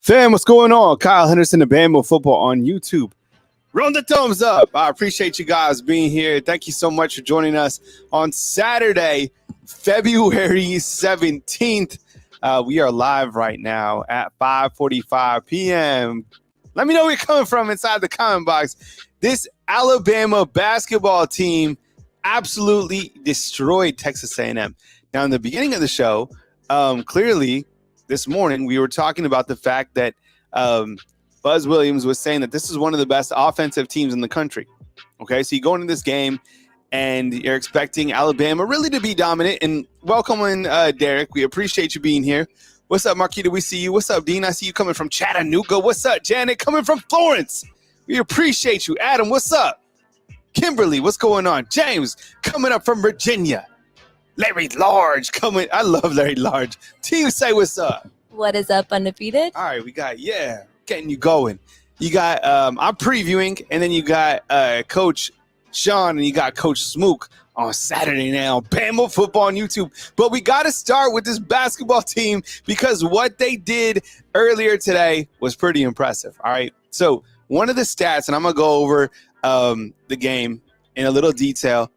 Fam, what's going on? Kyle Henderson, the Bama football on YouTube. Run the thumbs up. I appreciate you guys being here. Thank you so much for joining us on Saturday, February 17th. We are live right now at 5:45 p.m. Let me know where you're coming from inside the comment box. This Alabama basketball team absolutely destroyed Texas A&M. Now, in the beginning of the show, clearly this morning we were talking about the fact that Buzz Williams was saying that this is one of the best offensive teams in the country. Okay, so you go into this game and you're expecting Alabama really to be dominant. And welcome in, Derek. We appreciate you being here. What's up, Marquita? We see you. What's up, Dean? I see you coming from Chattanooga. What's up, Janet? Coming from Florence. We appreciate you. Adam, what's up? Kimberly, what's going on? James, coming up from Virginia. Larry Large coming. I love Larry Large. Team, say what's up. What is up, undefeated? All right, we got, getting you going. You got, I'm previewing, and then you got Coach Sean, and you got Coach Smook on Saturday now. Bama football on YouTube. But we got to start with this basketball team because what they did earlier today was pretty impressive. All right, so one of the stats, and I'm going to go over the game in a little detail,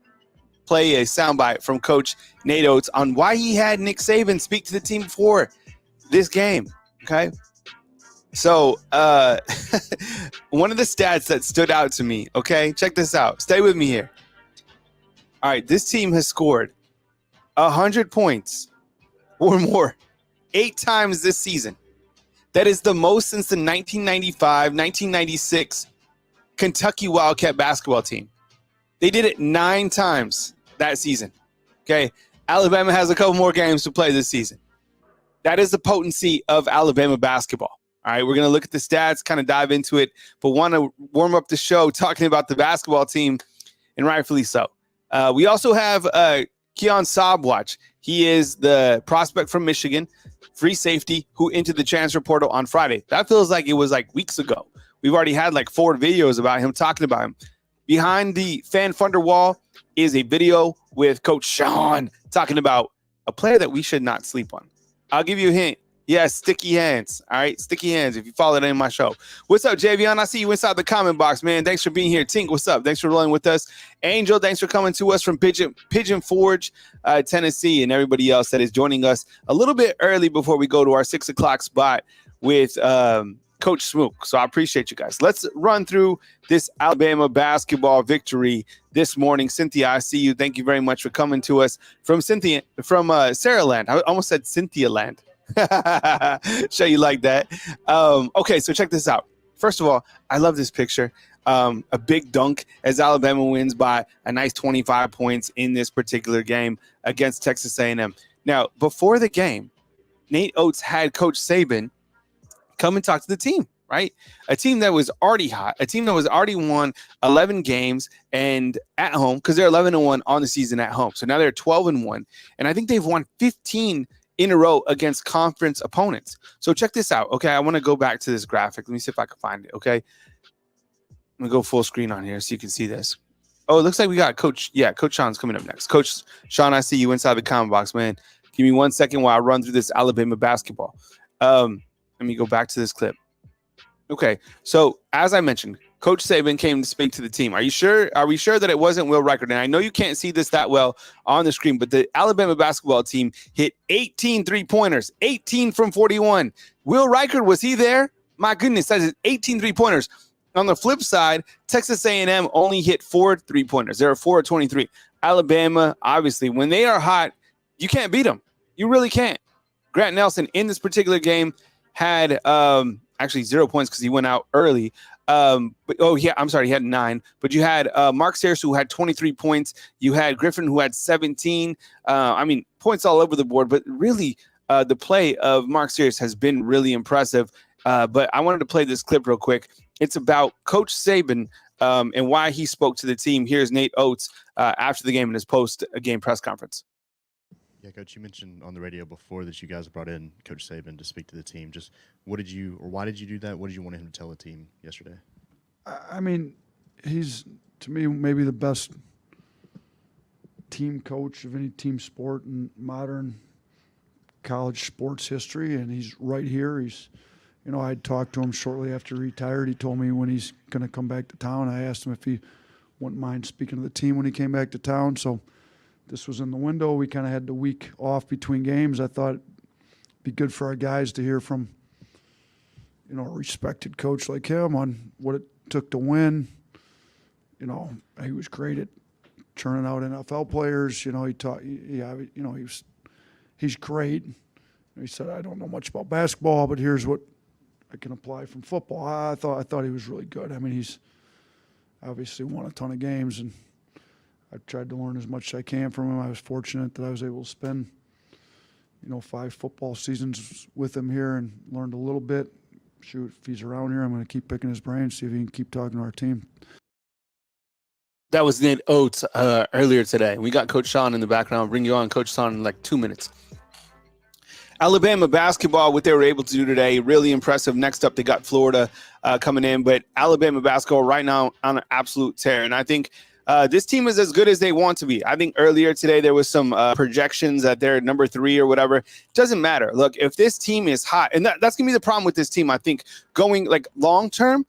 play a soundbite from Coach Nate Oates on why he had Nick Saban speak to the team before this game, okay? So one of the stats that stood out to me, okay? Check this out. Stay with me here. All right, this team has scored 100 points or more 8 times this season. That is the most since the 1995-1996 Kentucky Wildcat basketball team. They did it 9 times that season. Okay, Alabama has a couple more games to play this season. That is the potency of Alabama basketball. All right, we're going to look at the stats, kind of dive into it, but want to warm up the show talking about the basketball team, and rightfully so. We also have Keon Sobwatch. He is the prospect from Michigan, free safety, who entered the transfer portal on Friday. That feels like it was like weeks ago. We've already had like 4 videos about him, talking about him. Behind the fan funder wall is a video with Coach Sean talking about a player that we should not sleep on. I'll give you a hint. Yes, sticky hands. All right, sticky hands if you follow that in my show. What's up, Javion? I see you inside the comment box, man. Thanks for being here. Tink, what's up? Thanks for rolling with us. Angel, thanks for coming to us from Pigeon Forge, Tennessee, and everybody else that is joining us a little bit early before we go to our 6 o'clock spot with Coach Smook. So I appreciate you guys. Let's run through this Alabama basketball victory this morning. Cynthia, I see you. Thank you very much for coming to us from Sarah Land. I almost said Cynthia Land. Show you like that. Okay, so check this out. First of all, I love this picture. A big dunk as Alabama wins by a nice 25 points in this particular game against Texas A&M. Now, before the game, Nate Oates had Coach Saban come and talk to the team, right? A team that was already hot, a team that was already won 11 games and at home, because they're 11-1 on the season at home. So now they're 12-1, and I think they've won 15 in a row against conference opponents. So check this out. Okay, I want to go back to this graphic. Let me see if I can find it. Okay, I'm gonna go full screen on here so you can see this. Oh, it looks like we got Coach. Yeah, Coach Sean's coming up next. Coach Sean, I see you inside the comment box, man. Give me 1 second while I run through this Alabama basketball. Let me go back to this clip. Okay, so as I mentioned, Coach Saban came to speak to the team. Are we sure that it wasn't Will Reichard? And I know you can't see this that well on the screen, but the Alabama basketball team hit 18 three-pointers, 18 from 41. Will Reichard, was he there? My goodness, that is 18 three-pointers. On the flip side, Texas A&M only hit 4 three-pointers. They were 4 of 23. Alabama, obviously, when they are hot, you can't beat them. You really can't. Grant Nelson in this particular game had actually 0 points because he went out early. He had 9. But you had Mark Sears, who had 23 points. You had Griffin, who had 17. Points all over the board. But really, the play of Mark Sears has been really impressive. But I wanted to play this clip real quick. It's about Coach Saban and why he spoke to the team. Here's Nate Oates after the game in his post-game press conference. Yeah, Coach, you mentioned on the radio before that you guys brought in Coach Saban to speak to the team. Just why did you do that? What did you want him to tell the team yesterday? I mean, he's, to me, maybe the best team coach of any team sport in modern college sports history, and he's right here. He's I talked to him shortly after he retired. He told me when he's going to come back to town. I asked him if he wouldn't mind speaking to the team when he came back to town. So this was in the window. We kind of had the week off between games. I thought it'd be good for our guys to hear from, a respected coach like him on what it took to win. He was great at churning out NFL players. He taught. He's great. He said, I don't know much about basketball, but here's what I can apply from football. I thought he was really good. I mean, he's obviously won a ton of games, and I've tried to learn as much as I can from him. I was fortunate that I was able to spend, 5 football seasons with him here and learned a little bit. Shoot, if he's around here, I'm going to keep picking his brain, see if he can keep talking to our team. That was Nate Oates earlier today. We got Coach Sean in the background. I'll bring you on, Coach Sean, in like 2 minutes. Alabama basketball, what they were able to do today, really impressive. Next up, they got Florida coming in. But Alabama basketball right now on an absolute tear. And I think this team is as good as they want to be. I think earlier today there was some projections that they're number 3 or whatever. It doesn't matter. Look, if this team is hot, and that's going to be the problem with this team, I think, going like long term,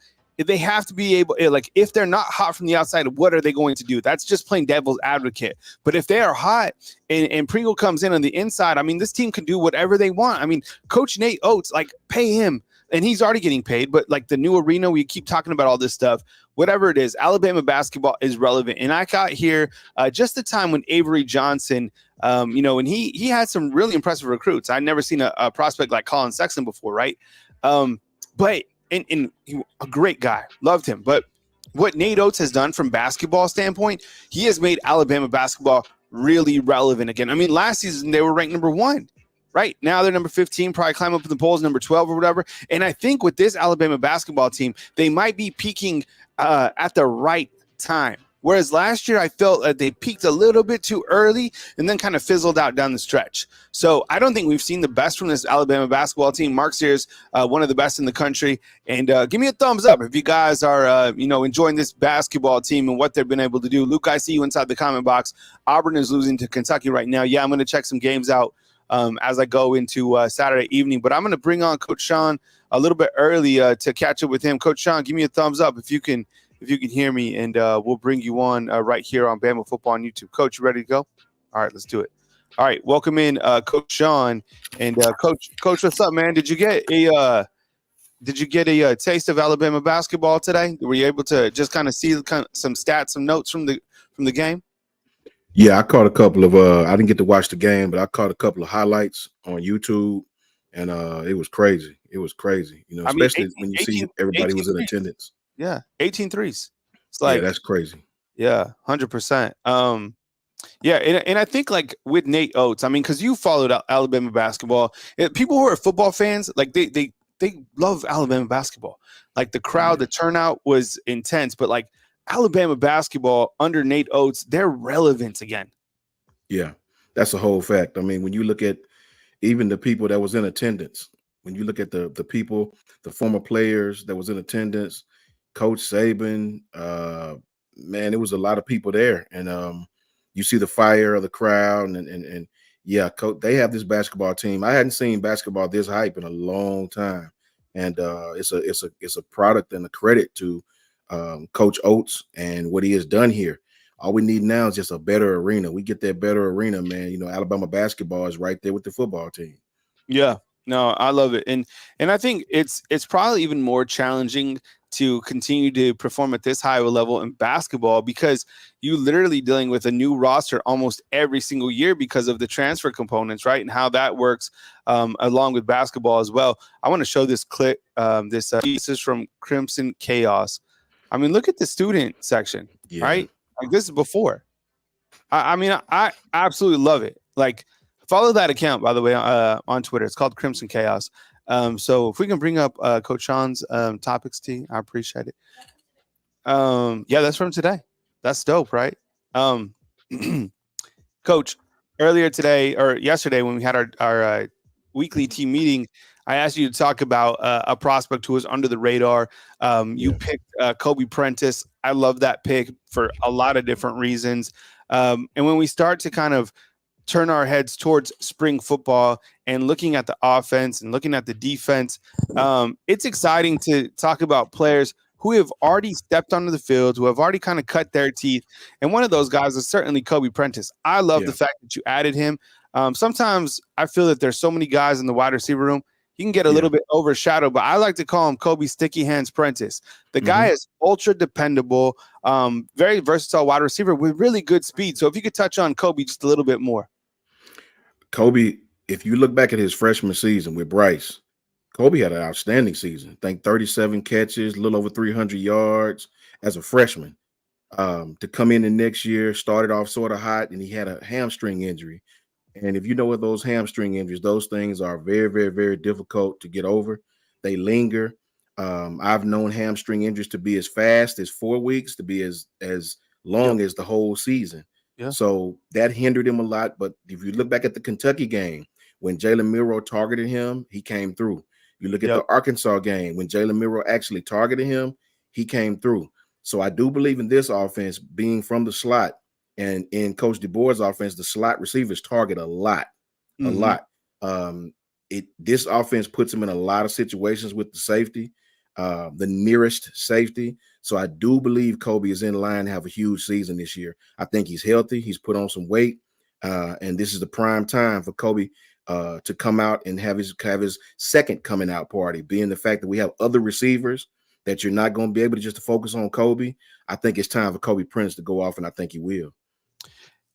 they have to be able, like, if they're not hot from the outside, what are they going to do? That's just playing devil's advocate. But if they are hot and Pringle comes in on the inside, I mean, this team can do whatever they want. I mean, Coach Nate Oates, like, pay him. And he's already getting paid. But, like, the new arena, we keep talking about all this stuff. Whatever it is, Alabama basketball is relevant. And I got here just the time when Avery Johnson, and he had some really impressive recruits. I'd never seen a prospect like Colin Sexton before, right? But and he, a great guy, loved him. But what Nate Oates has done from basketball standpoint, he has made Alabama basketball really relevant again. I mean, last season they were ranked number 1, right? Now they're number 15, probably climb up in the polls, number 12 or whatever. And I think with this Alabama basketball team, they might be peaking at the right time. Whereas last year, I felt that they peaked a little bit too early and then kind of fizzled out down the stretch. So I don't think we've seen the best from this Alabama basketball team. Mark Sears, one of the best in the country. And give me a thumbs up if you guys are, enjoying this basketball team and what they've been able to do. Luke, I see you inside the comment box. Auburn is losing to Kentucky right now. Yeah, I'm going to check some games out as I go into Saturday evening. But I'm going to bring on Coach Sean a little bit early to catch up with him. Coach Sean, give me a thumbs up if you can hear me, and we'll bring you on right here on Bama Football on YouTube. Coach, you ready to go? All right, let's do it. All right, welcome in Coach Sean. And Coach, what's up, man? Did you get a taste of Alabama basketball today? Were you able to just kind of see some stats, some notes from the game? Yeah, I caught a couple of I didn't get to watch the game, but I caught a couple of highlights on YouTube, and it was crazy. It was crazy, especially when you see everybody was in attendance. Yeah, 18 threes. It's like, yeah, that's crazy. Yeah, 100%. Yeah, and I think, like, with Nate Oates, I mean, because you followed Alabama basketball, people who are football fans, like, they love Alabama basketball. Like, the crowd, the turnout was intense, but, like, Alabama basketball under Nate Oates, they're relevant again. Yeah, that's a whole fact. I mean, when you look at even the people that was in attendance, when you look at the people, the former players that was in attendance, Coach Saban, man, it was a lot of people there, and you see the fire of the crowd, and yeah, they have this basketball team. I hadn't seen basketball this hype in a long time, and it's a product and a credit to Coach Oates and what he has done here. All we need now is just a better arena. We get that better arena, man. Alabama basketball is right there with the football team. Yeah, no, I love it, and I think it's probably even more challenging to continue to perform at this high of a level in basketball because you literally dealing with a new roster almost every single year because of the transfer components, right? And how that works along with basketball as well. I want to show this clip. This is from Crimson Chaos. I mean, look at the student section, right? Like, this is before. I mean, I absolutely love it. Like, follow that account, by the way, on Twitter. It's called Crimson Chaos. So if we can bring up Coach Sean's topics, T, I appreciate it. Yeah, that's from today. That's dope, right? Coach, earlier today or yesterday when we had our weekly team meeting, I asked you to talk about a prospect who was under the radar. You picked Kobe Prentice. I love that pick for a lot of different reasons. And when we start to kind of turn our heads towards spring football and looking at the offense and looking at the defense, it's exciting to talk about players who have already stepped onto the field, who have already kind of cut their teeth. And one of those guys is certainly Kobe Prentice. I love the fact that you added him. Sometimes I feel that there's so many guys in the wide receiver room, he can get a little bit overshadowed, but I like to call him Kobe Sticky Hands Prentice. The guy is ultra dependable, very versatile wide receiver with really good speed. So if you could touch on Kobe just a little bit more. Kobe, if you look back at his freshman season with Bryce, Kobe had an outstanding season. I think 37 catches, a little over 300 yards as a freshman. To come in the next year, started off sort of hot, and he had a hamstring injury. And if you know what those hamstring injuries, those things are very, very, very difficult to get over. They linger. I've known hamstring injuries to be as fast as 4 weeks, to be as long as the whole season. Yeah. So that hindered him a lot. But if you look back at the Kentucky game, when Jalen Miro targeted him, he came through. You look at the Arkansas game, when Jalen Miro actually targeted him, he came through. So I do believe in this offense being from the slot, and in Coach DeBoer's offense, the slot receivers target a lot. This offense puts him in a lot of situations with the safety, the nearest safety. So I do believe Kobe is in line to have a huge season this year. I think he's healthy. He's put on some weight, and this is the prime time for Kobe to come out and have his second coming out party, being the fact that we have other receivers that you're not going to be able to just to focus on Kobe. I think it's time for Kobe Prince to go off, and I think he will.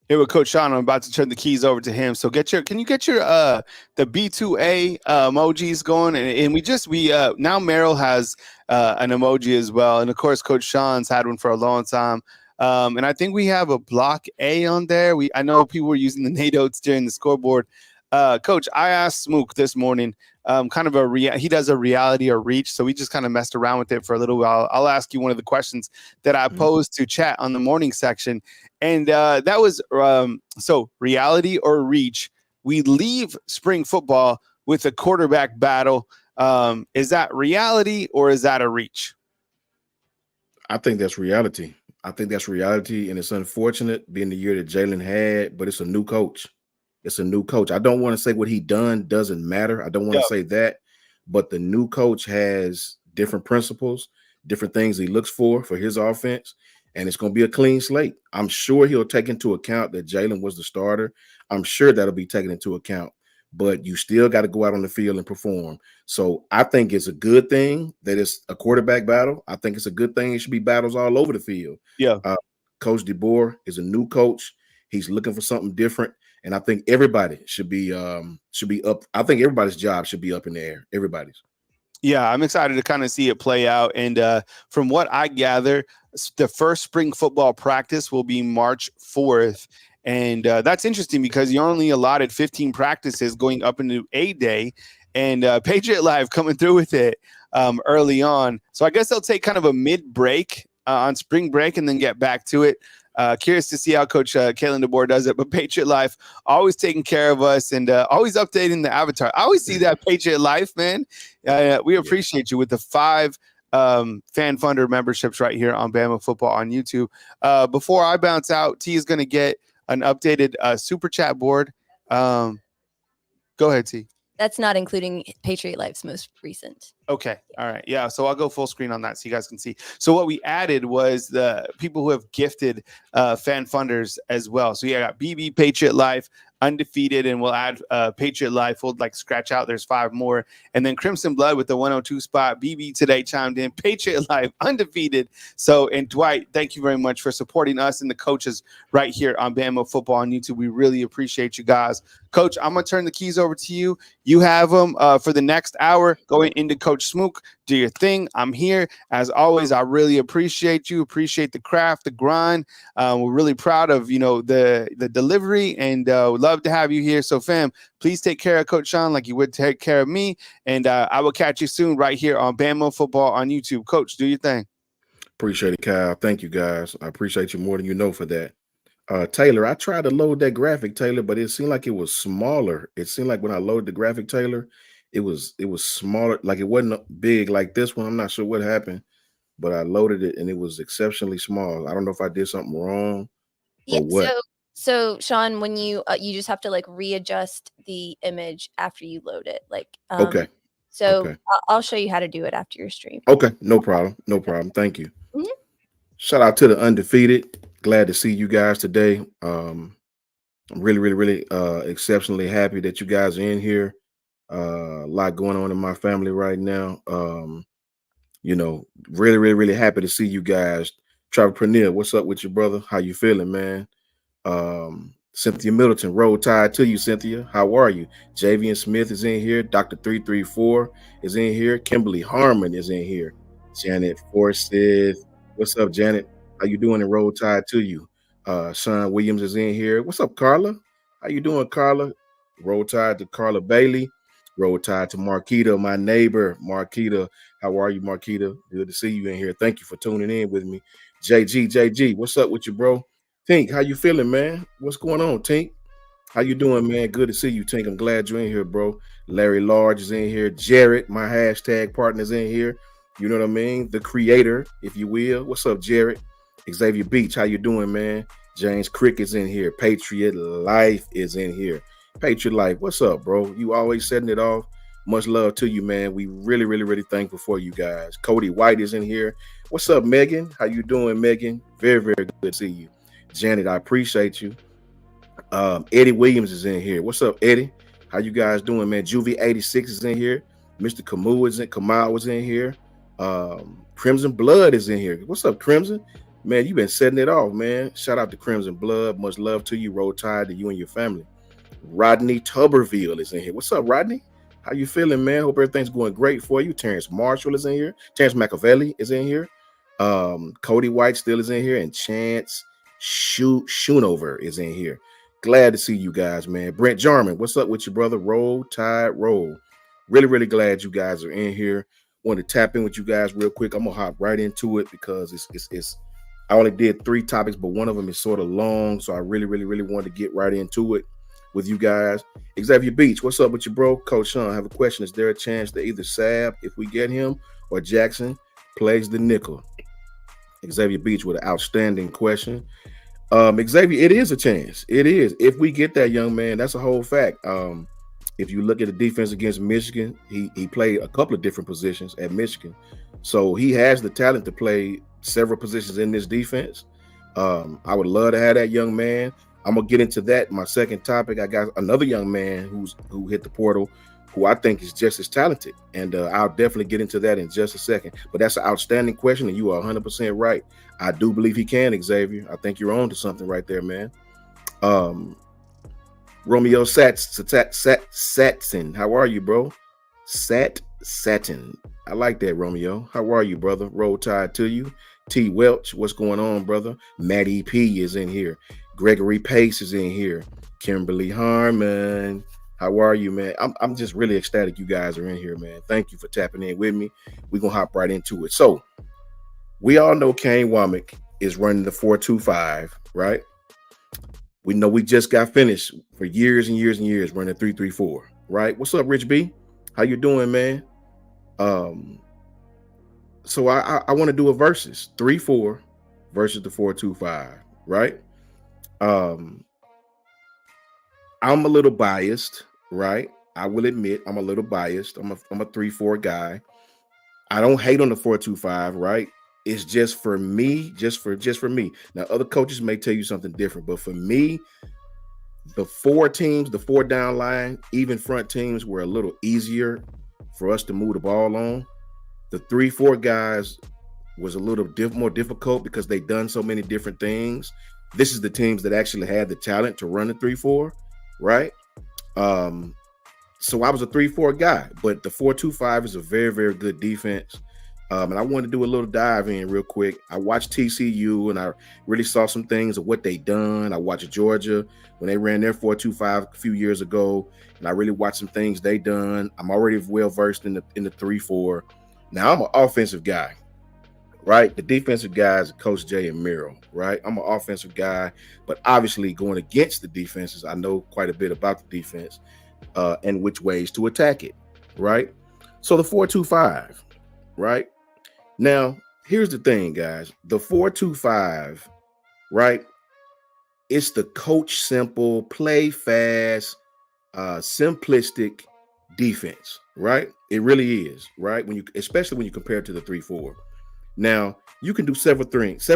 Here with Coach Sean, I'm about to turn the keys over to him. So can you get your the B2A emojis going? And we now Merrill has an emoji as well, and of course Coach Sean's had one for a long time. And I think we have a block A on there. I know people were using the NATOs during the scoreboard. Coach, I asked Smook this morning, he does a reality or reach, so we just kind of messed around with it for a little while. I'll ask you one of the questions that I posed to chat on the morning section, and that was so reality or reach. We leave spring football with a quarterback battle. Is that reality or is that a reach? I think that's reality. And it's unfortunate being the year that Jalen had, but it's a new coach. I don't want to say what he done doesn't matter. I don't want to say that, but the new coach has different principles, different things he looks for his offense, and it's going to be a clean slate. I'm sure he'll take into account that Jalen was the starter. I'm sure that'll be taken into account, but you still got to go out on the field and perform. So I think it's a good thing that it's a quarterback battle. I think it's a good thing. It should be battles all over the field. Yeah. Coach DeBoer is a new coach. He's looking for something different. And I think everybody should be up. I think everybody's job should be up in the air. Everybody's. Yeah, I'm excited to kind of see it play out. And from what I gather, the first spring football practice will be March 4th. And that's interesting because you only allotted 15 practices going up into a day, and Patriot Live coming through with it early on. So I guess they'll take kind of a mid-break on spring break and then get back to it. Curious to see how Coach Kalen DeBoer does it, but Patriot Life always taking care of us and always updating the avatar. I always see that Patriot Life, man. We appreciate you with the 5 fan funder memberships right here on Bama Football on YouTube. Before I bounce out, T is going to get an updated super chat board. Go ahead, T. That's not including Patriot Life's most recent. Okay. All right. Yeah. So I'll go full screen on that so you guys can see. So what we added was the people who have gifted fan funders as well. So yeah, I got BB Patriot Life, undefeated, and we'll add Patriot Life. We'll scratch out. There's 5 more. And then Crimson Blood with the 102 spot. BB today chimed in. Patriot Life, undefeated. So, and Dwight, thank you very much for supporting us and the coaches right here on Bama Football on YouTube. We really appreciate you guys. Coach, I'm going to turn the keys over to you. You have them for the next hour going into Coach Smook. Do your thing. I'm here. As always, I really appreciate you. Appreciate the craft, the grind. We're really proud of, the delivery, and would love to have you here. So, fam, please take care of Coach Sean like you would take care of me. And I will catch you soon right here on Bama Football on YouTube. Coach, do your thing. Appreciate it, Kyle. Thank you, guys. I appreciate you more than you know for that. Taylor, I tried to load that graphic, Taylor, but it seemed like it was smaller. It seemed like when I loaded the graphic, Taylor, it was smaller. Like it wasn't big like this one. I'm not sure what happened, but I loaded it and it was exceptionally small. I don't know if I did something wrong or what. So Sean, when you just have to like readjust the image after you load it, like Okay. So Okay. I'll show you how to do it after your stream. Okay. No problem. No problem. Thank you. Mhm. Shout out to the undefeated. Glad to see you guys today. I'm really exceptionally happy that you guys are in here. A lot going on in my family right now. Really happy to see you guys. Trevor Pernell, what's up with you, brother? How you feeling, man? Cynthia Middleton, roll tide to you, Cynthia. How are you? Javian Smith is in here. Dr. 334 is in here. Kimberly Harmon is in here. Janet Forsyth. What's up, Janet? How you doing? And roll tide to you. Sean Williams is in here. What's up, Carla? How you doing, Carla? Roll tide to Carla Bailey. Roll tide to Marquita, my neighbor. Marquita, how are you, Marquita? Good to see you in here. Thank you for tuning in with me. JG, what's up with you, bro? Tink, how you feeling, man? What's going on, Tink? How you doing, man? Good to see you, Tink. I'm glad you're in here, bro. Larry Large is in here. Jared, my hashtag partner's in here. You know what I mean? The creator, if you will. What's up, Jared? Xavier Beach, how you doing, man? James Crick is in here. Patriot Life is in here. Patriot Life, what's up, bro? You always setting it off. Much love to you, man. We really thankful for you guys. Cody White is in here. What's up, Megan? How you doing, Megan? Very good to see you. Janet, I appreciate you. Eddie Williams is in here. What's up, Eddie? How you guys doing, man? Juvie 86 is in here. Mr. Kamal was in here. Crimson Blood is in here. What's up, Crimson? Man, you've been setting it off, man. Shout out to Crimson Blood. Much love to you. Roll Tide to you and your family. Rodney Tuberville is in here. What's up, Rodney? How you feeling, man? Hope everything's going great for you. Terrence Marshall is in here. Terrence Machiavelli is in here. Cody White still is in here. And Chance Schoonover is in here. Glad to see you guys, man. Brent Jarman, what's up with you, brother? Roll Tide Roll. Really glad you guys are in here. Want to tap in with you guys real quick. I'm gonna hop right into it because it's I only did 3 topics, but one of them is sort of long, so I really wanted to get right into it with you guys. Xavier Beach, what's up with you, bro? Coach Sean, I have a question. Is there a chance that either Sabb, if we get him, or Jackson plays the nickel? Xavier Beach with an outstanding question. Xavier, it is a chance. It is. If we get that young man, that's a whole fact. If you look at the defense against Michigan, he played a couple of different positions at Michigan. So he has the talent to play several positions in this defense. I would love to have that young man. I'm gonna get into that. My second topic, I got another young man who hit the portal, who I think is just as talented, and I'll definitely get into that in just a second. But that's an outstanding question, and you are 100% right. I do believe he can, Xavier. I think you're on to something right there, man. Romeo Satson, how are you, bro? Satin. I like that, Romeo. How are you, brother? Roll Tide to you. T. Welch, what's going on, brother? Matty P is in here. Gregory Pace is in here. Kimberly Harmon, how are you, man? I'm just really ecstatic you guys are in here, man. Thank you for tapping in with me. We're going to hop right into it. So, we all know Kane Womack is running the 4.25, right? We know we just got finished for years and years running 3.34, right? What's up, Rich B? How you doing, man? So I want to do a versus 3.4 versus the 4.25, right? I'm a little biased, right? I will admit I'm a little biased. I'm a 3.4 guy. I don't hate on the 4.25, right? It's just for me, just for me. Now, other coaches may tell you something different, but for me, the 4 teams, the 4 down line, even front teams were a little easier for us to move the ball on. The 3-4 guys was a little more difficult because they've done so many different things. This is the teams that actually had the talent to run the 3-4, right? So I was a 3-4 guy, but the 4.25 is a very good defense. And I wanted to do a little dive in real quick. I watched TCU and I really saw some things of what they done. I watched Georgia when they ran their 4.25 a few years ago, and I really watched some things they done. I'm already well versed in the 3-4. Now I'm an offensive guy, right? The defensive guys are Coach J and Merrill, right? I'm an offensive guy, but obviously going against the defenses, I know quite a bit about the defense and which ways to attack it, right? So the 4.25, right? Now, here's the thing, guys. The 4.25, right? It's the coach simple, play fast, simplistic defense, right? It really is, right? Especially when you compare it to the 3-4. Now, you can do several things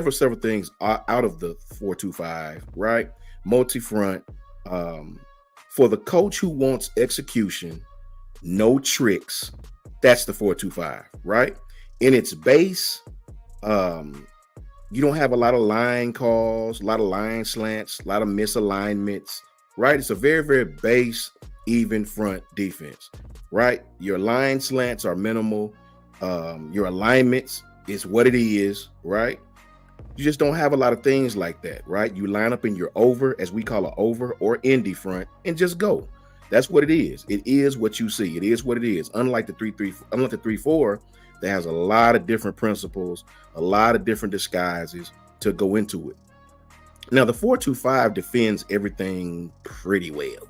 out of the 4-2-5, right? Multi-front. For the coach who wants execution, no tricks, that's the 4-2-5, right? In its base, you don't have a lot of line calls, a lot of line slants, a lot of misalignments, right? It's a very, very base, even front defense, right? Your line slants are minimal. Your alignments is what it is, right? You just don't have a lot of things like that, right? You line up in your over, as we call it, over or indie front, and just go. That's what it is. It is what you see. It is what it is. Unlike the 3-4, that has a lot of different principles, a lot of different disguises to go into it. Now, the 4-2-5 defends everything pretty well,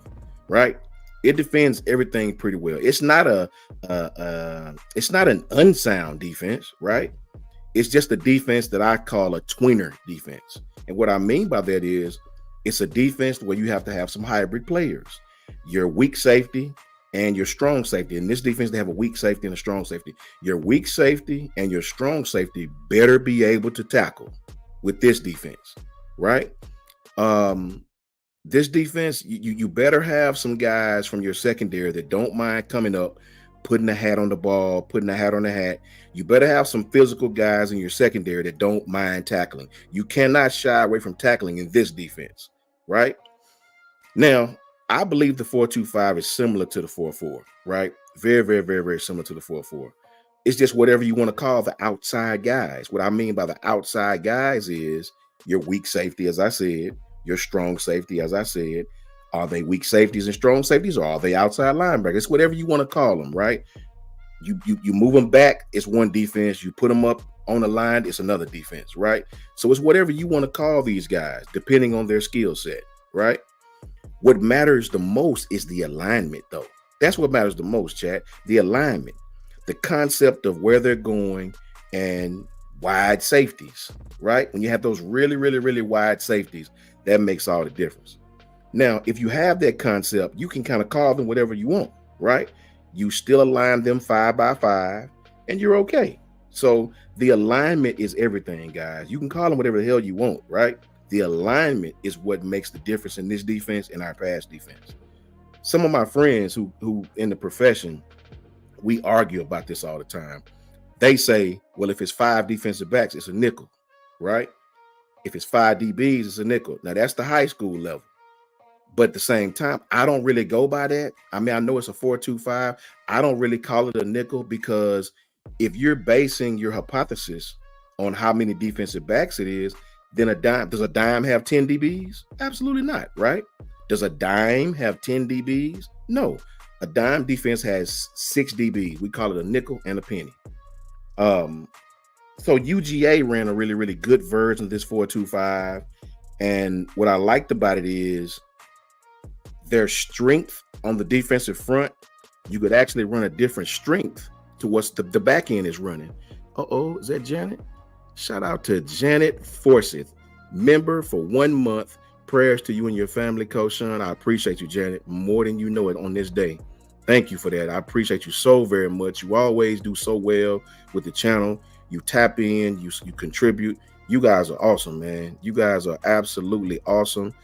right? It defends everything pretty well. It's not an unsound defense, right? It's just a defense that I call a tweener defense. And what I mean by that is it's a defense where you have to have some hybrid players. Your weak safety and your strong safety. In this defense, they have a weak safety and a strong safety. Your weak safety and your strong safety better be able to tackle with this defense, right? This defense, you better have some guys from your secondary that don't mind coming up, putting a hat on the ball, putting a hat on the hat. You better have some physical guys in your secondary that don't mind tackling. You cannot shy away from tackling in this defense, right? Now, I believe the 4-2-5 is similar to the 4-4, right? Very, very, very, very similar to the 4-4. It's just whatever you want to call the outside guys. What I mean by the outside guys is your weak safety, as I said, your strong safety, as I said. Are they weak safeties and strong safeties, or are they outside linebackers? It's whatever you want to call them, right? You move them back, it's one defense. You put them up on the line, it's another defense, right? So it's whatever you want to call these guys, depending on their skill set, right? What matters the most is the alignment, though. That's what matters the most, chat. The alignment, the concept of where they're going, and wide safeties, right? When you have those really, really, really wide safeties, that makes all the difference. Now, if you have that concept, you can kind of call them whatever you want, right? You still align them 5 by 5, and you're okay. So the alignment is everything, guys. You can call them whatever the hell you want, right? The alignment is what makes the difference in this defense and our pass defense. Some of my friends who in the profession, we argue about this all the time. They say, well, if it's 5 defensive backs, it's a nickel, right? If it's 5 DBs, it's a nickel. Now, that's the high school level. But at the same time, I don't really go by that. I mean, I know it's a 4-2-5. I don't really call it a nickel, because if you're basing your hypothesis on how many defensive backs it is, then does a dime have 10 DBs? Absolutely not, right? Does a dime have 10 DBs? No. A dime defense has 6 DBs. We call it a nickel and a penny. So UGA ran a really, really good version of this 4-2-5. And what I liked about it is their strength on the defensive front. You could actually run a different strength to what the back end is running. Is that Janet? Shout out to Janet Forsyth, member for 1 month. Prayers to you and your family, Coach Sean. I appreciate you, Janet, more than you know it on this day. Thank you for that. I appreciate you so very much. You always do so well with the channel. You tap in, you contribute. You guys are awesome, man. You guys are absolutely awesome.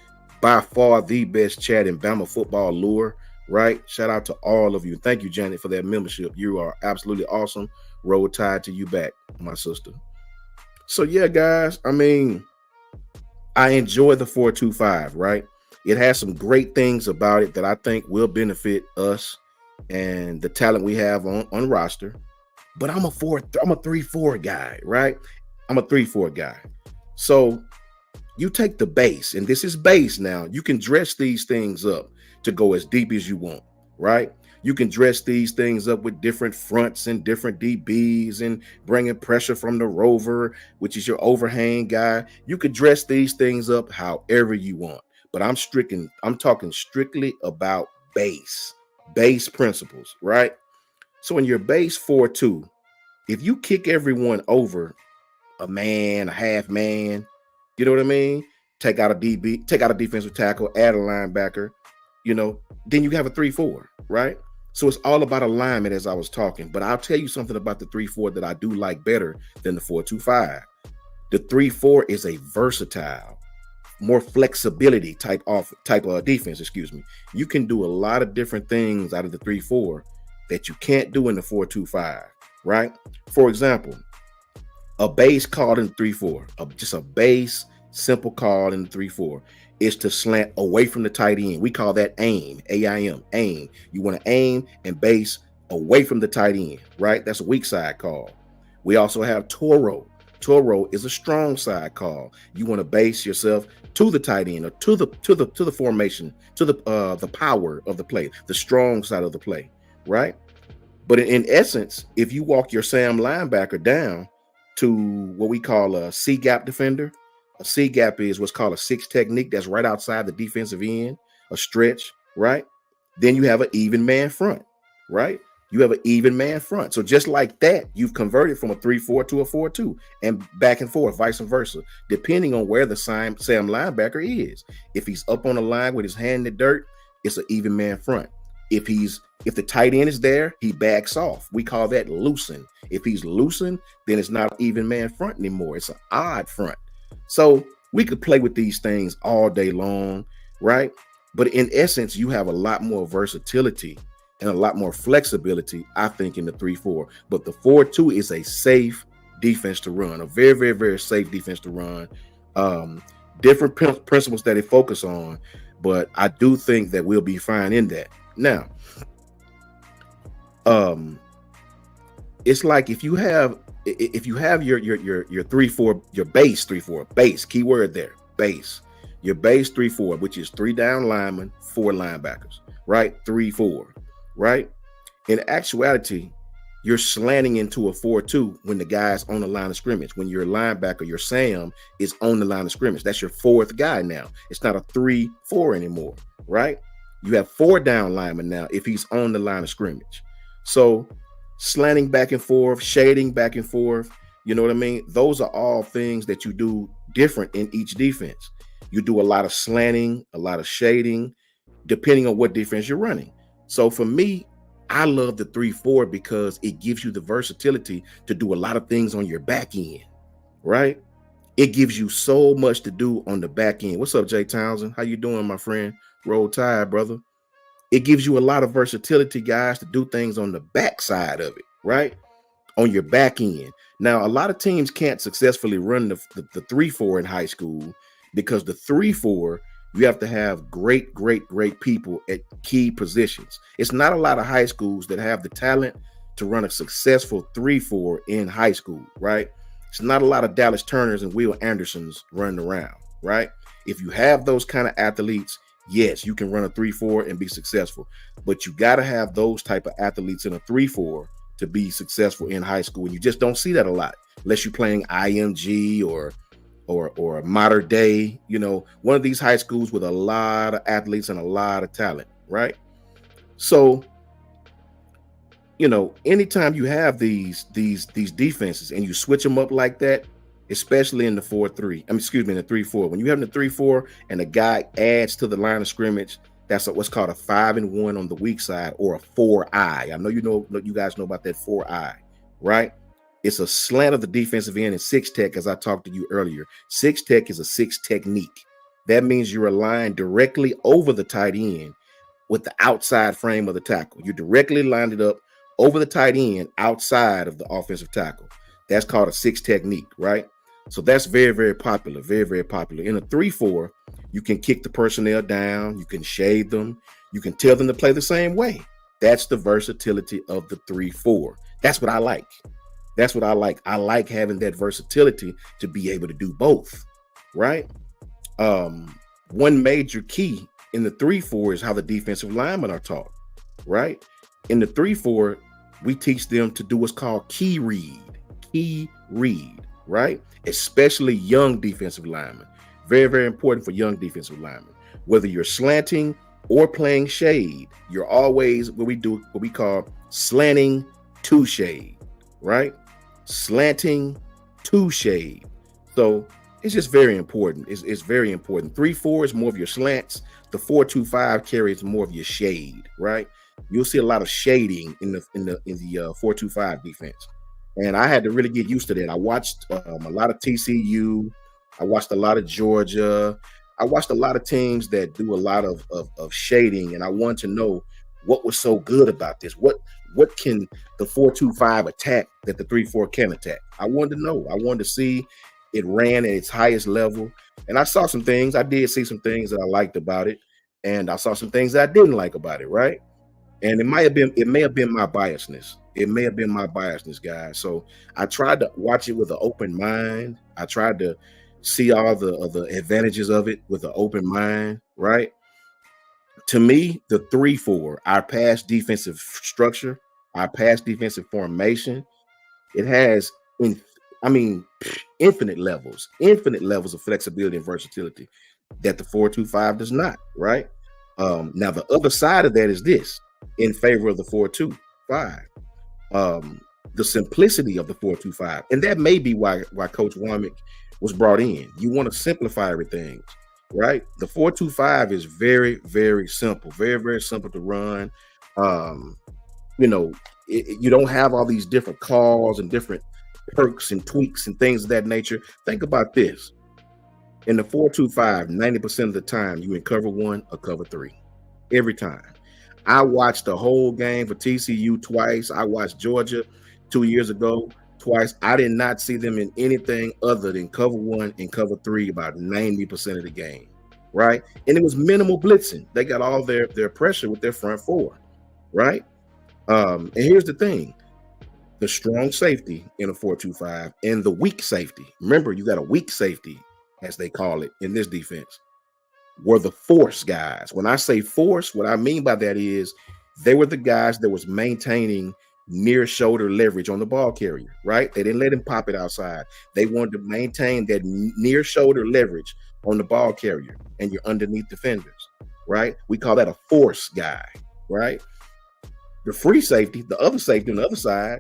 By far the best chat in Bama football lore, right? Shout out to all of you. Thank you, Janet, for that membership. You are absolutely awesome. Roll Tide to you back, my sister. So yeah, guys, I mean, I enjoy the 4-2-5, right? It has some great things about it that I think will benefit us and the talent we have on roster. But I'm a 3-4 guy, right? I'm a 3-4 guy. So you take the base, and this is base now. You can dress these things up to go as deep as you want, right? You can dress these things up with different fronts and different DBs and bringing pressure from the rover, which is your overhang guy. You could dress these things up however you want. But I'm talking strictly about base principles, right? So in your base 4-2, if you kick everyone over a man, a half man, you know what I mean? take out a DB, take out a defensive tackle, add a linebacker, then you have a 3-4, right? So it's all about alignment, as I was talking. But I'll tell you something about the 3-4 that I do like better than the 4-2-5. The 3-4 is a versatile, more flexibility type of defense. You can do a lot of different things out of the 3-4 that you can't do in the 4-2-5, right? For example, a base call in 3-4, just a base simple call in the 3-4 is to slant away from the tight end. We call that aim, AIM, aim. You want to aim and base away from the tight end, right? That's a weak side call. We also have Toro. Toro is a strong side call. You want to base yourself to the tight end or to the formation, to the power of the play, the strong side of the play, right? But in essence, if you walk your Sam linebacker down to what we call a C gap defender, a C gap is what's called a 6 technique. That's right outside the defensive end, a stretch, right? Then you have an even man front, right? You have an even man front. So just like that, you've converted from a 3-4 to a 4-2 and back and forth, vice versa, depending on where the Sam linebacker is. If he's up on the line with his hand in the dirt, it's an even man front. If the tight end is there, he backs off. We call that loosen. If he's loosened, then it's not an even man front anymore. It's an odd front. So we could play with these things all day long, right? But in essence, you have a lot more versatility and a lot more flexibility, I think, in the 3-4. But the 4-2 is a safe defense to run, a very, very, very safe defense to run. Different principles that it focus on, but I do think that we'll be fine in that. Now, it's like if you have your 3-4, your base 3-4, base, keyword there, base, your base 3-4, which is 3 down linemen, 4 linebackers, right? 3-4, right? In actuality, you're slanting into a 4-2 when the guy's on the line of scrimmage. When your linebacker, your Sam, is on the line of scrimmage. That's your 4th guy now. It's not a 3-4 anymore, right? You have 4 down linemen now if he's on the line of scrimmage. So slanting back and forth, shading back and forth, you know what I mean? Those are all things that you do different in each defense. You do a lot of slanting, a lot of shading, depending on what defense you're running. So for me, I love the 3-4 because it gives you the versatility to do a lot of things on your back end, right? It gives you so much to do on the back end. What's up, Jay Townsend? How you doing, my friend? Roll Tide, brother. It gives you a lot of versatility, guys, to do things on the back side of it, right? On your back end. Now, a lot of teams can't successfully run the 3-4 in high school because the 3-4, you have to have great people at key positions. It's not a lot of high schools that have the talent to run a successful 3-4 in high school, right? It's not a lot of Dallas Turners and Will Andersons running around, right? If you have those kind of athletes, yes, you can run a 3-4 and be successful, but you got to have those type of athletes in a 3-4 to be successful in high school. And you just don't see that a lot unless you're playing IMG or modern day, one of these high schools with a lot of athletes and a lot of talent, right? So, anytime you have these defenses and you switch them up like that, especially in the 4-3, in the 3-4, when you have the 3-4 and a guy adds to the line of scrimmage, that's what's called a 5-1 on the weak side, or a 4-eye. I know you guys know about that 4-eye, right? It's a slant of the defensive end in 6 tech, as I talked to you earlier. 6 tech is a 6 technique. That means you're aligned directly over the tight end with the outside frame of the tackle. You directly lined it up over the tight end outside of the offensive tackle. That's called a 6 technique, right? So that's very, very popular, very, very popular. In a 3-4, you can kick the personnel down, you can shade them, you can tell them to play the same way. That's the versatility of the 3-4. That's what I like. That's what I like. I like having that versatility to be able to do both, right? One major key in the 3-4 is how the defensive linemen are taught, right? In the 3-4, we teach them to do what's called key read, right? Especially young defensive linemen. Very, very important for young defensive linemen. Whether you're slanting or playing shade, you're always what we call slanting to shade, right? Slanting to shade. So It's just very important. It's very important. 3-4 is more of your slants. The 4-2-5 carries more of your shade, right? You'll see a lot of shading in the 4-2-5 defense, and I had to really get used to that. I watched a lot of TCU. I watched a lot of Georgia. I watched a lot of teams that do a lot of shading, and I wanted to know what was so good about this. What can the 4-2-5 attack that the 3-4 can attack? I wanted to know. I wanted to see it ran at its highest level, and I saw some things. I did see some things that I liked about it, and I saw some things that I didn't like about it, right? And it may have been my biasness. It may have been my biasness, guys. So I tried to watch it with an open mind. I tried to see all the advantages of it with an open mind, right? To me, the 3-4, our pass defensive structure, our pass defensive formation, it has, infinite levels of flexibility and versatility that the 4-2-5 does not, right? Now, the other side of that is this, in favor of the 4-2-5. The simplicity of the 4-2-5. And that may be why Coach Warmick was brought in. You want to simplify everything, right? The 4-2-5 is very, very simple, very, very simple to run. You don't have all these different calls and different perks and tweaks and things of that nature. Think about this. In the 4-2-5, 90% of the time, you in cover 1 or cover 3. Every time. I watched the whole game for TCU twice. I watched Georgia 2 years ago twice. I did not see them in anything other than cover 1 and cover 3 about 90% of the game, right? And it was minimal blitzing. They got all their pressure with their front 4, right? And here's the thing. The strong safety in a 4-2-5 and the weak safety. Remember, you got a weak safety, as they call it in this defense, were the force guys. When I say force, what I mean by that is they were the guys that was maintaining near shoulder leverage on the ball carrier, right? They didn't let him pop it outside. They wanted to maintain that near shoulder leverage on the ball carrier and your underneath defenders, right? We call that a force guy, right? The free safety, the other safety on the other side,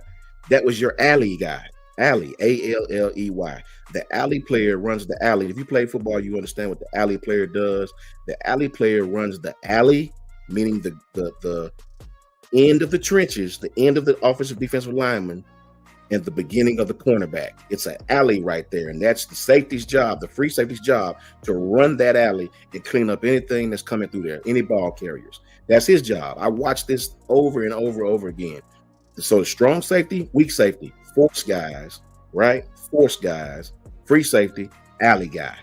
that was your alley guy. Alley, A-L-L-E-Y. The alley player runs the alley. If you play football, you understand what the alley player does. The alley player runs the alley, meaning the end of the trenches, the end of the offensive defensive lineman, and the beginning of the cornerback. It's an alley right there, and that's the safety's job, the free safety's job, to run that alley and clean up anything that's coming through there, any ball carriers. That's his job. I watched this over and over again. So the strong safety, weak safety, force guys, right? Force guys, free safety, alley guy,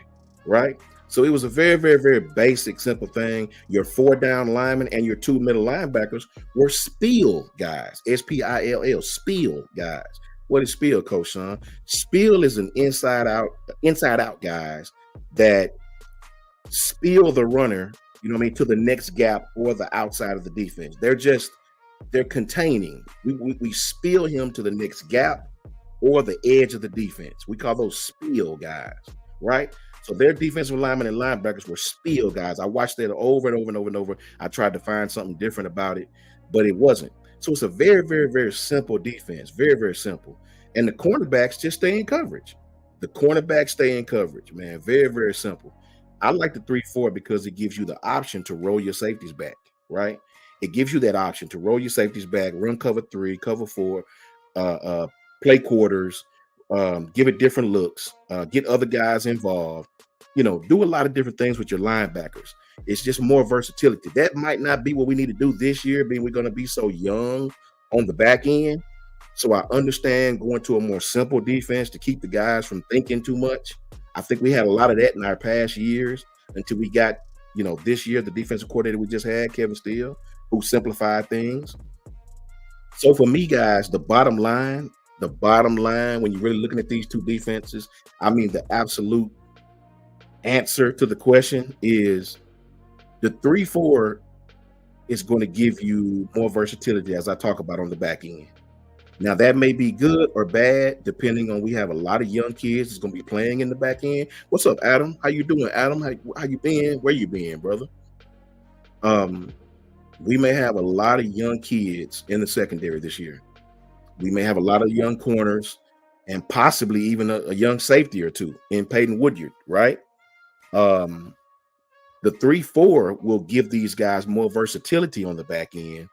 right? So it was a very, very, very basic, simple thing. Your 4 down linemen and your 2 middle linebackers were spill guys, S-P-I-L-L, spill guys. What is spill, Coach Sean? Spill is an inside out guys that spill the runner, to the next gap or the outside of the defense. They're containing. We spill him to the next gap or the edge of the defense. We call those spill guys, right? So their defensive linemen and linebackers were spill guys. I watched that over and over. I tried to find something different about it, but it wasn't. So it's a very, very, very simple defense. Very, very simple. And the cornerbacks just stay in coverage. The cornerbacks stay in coverage, man. Very, very simple. I like the 3-4 because it gives you the option to roll your safeties back, right? It gives you that option to roll your safeties back, run cover 3, cover 4, play quarters, give it different looks, get other guys involved, do a lot of different things with your linebackers. It's just more versatility. That might not be what we need to do this year, being we're going to be so young on the back end. So I understand going to a more simple defense to keep the guys from thinking too much. I think we had a lot of that in our past years until we got, this year, the defensive coordinator we just had, Kevin Steele, who simplified things. So for me, guys, the bottom line, when you're really looking at these two defenses, the absolute answer to the question is the 3-4 is going to give you more versatility, as I talk about on the back end. Now, that may be good or bad, depending on, we have a lot of young kids that's going to be playing in the back end. What's up, Adam? How you doing, Adam? How you been? Where you been, brother? We may have a lot of young kids in the secondary this year. We may have a lot of young corners. and possibly even a young safety or two in Peyton Woodyard, right? The 3-4 will give these guys more versatility on the back end.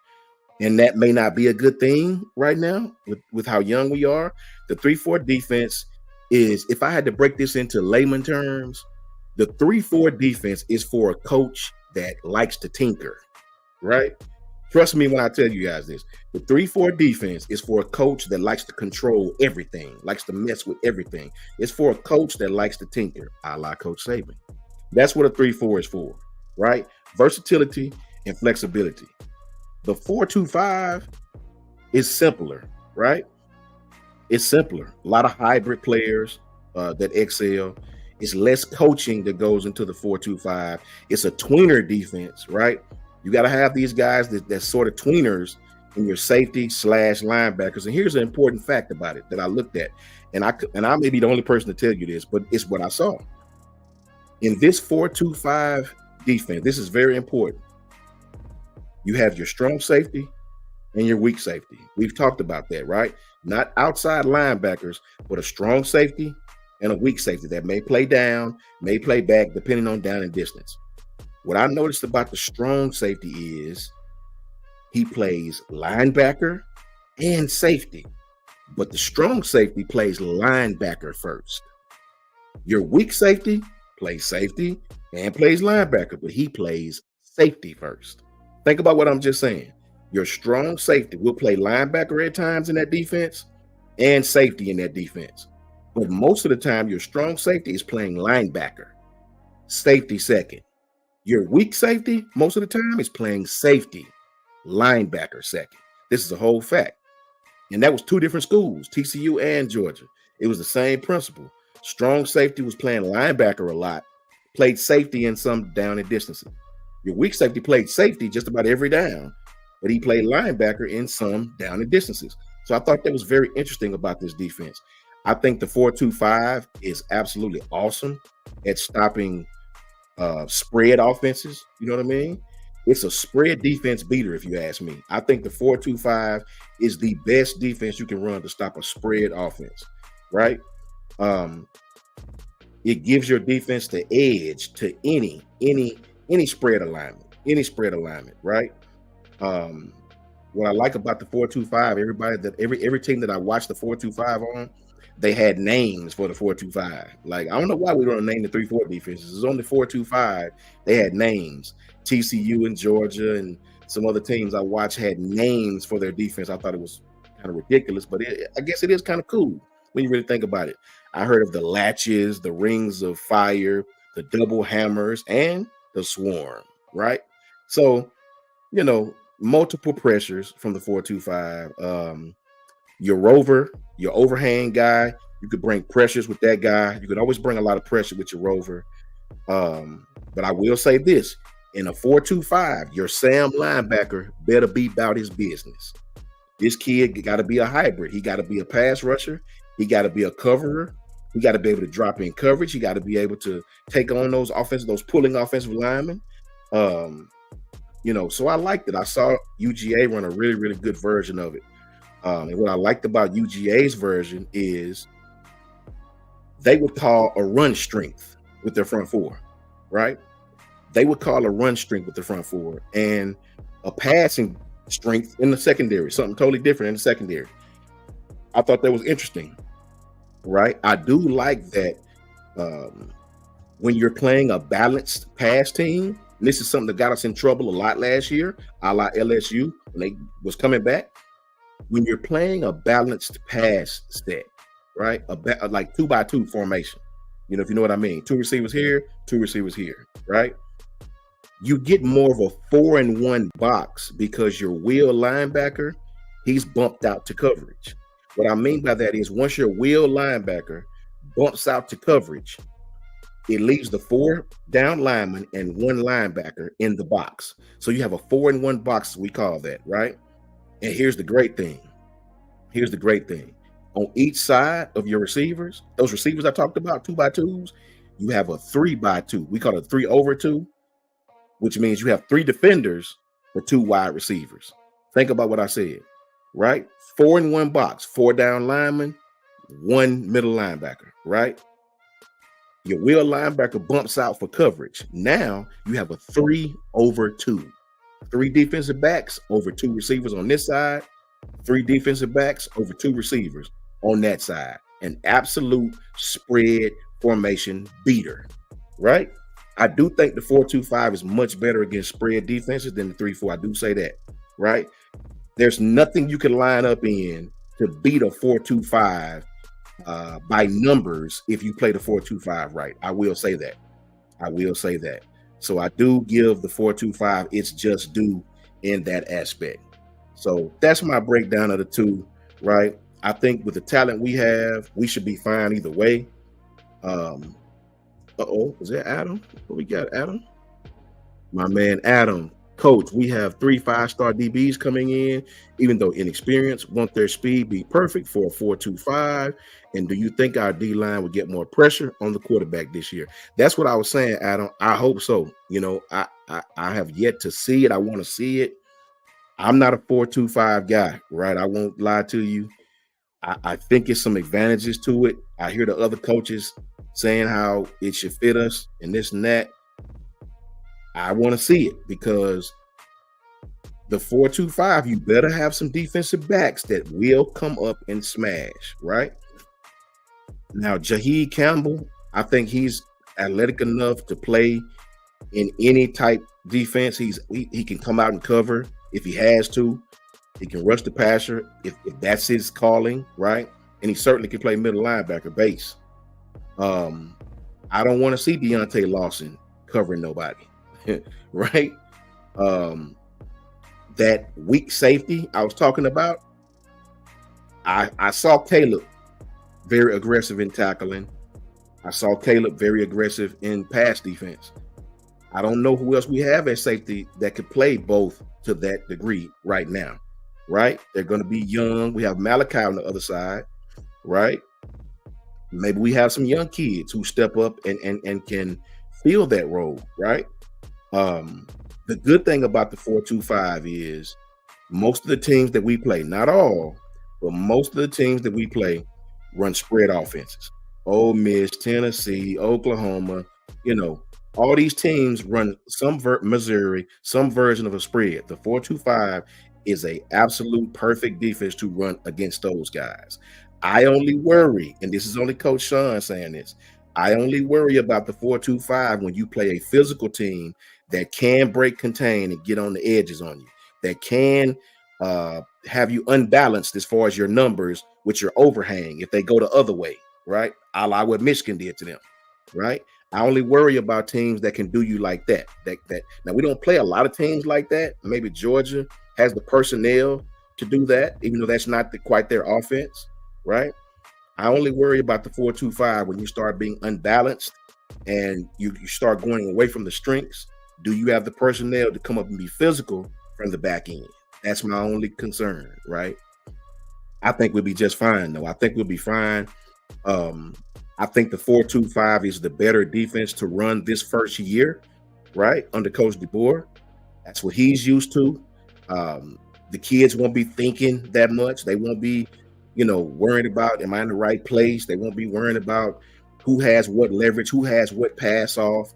And that may not be a good thing right now with how young we are. The 3-4 defense is, if I had to break this into layman terms, the 3-4 defense is for a coach that likes to tinker, right? Trust me when I tell you guys this. The 3-4 defense is for a coach that likes to control everything, likes to mess with everything. It's for a coach that likes to tinker, a la Coach Saban. That's what a 3-4 is for, right? Versatility and flexibility. The 4-2-5 is simpler, right? It's simpler. A lot of hybrid players that excel. It's less coaching that goes into the 4-2-5. It's a tweener defense, right? You got to have these guys that sort of tweeners in your safety / linebackers. And here's an important fact about it that I looked at. And I may be the only person to tell you this, but it's what I saw. In this 4-2-5 defense, this is very important. You have your strong safety and your weak safety. We've talked about that, right? Not outside linebackers, but a strong safety and a weak safety that may play down, may play back, depending on down and distance. What I noticed about the strong safety is he plays linebacker and safety, but the strong safety plays linebacker first. Your weak safety plays safety and plays linebacker, but he plays safety first. Think about what I'm just saying. Your strong safety will play linebacker at times in that defense and safety in that defense. But most of the time, your strong safety is playing linebacker, safety second. Your weak safety, most of the time, is playing safety, linebacker second. This is a whole fact. And that was two different schools, TCU and Georgia. It was the same principle. Strong safety was playing linebacker a lot, played safety in some down and distances. Your weak safety played safety just about every down, but he played linebacker in some down and distances. So I thought that was very interesting about this defense. I think the 4-2-5 is absolutely awesome at stopping spread offenses. You know what I mean? It's a spread defense beater, if you ask me. I think the 4-2-5 is the best defense you can run to stop a spread offense, right? It gives your defense the edge to any spread alignment, right? What I like about the 4-2-5, every team that I watched the 4-2-5 on, they had names for the 4-2-5. Like, I don't know why we don't name the 3-4 defenses. It's only 4-2-5. They had names. TCU and Georgia and some other teams I watched had names for their defense. I thought it was kind of ridiculous, but I guess it is kind of cool when you really think about it. I heard of the latches, the rings of fire, the double hammers, and the swarm, right? So, multiple pressures from the 4-2-5. Your rover, your overhang guy, you could bring pressures with that guy. You could always bring a lot of pressure with your rover. But I will say this, in a 4-2-5, your Sam linebacker better be about his business. This kid got to be a hybrid. He got to be a pass rusher. He got to be a coverer. He got to be able to drop in coverage. He got to be able to take on those pulling offensive linemen. So I liked it. I saw UGA run a really, really good version of it. And what I liked about UGA's version is they would call a run strength with their front four, right? They would call a run strength with the front four and a passing strength in the secondary, something totally different in the secondary. I thought that was interesting, right? I do like that when you're playing a balanced pass team, and this is something that got us in trouble a lot last year, a la LSU when they was coming back. When you're playing a balanced pass set, right? Like 2x2 formation, if you know what I mean. 2 receivers here, 2 receivers here, right? You get more of a 4-in-1 box because your wheel linebacker, he's bumped out to coverage. What I mean by that is once your wheel linebacker bumps out to coverage, it leaves the 4 down linemen and 1 linebacker in the box. So you have a 4-in-1 box, we call that, right? And here's the great thing. On each side of your receivers, those receivers I talked about, 2x2s, you have a 3x2. We call it 3/2, which means you have 3 defenders for 2 wide receivers. Think about what I said, right? 4-in-1 box, 4 down linemen, one middle linebacker, right? Your wheel linebacker bumps out for coverage. Now you have a 3-over-2. 3 defensive backs over 2 receivers on this side, 3 defensive backs over 2 receivers on that side. An absolute spread formation beater, right? I do think the 4-2-5 is much better against spread defenses than the 3-4. I do say that, right? There's nothing you can line up in to beat a 4-2-5 by numbers if you play the 4-2-5 right. I will say that. So I do give the 4-2-5 its just due in that aspect. So that's my breakdown of the two, right? I think with the talent we have, we should be fine either way. Is that Adam? What we got, Adam? My man Adam. Coach, we have 3 5-star DBs coming in, even though inexperienced. Won't their speed be perfect for a 4-2-5? And do you think our D-line will get more pressure on the quarterback this year? That's what I was saying, Adam. I hope so. You know, I have yet to see it. I want to see it. I'm not a 4-2-5 guy, right? I won't lie to you. I think it's some advantages to it. I hear the other coaches saying how it should fit us and this and that. I want to see it because the 4-2-5, you better have some defensive backs that will come up and smash, right? Now, Jaheed Campbell, I think he's athletic enough to play in any type defense. He can come out and cover if he has to. He can rush the passer if that's his calling, right? And he certainly can play middle linebacker base. I don't want to see Deontay Lawson covering nobody. Right? That weak safety I was talking about, I saw Caleb very aggressive in tackling. I saw Caleb very aggressive in pass defense. I don't know who else we have at safety that could play both to that degree right now, right? They're going to be young. We have Malachi on the other side, right? Maybe we have some young kids who step up and can fill that role, right? The good thing about the 4-2-5 is most of the teams that we play, not all, but most of the teams that we play run spread offenses. Ole Miss, Tennessee, Oklahoma, all these teams run Missouri, some version of a spread. The 4-2-5 is a absolute perfect defense to run against those guys. I only worry, and this is only Coach Sean saying this, I only worry about the 4-2-5 when you play a physical team that can break contain and get on the edges on you, that can have you unbalanced as far as your numbers with your overhang if they go the other way, right? A la what Michigan did to them, right? I only worry about teams that can do you like that. Now, we don't play a lot of teams like that. Maybe Georgia has the personnel to do that, even though that's not quite their offense, right? I only worry about the 4-2-5 when you start being unbalanced and you start going away from the strengths. Do you have the personnel to come up and be physical from the back end? That's my only concern, right? I think we'll be just fine, though. I think we'll be fine. I think the 4-2-5 is the better defense to run this first year, right? Under Coach DeBoer. That's what he's used to. The kids won't be thinking that much. They won't be, worrying about, am I in the right place? They won't be worrying about who has what leverage, who has what pass off.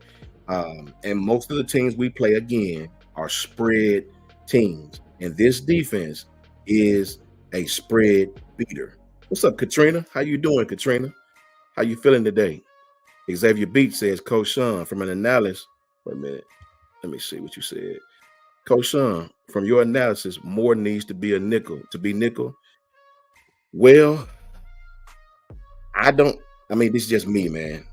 And most of the teams we play, again, are spread teams. And this defense is a spread beater. What's up, Katrina? How you doing, Katrina? How you feeling today? Xavier Beach says, Coach Sean, from an analysis. Wait a minute. Let me see what you said. Coach Sean, from your analysis, Moore needs to be nickel. Well, this is just me, man.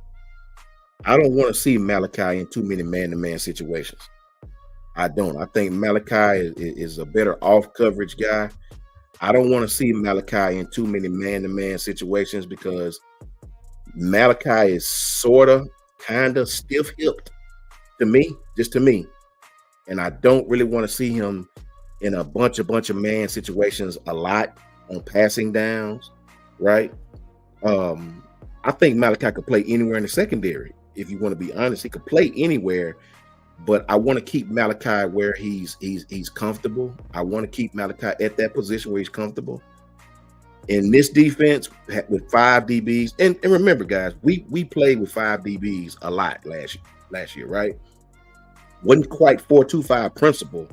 I don't want to see Malachi in too many man-to-man situations. I don't. I think Malachi is a better off-coverage guy. I don't want to see Malachi in too many man-to-man situations because Malachi is kind of stiff-hipped to me. And I don't really want to see him in a bunch of man situations a lot on passing downs, right? I think Malachi could play anywhere in the secondary. If you want to be honest, he could play anywhere, but I want to keep Malachi where he's comfortable. I want to keep Malachi at that position where he's comfortable. in this defense with 5 DBs, and remember, guys, we played with 5 DBs a lot last year, right? Wasn't quite 4-2-5 principle,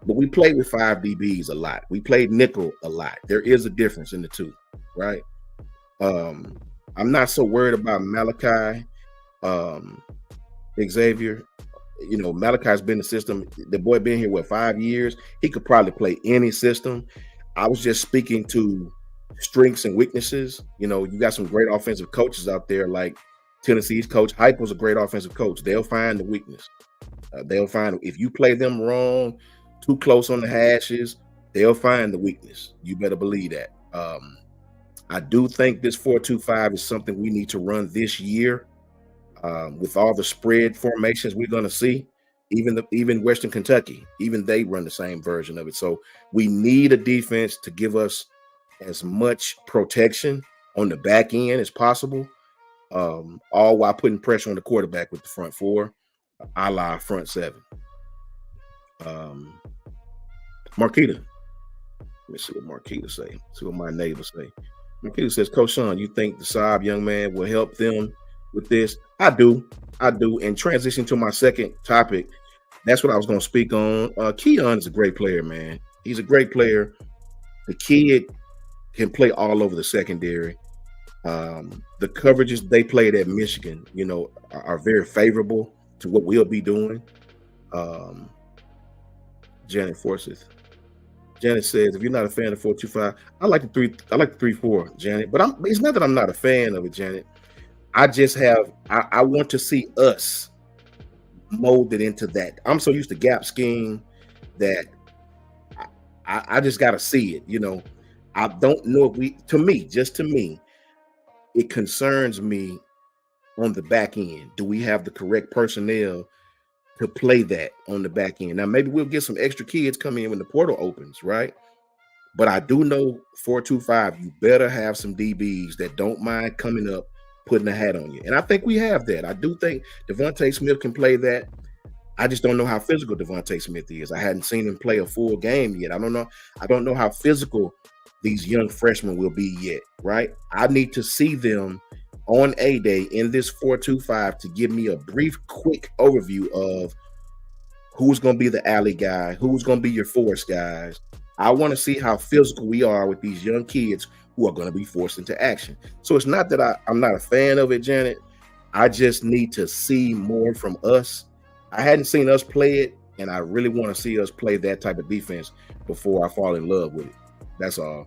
but we played with 5 DBs a lot. We played nickel a lot. There is a difference in the two, right? I'm not so worried about Malachi, Xavier. You know, Malachi's been in the system. The boy been here, 5 years? He could probably play any system. I was just speaking to strengths and weaknesses. You know, you got some great offensive coaches out there, like Tennessee's coach Hype was a great offensive coach. They'll find the weakness. They'll find if you play them wrong, too close on the hashes, they'll find the weakness. You better believe that. I do think this 4-2-5 is something we need to run this year. With all the spread formations we're going to see, even Western Kentucky, even they run the same version of it. So we need a defense to give us as much protection on the back end as possible, all while putting pressure on the quarterback with the front 4, a la front 7. Marquita. Let me see what Marquita say. See what my neighbor say. Marquita says, Coach Sean, you think the Saab young man will help them with this? I do. And transition to my second topic, that's what I was going to speak on. Keon is a great player, man. He's a great player. The kid can play all over the secondary. The coverages they played at Michigan, you know, are very favorable to what we'll be doing. Janet Forsyth. Janet says, if you're not a fan of 4-2-5, I like the 3-4, Janet. But it's not that I'm not a fan of it, Janet. I just I want to see us molded into that. I'm so used to gap scheme that I just got to see it. You know, I don't know if to me, it concerns me on the back end. Do we have the correct personnel to play that on the back end? Now, maybe we'll get some extra kids coming in when the portal opens, right? But I do know 4-2-5, you better have some DBs that don't mind coming up, putting a hat on you. And I think we have that. I do think Devontae Smith can play that. I just don't know how physical Devontae Smith is. I hadn't seen him play a full game yet. I don't know how physical these young freshmen will be yet, right? I need to see them on A-Day in this 4-2-5 to give me a brief, quick overview of who's going to be the alley guy, who's going to be your force guys. I want to see how physical we are with these young kids who are going to be forced into action. So it's not that I'm not a fan of it, Janet. I just need to see more from us. I hadn't seen us play it, and I really want to see us play that type of defense before I fall in love with it. That's all.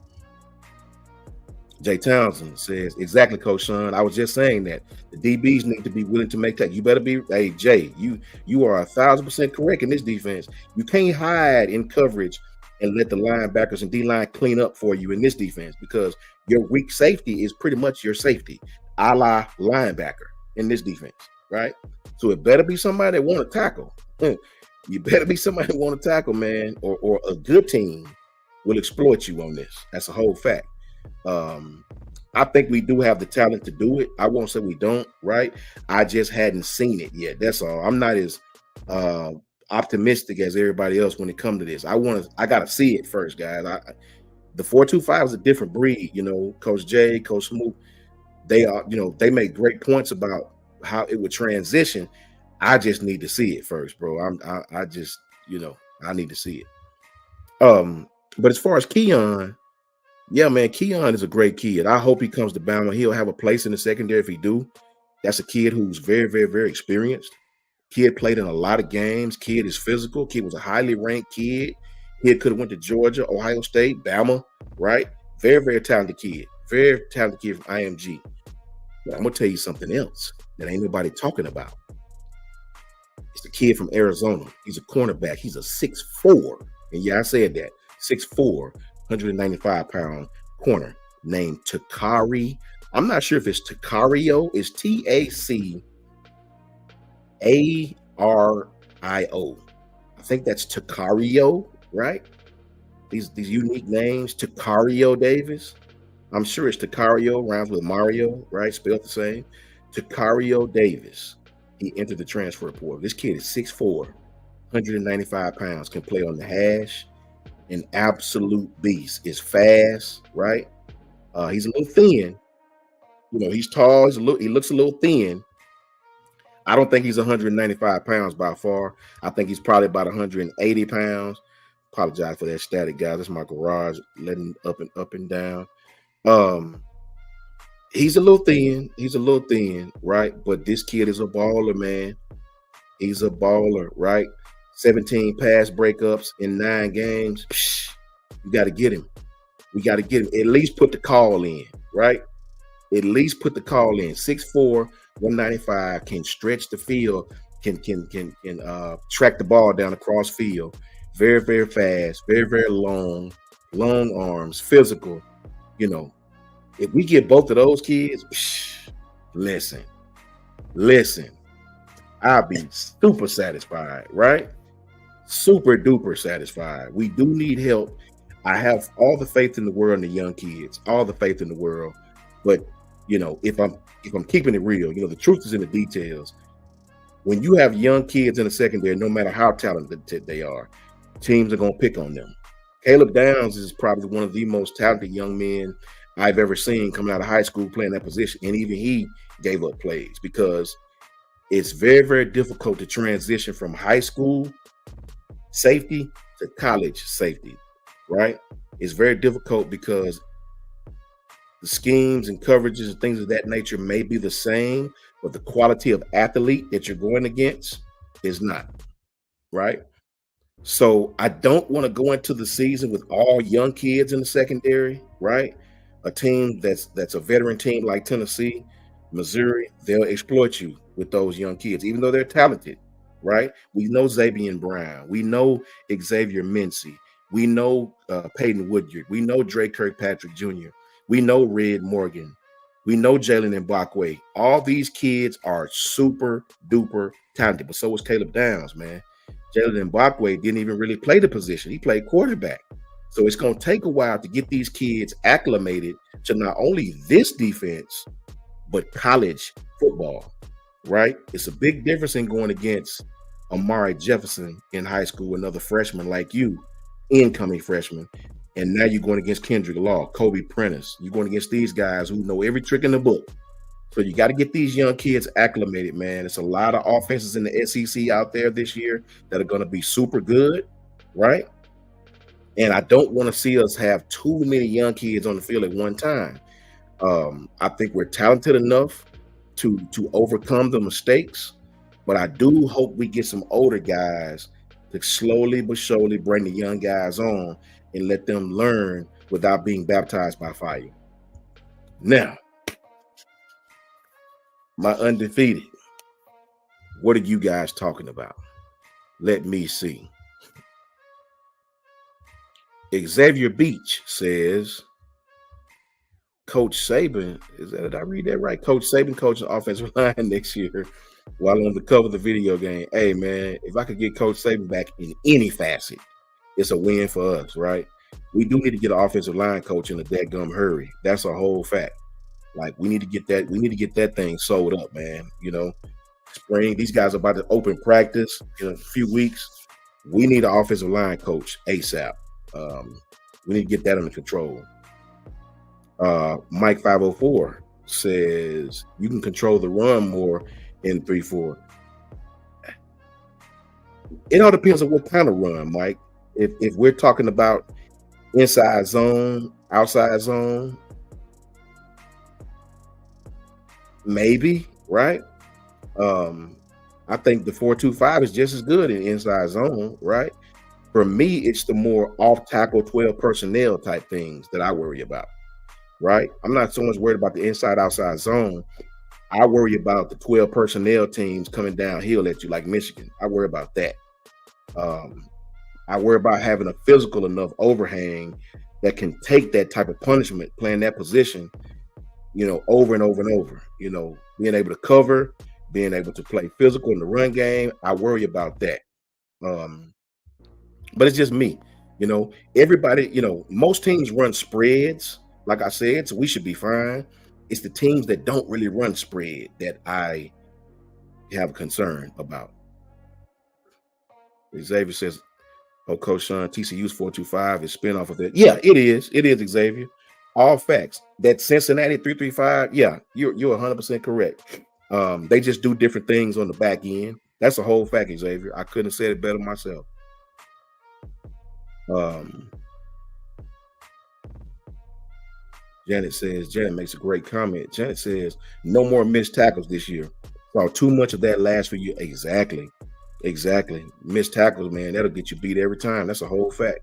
Jay Townsend says, exactly, Coach Sean. I was just saying that the DBs need to be willing to make that. You better be, hey, Jay, you are 1,000% correct in this defense. You can't hide in coverage and let the linebackers and D-line clean up for you in this defense, because your weak safety is pretty much your safety, a la linebacker in this defense, right? So it better be somebody that want to tackle. You better be somebody that want to tackle, man, or a good team will exploit you on this. That's a whole fact. I think we do have the talent to do it. I won't say we don't, right? I just hadn't seen it yet. That's all. I'm not as optimistic as everybody else when it comes to this. I got to see it first, guys. The 4-2-5 is a different breed, you know. Coach Jay, Coach Smoot, they make great points about how it would transition. I just need to see it first, bro. I just, I need to see it. But as far as Keon, yeah, man, Keon is a great kid. I hope he comes to Bama. He'll have a place in the secondary if he do. That's a kid who's very, very, very experienced. Kid played in a lot of games. Kid is physical. Kid was a highly ranked kid. Kid could have went to Georgia, Ohio State, Bama, right? Very, very talented kid. Very talented kid from IMG. But I'm going to tell you something else that ain't nobody talking about. It's a kid from Arizona. He's a cornerback. He's a 6'4". And yeah, I said that. 6'4", 195-pound corner named Takari. I'm not sure if it's Takario. It's Tacario. I think that's Takario, right? These unique names. Takario Davis. I'm sure it's Takario, rhymes with Mario, right? Spelled the same. Takario Davis. He entered the transfer portal. This kid is 6'4", 195 pounds, can play on the hash. An absolute beast. Is fast, right? He's a little thin. He's tall. He looks a little thin. I don't think he's 195 pounds by far. I think he's probably about 180 pounds. Apologize for that static, guys. That's my garage letting up and down. He's a little thin, right? But this kid is a baller, man. He's a baller, right? 17 pass breakups in 9 games. Psh, you got to get him. We got to get him. At least put the call in, right? At least put the call in. 6'4", 195, can stretch the field, can track the ball down across field. Very, very fast, very, very long arms, physical. If we get both of those kids, listen, I'll be super satisfied, right? Super duper satisfied. We do need help. I have all the faith in the world in the young kids, all the faith in the world. But if I'm keeping it real, the truth is in the details. When you have young kids in the secondary, no matter how talented they are, teams are gonna pick on them. Caleb Downs is probably one of the most talented young men I've ever seen coming out of high school playing that position, and even he gave up plays because it's very, very difficult to transition from high school safety to college safety, right? It's very difficult because the schemes and coverages and things of that nature may be the same, but the quality of athlete that you're going against is not, right? So I don't want to go into the season with all young kids in the secondary, right? A team that's a veteran team like Tennessee, Missouri, they'll exploit you with those young kids, even though they're talented, right? We know Xavier Brown. We know Xavier Mincy. We know Peyton Woodyard. We know Drake Kirkpatrick Jr. We know Red Morgan. We know Jalen Mbakwe. All these kids are super duper talented, but so was Caleb Downs, man. Jalen Mbakwe didn't even really play the position. He played quarterback. So it's going to take a while to get these kids acclimated to not only this defense, but college football, right? It's a big difference in going against Amari Jefferson in high school, another freshman like you, incoming freshman. And now you're going against Kendrick Law, Kobe Prentice. You're going against these guys who know every trick in the book. So you got to get these young kids acclimated, man. It's a lot of offenses in the SEC out there this year that are going to be super good, right? And I don't want to see us have too many young kids on the field at one time. I think we're talented enough to overcome the mistakes, but I do hope we get some older guys to slowly but surely bring the young guys on and let them learn without being baptized by fire. Now, my undefeated, what are you guys talking about? Let me see. Xavier Beach says, Coach Saban, did I read that right? Coach Saban coaching offensive line next year while on the cover of the video game. Hey, man, if I could get Coach Saban back in any facet, it's a win for us, right? We do need to get an offensive line coach in a dadgum hurry. That's a whole fact. Like, we need to get that thing sold up, man. Spring, these guys are about to open practice in a few weeks. We need an offensive line coach ASAP. We need to get that under control. Mike 504 says you can control the run more in 3-4. It all depends on what kind of run, Mike. If we're talking about inside zone, outside zone, maybe, right? I think the 4-2-5 is just as good in inside zone, right? For me, it's the more off-tackle 12 personnel type things that I worry about, right? I'm not so much worried about the inside-outside zone. I worry about the 12 personnel teams coming downhill at you like Michigan. I worry about that. I worry about having a physical enough overhang that can take that type of punishment, playing that position, over and over and over, being able to cover, being able to play physical in the run game. I worry about that. But it's just me, everybody, most teams run spreads, like I said, so we should be fine. It's the teams that don't really run spread that I have concern about. Xavier says, Coach Sean, TCU's 4-2-5 is spinoff of that. Yeah, it is. It is, Xavier. All facts. That Cincinnati 335, yeah, you're 100% correct. They just do different things on the back end. That's a whole fact, Xavier. I couldn't have said it better myself. Janet makes a great comment. Janet says, no more missed tackles this year. Saw too much of that last for you. Exactly. Missed tackles, man, that'll get you beat every time. That's a whole fact.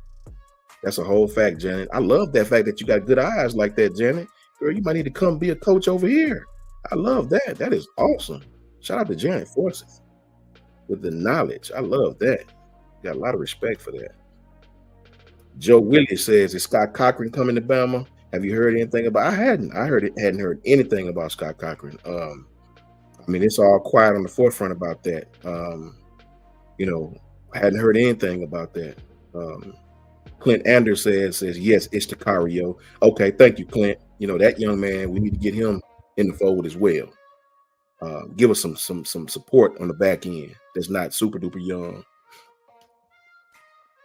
Janet. I love that fact that you got good eyes like that, Janet. Girl, you might need to come be a coach over here. I love that. That is awesome. Shout out to Janet Forsyth with the knowledge. I love that. Got a lot of respect for that. Joe Williams says, is Scott Cochran coming to Bama? Have you heard anything about? I hadn't heard anything about Scott Cochran. I mean, it's all quiet on the forefront about that. I hadn't heard anything about that. Clint Anders says yes, it's Takario. Okay, thank you, Clint. That young man, we need to get him in the fold as well. Give us some support on the back end. That's not super duper young.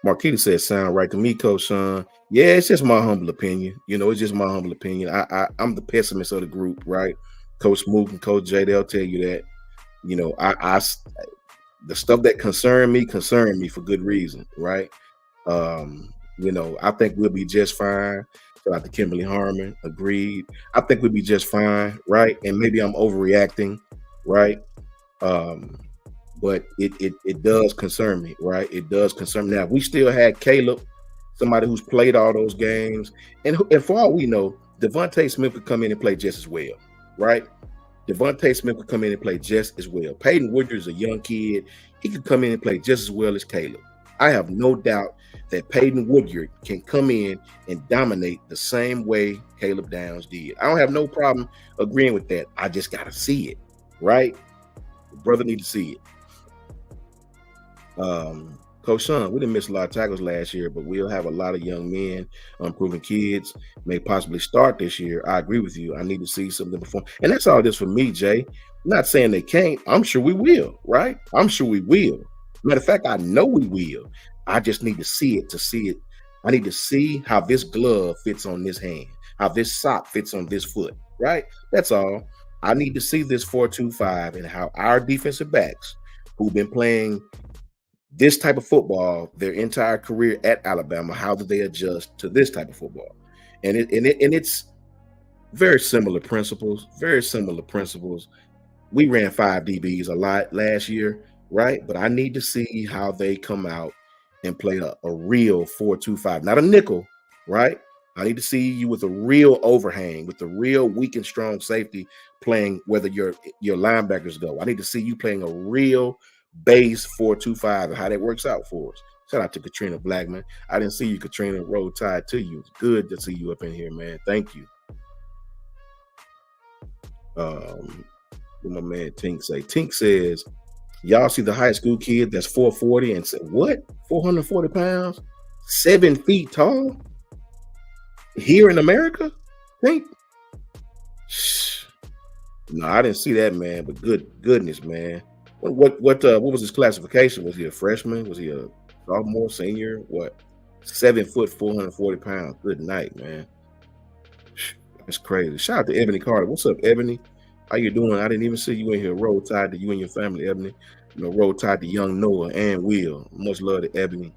Marquita says, sound right to me, Coach Sean. Yeah, it's just my humble opinion. It's just my humble opinion. I'm the pessimist of the group, right? Coach Mook and Coach J, they'll tell you that. The stuff that concern me for good reason, right? I think we'll be just fine. Shout out to Kimberly Harmon. Agreed. I think we'll be just fine, right? And maybe I'm overreacting, right? But it does concern me, right? It does concern me. Now, if we still had Caleb, somebody who's played all those games, and for all we know, Devontae Smith could come in and play just as well, right? Devontae Smith could come in and play just as well. Peyton Woodard is a young kid. He could come in and play just as well as Caleb. I have no doubt that Peyton Woodard can come in and dominate the same way Caleb Downs did. I don't have no problem agreeing with that. I just got to see it, right? The brother need to see it. Coach Sean, we didn't miss a lot of tackles last year, but we'll have a lot of young men, unproven kids, may possibly start this year. I agree with you. I need to see something perform. And that's all it is for me, Jay. I'm not saying they can't. I'm sure we will, right? I'm sure we will. Matter of fact, I know we will. I just need to see it. I need to see how this glove fits on this hand, how this sock fits on this foot, right? That's all. I need to see this 4-2-5 and how our defensive backs who've been playing this type of football their entire career at Alabama, how do they adjust to this type of football? And it's very similar principles. We ran 5 DBs a lot last year, right? But I need to see how they come out and play a real 4-2-5, not a nickel, right? I need to see you with a real overhang, with a real weak and strong safety playing whether your linebackers go. I need to see you playing a real base 4-2-5 and how that works out for us. Shout out to Katrina Blackman. I didn't see you, Katrina. Roll Tide to you. It's good to see you up in here, man. Thank you. What my man Tink say? Tink says, y'all see the high school kid that's 440 and said, what? 440 pounds? 7 feet tall? Here in America? Tink? No, I didn't see that, man. But goodness, man. What was his classification? Was he a freshman? Was he a sophomore, senior? What? 7 foot, 440 pounds. Good night, man. That's crazy. Shout out to Ebony Carter. What's up, Ebony? How you doing? I didn't even see you in here. Roll Tide to you and your family, Ebony. Roll Tide to young Noah and Will. Much love to Ebony.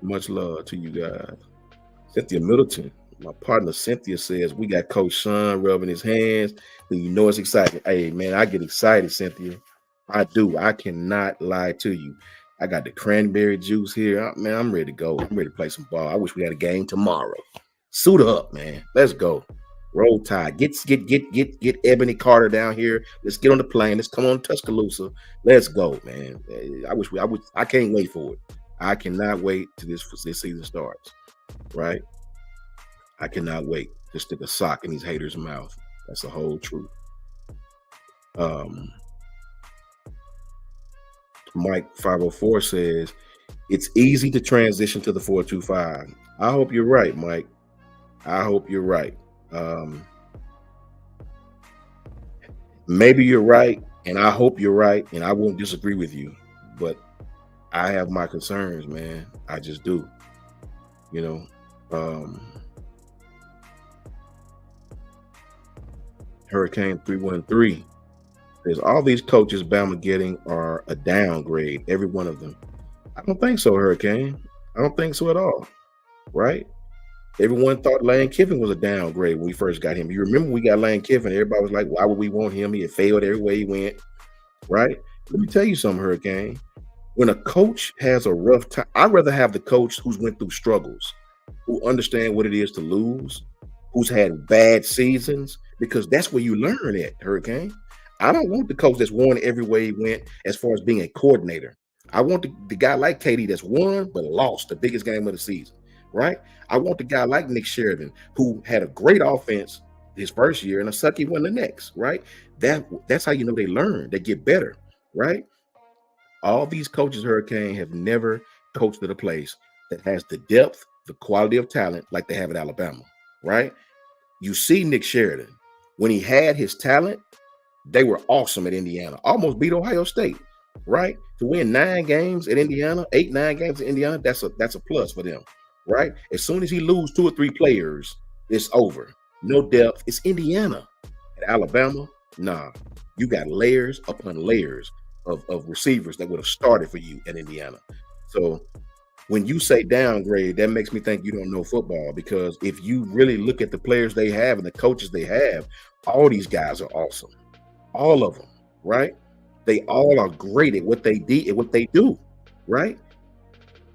Much love to you guys. Cynthia Middleton, my partner Cynthia says, we got Coach Sean rubbing his hands. Then you know it's exciting. Hey, man, I get excited, Cynthia. I do. I cannot lie to you. I got the cranberry juice here. Man, I'm ready to go. I'm ready to play some ball. I wish we had a game tomorrow. Suit up, man. Let's go. Roll Tide. Get Ebony Carter down here. Let's get on the plane. Let's come on to Tuscaloosa. Let's go, man. I can't wait for it. I cannot wait till this season starts. Right? I cannot wait to stick a sock in these haters' mouth. That's the whole truth. Mike 504 says it's easy to transition to the 4-2-5. I hope you're right, Mike. I hope you're right. Maybe you're right, and I hope you're right, and I won't disagree with you. But I have my concerns, man. I just do. Hurricane 313 says all these coaches Bama getting are a downgrade, every one of them. I don't think so, Hurricane. I don't think so at all. Right? Everyone thought Lane Kiffin was a downgrade when we first got him. You remember we got Lane Kiffin, everybody was like, why would we want him? He had failed every way he went. Right? Let me tell you something, Hurricane. When a coach has a rough time, I'd rather have the coach who's went through struggles, who understand what it is to lose, who's had bad seasons, because that's where you learn at, Hurricane. I don't want the coach that's won every way he went as far as being a coordinator. I want the guy like KD that's won but lost the biggest game of the season, right? I want the guy like Nick Sheridan who had a great offense his first year and a sucky one the next, right? That's how you know they learn, they get better, right? All these coaches, Hurricane, have never coached at a place that has the depth, the quality of talent like they have at Alabama, right? You see Nick Sheridan, when he had his talent, they were awesome at Indiana, almost beat Ohio State, right? To win 9 games at Indiana, 8-9 games at Indiana, that's a plus for them, right? As soon as he lose 2 or 3 players, it's over. No depth. It's Indiana. At Alabama, nah. You got layers upon layers of receivers that would have started for you at Indiana. So when you say downgrade, that makes me think you don't know football, because if you really look at the players they have and the coaches they have, all these guys are awesome. All of them, right? They all are great at what they did and what they do, right?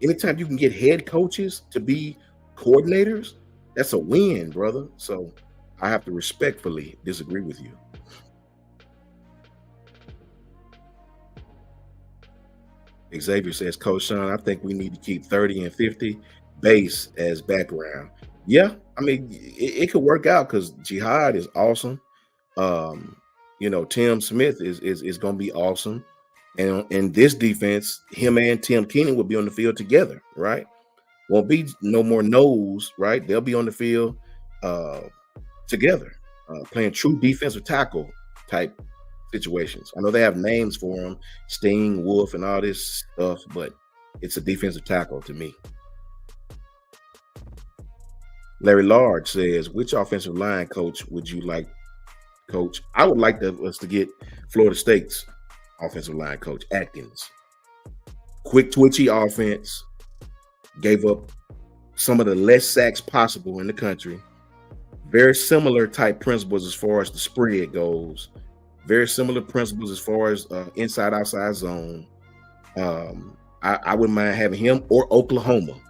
Anytime you can get head coaches to be coordinators, that's a win, brother. So I have to respectfully disagree with you. Xavier says, Coach Sean, I think we need to keep 30 and 50 base as background. Yeah, I mean, it could work out because Jihad is awesome. Tim Smith is going to be awesome. And in this defense, him and Tim Keenan will be on the field together, right? Won't be no more nose, right? They'll be on the field together, playing true defensive tackle type situations. I know they have names for them, Sting, Wolf, and all this stuff, but it's a defensive tackle to me. Larry Large says, which offensive line coach would you like, coach? I would like us to get Florida State's offensive line coach, Atkins. Quick, twitchy offense, gave up some of the less sacks possible in the country. Very similar type principles as far as the spread goes. Very similar principles as far as inside, outside zone. I wouldn't mind having him or Oklahoma.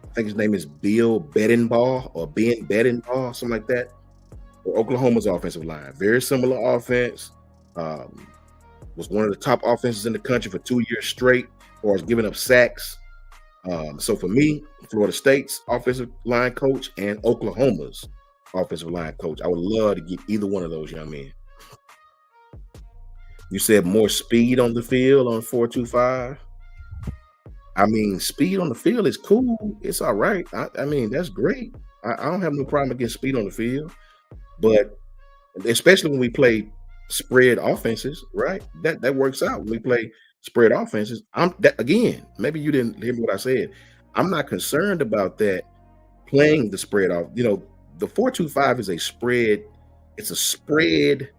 I think his name is Bill Bedenbaugh or Ben Bedenbaugh, something like that. Or Oklahoma's offensive line. Very similar offense. Was one of the top offenses in the country for 2 years straight as far as giving up sacks. So for me, Florida State's offensive line coach and Oklahoma's offensive line coach, I would love to get either one of those young men. You said more speed on the field on 4.25. I mean, speed on the field is cool. It's all right. I mean, that's great. I don't have no problem against speed on the field. But especially when we play spread offenses, right? That works out. When we play spread offenses, again, maybe you didn't hear what I said. I'm not concerned about that playing the spread off. The 4.25 is a spread. It's a spread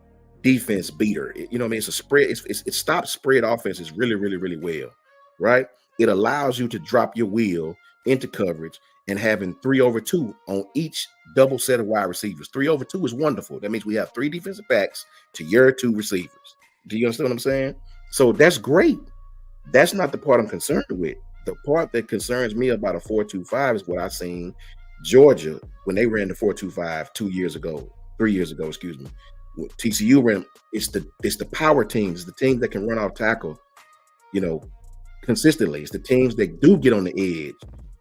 defense beater. What I mean? It's a spread. It stops spread offenses really, really, really well, right? It allows you to drop your wheel into coverage and having 3/2 on each double set of wide receivers. 3/2 is wonderful. That means we have 3 defensive backs to your 2 receivers. Do you understand what I'm saying? So that's great. That's not the part I'm concerned with. The part that concerns me about a 4.25 is what I seen Georgia when they ran the 4.25 3 years ago, excuse me. TCU ran. It's the power teams, the teams that can run off tackle, consistently. It's the teams that do get on the edge,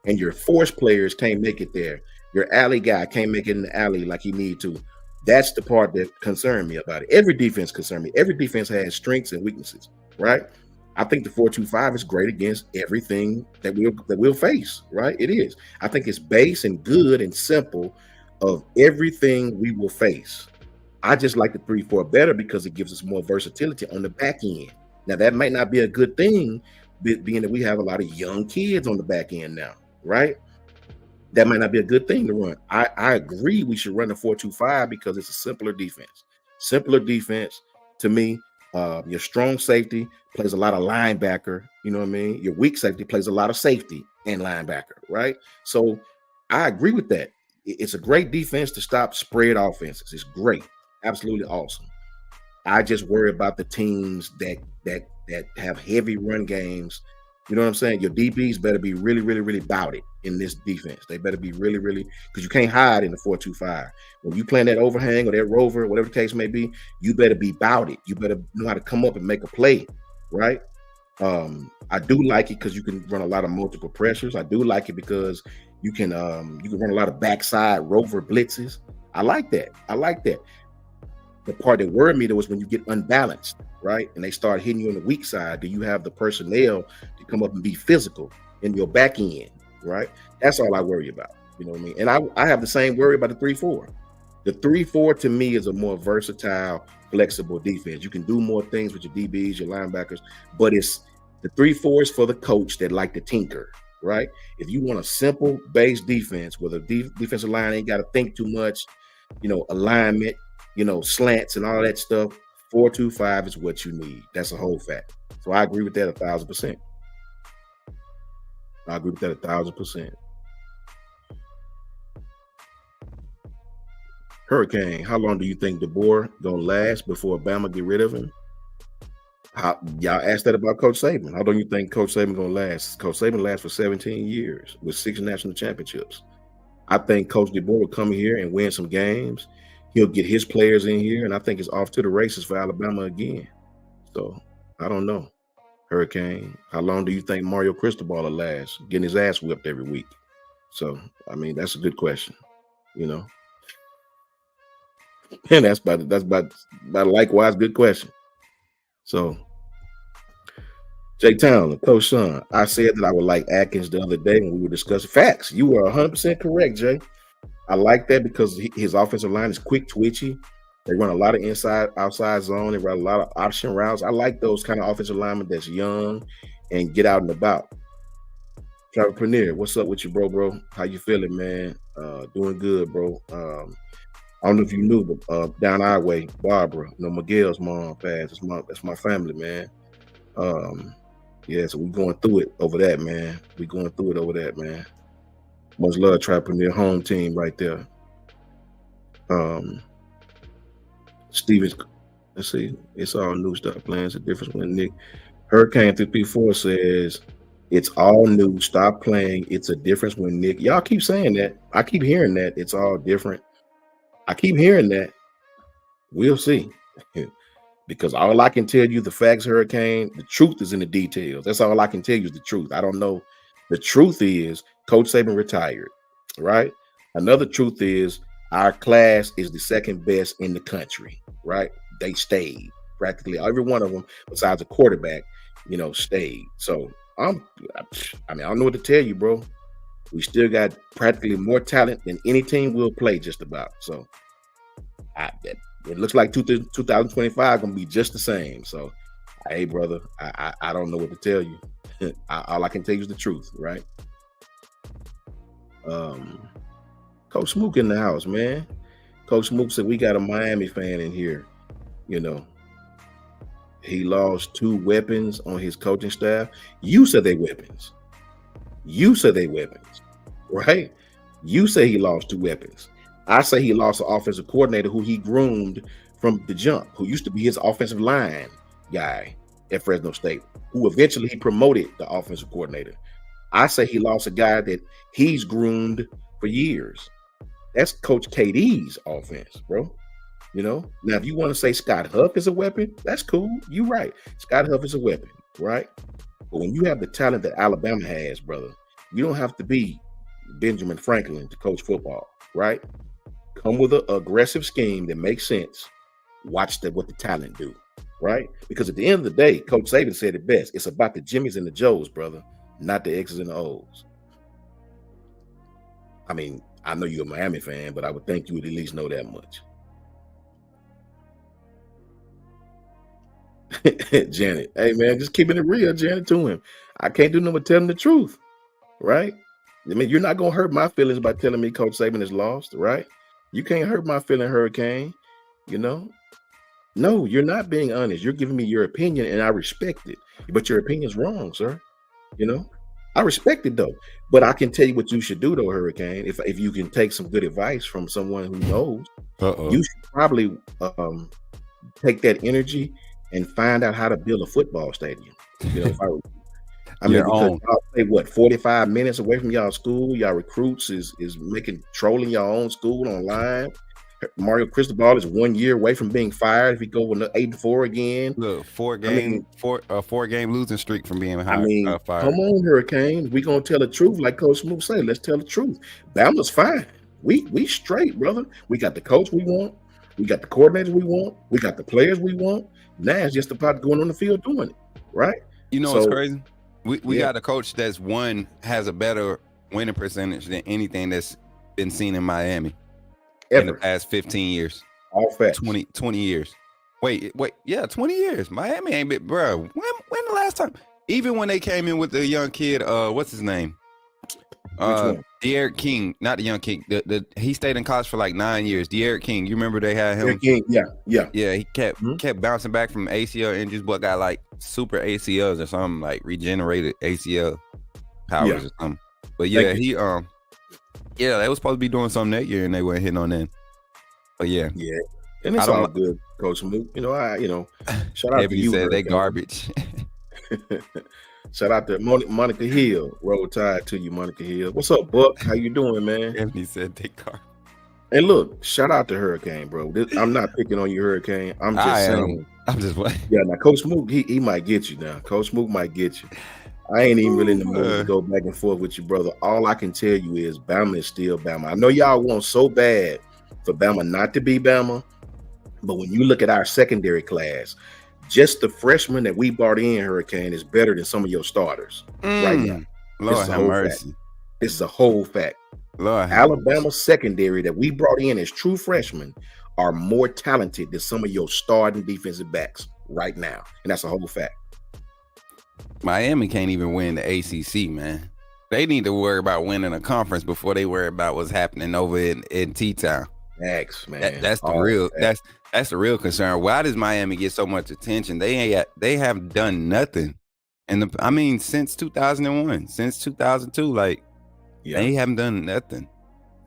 and your force players can't make it there. Your alley guy can't make it in the alley like he need to. That's the part that concerned me about it. Every defense concerned me. Every defense has strengths and weaknesses, right? I think the 4.25 is great against everything that we'll face, right? It is. I think it's base and good and simple of everything we will face. I just like the 3-4 better because it gives us more versatility on the back end. Now, that might not be a good thing, being that we have a lot of young kids on the back end now, right? that might not be a good thing to run. I agree we should run the 4-2-5 because it's a simpler defense. Simpler defense to me. Your strong safety plays a lot of linebacker. You know what I mean? Your weak safety plays a lot of safety and linebacker, right? So I agree with that. It's a great defense to stop spread offenses. It's great. Absolutely awesome. I just worry about the teams that have heavy run games. You know what I'm saying? Your DBs better be really, really, really about it in this defense. They better be really, really, because you can't hide in the 4-2-5. When you playing that overhang or that rover, whatever the case may be, you better be about it. You better know how to come up and make a play, right? I do like it because you can run a lot of multiple pressures. I do like it because you can run a lot of backside rover blitzes. I like that. The part that worried me though was when you get unbalanced, right? And they start hitting you on the weak side. Do you have the personnel to come up and be physical in your back end, right? That's all I worry about. You know what I mean? And I have the same worry about the 3-4. The 3-4 to me is a more versatile, flexible defense. You can do more things with your DBs, your linebackers, but it's the 3-4 is for the coach that like to tinker, right? If you want a simple base defense where the defensive line ain't got to think too much, alignment, slants and all that stuff, 4-2-5 is what you need. That's a whole fact. So I agree with that 1,000%. I agree with that 1,000%. Hurricane, how long do you think DeBoer gonna last before Bama get rid of him? Y'all asked that about Coach Saban. How long do you think Coach Saban gonna last? Coach Saban lasts for 17 years with 6 national championships. I think Coach DeBoer will come here and win some games. He'll get his players in here, and I think it's off to the races for Alabama again. So I don't know. Hurricane, how long do you think Mario Cristobal will last? Getting his ass whipped every week. So I mean, that's a good question. And that's about likewise good question. So Jay Town, Coach Sean, I said that I would like Atkins the other day when we were discussing facts. You were 100% correct, Jay. I like that because his offensive line is quick, twitchy. They run a lot of inside, outside zone. They run a lot of option routes. I like those kind of offensive linemen that's young and get out and about. Trevor Panier, what's up with you, bro? How you feeling, man? Doing good, bro. I don't know if you knew, but down our way, Barbara, Miguel's mom passed. That's my family, man. Yeah, so we're going through it over that, man. Much love, Trapper, home team right there. Stevens, let's see. It's all new stuff. Plans the difference when Nick Hurricane 3P4 says it's all new. Stop playing. It's a difference when Nick. Y'all keep saying that. I keep hearing that. It's all different. I keep hearing that. We'll see. Because all I can tell you, the facts, Hurricane, the truth is in the details. That's all I can tell you is the truth. I don't know. The truth is Coach Saban retired, right? Another truth is our class is the second best in the country, right? They stayed. Practically every one of them, besides a quarterback, stayed. So I don't know what to tell you, bro. We still got practically more talent than any team will play just about. So it looks like 2025 gonna be just the same. So, hey, brother, I don't know what to tell you. All I can tell you is the truth, right? Coach Smook in the house, man. Coach Smook said we got a Miami fan in here. He lost 2 weapons on his coaching staff. You said they weapons. Right? You say he lost 2 weapons. I say he lost an offensive coordinator who he groomed from the jump, who used to be his offensive line guy at Fresno State, who eventually he promoted the offensive coordinator. I say he lost a guy that he's groomed for years. That's Coach KD's offense, bro. Now, if you want to say Scott Huff is a weapon, that's cool. You're right. Scott Huff is a weapon, right? But when you have the talent that Alabama has, brother, you don't have to be Benjamin Franklin to coach football, right? Come with an aggressive scheme that makes sense. Watch what the talent do, right? Because at the end of the day, Coach Saban said it best. It's about the Jimmies and the Joes, brother, not the X's and the O's. I mean, I know you're a Miami fan, but I would think you would at least know that much. Janet, hey man, just keeping it real, Janet, to him. I can't do nothing but tell him the truth, right? I mean, you're not gonna hurt my feelings by telling me Coach Saban is lost, right? You can't hurt my feeling, Hurricane. You know, no, you're not being honest. You're giving me your opinion, and I respect it. But your opinion's wrong, sir. You know, I respect it though. But I can tell you what you should do, though, Hurricane. If you can take some good advice from someone who knows, you should probably take that energy and find out how to build a football stadium. You know, if I mean, because y'all play what 45 minutes away from y'all school. Y'all recruits is trolling your own school online. Mario Cristobal is 1 year away from being fired if he go 8-4 again. Look, four game losing streak from being fired. Come on, Hurricane. We gonna tell the truth, like Coach Smoot say. Let's tell the truth. Bama's fine. We straight, brother. We got the coach we want. We got the coordinators we want. We got the players we want. Now it's just about going on the field doing it, right? You know what's crazy? We got a coach has a better winning percentage than anything that's been seen in Miami in the past 15 years. All facts. 20 years. Wait, yeah, 20 years. Miami ain't been, bro. When the last time? Even when they came in with the young kid, what's his name? De'Aaron King, not the young King. He stayed in college for like 9 years. De'Aaron King, you remember they had him? King, yeah. He kept bouncing back from ACL injuries, but got like super ACLs or something, like regenerated ACL powers or something. But yeah, they was supposed to be doing something that year and they weren't hitting on that. But yeah, and it's all good, Coach Moot. Shout out to you. Said they garbage. Shout out to Monica Hill. Roll Tide to you, Monica Hill. What's up, Buck? How you doing, man? Anthony said they garbage. And look, shout out to Hurricane, bro. I'm not picking on you, Hurricane. I'm just saying. I'm just playing. Yeah, now Coach Moot, he might get you now. Coach Moot might get you. I ain't even really in the mood to go back and forth with you, brother. All I can tell you is Bama is still Bama. I know y'all want so bad for Bama not to be Bama, but when you look at our secondary class, just the freshmen that we brought in, Hurricane, is better than some of your starters right now. Lord have mercy. This is a whole fact. Lord, Alabama secondary that we brought in as true freshmen are more talented than some of your starting defensive backs right now, and that's a whole fact. Miami can't even win the ACC, man. They need to worry about winning a conference before they worry about what's happening over in T-Town. Facts, man. That's the real. That's the real concern. Why does Miami get so much attention? They have done nothing, and since 2001, since 2002, they haven't done nothing.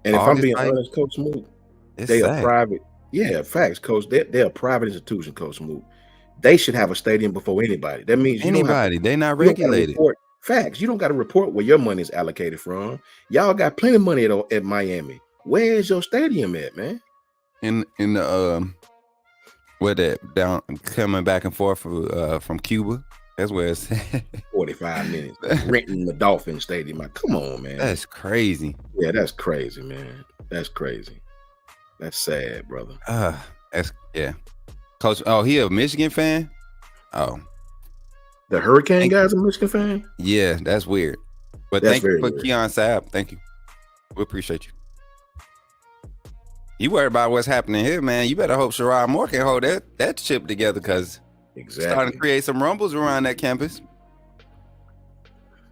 And if I'm being honest, Coach Moot, they are private. Yeah, facts, Coach. They're a private institution, Coach Moot. They should have a stadium before anybody. That means they're not regulated. Facts. You don't got to report where your money is allocated from. Y'all got plenty of money at Miami. Where is your stadium at, man? In the where that down coming back and forth from Cuba. That's where it's 45 minutes renting the Dolphin Stadium. Come on, man. That's crazy. Yeah, that's crazy, man. That's crazy. That's sad, brother. Coach, he a Michigan fan? Oh. The Hurricane guy's a Michigan fan? Yeah, that's weird. But thank you for Keon Saab. Thank you. We appreciate you. You worried about what's happening here, man. You better hope Sherrod Moore can hold that ship together, because starting to create some rumbles around that campus.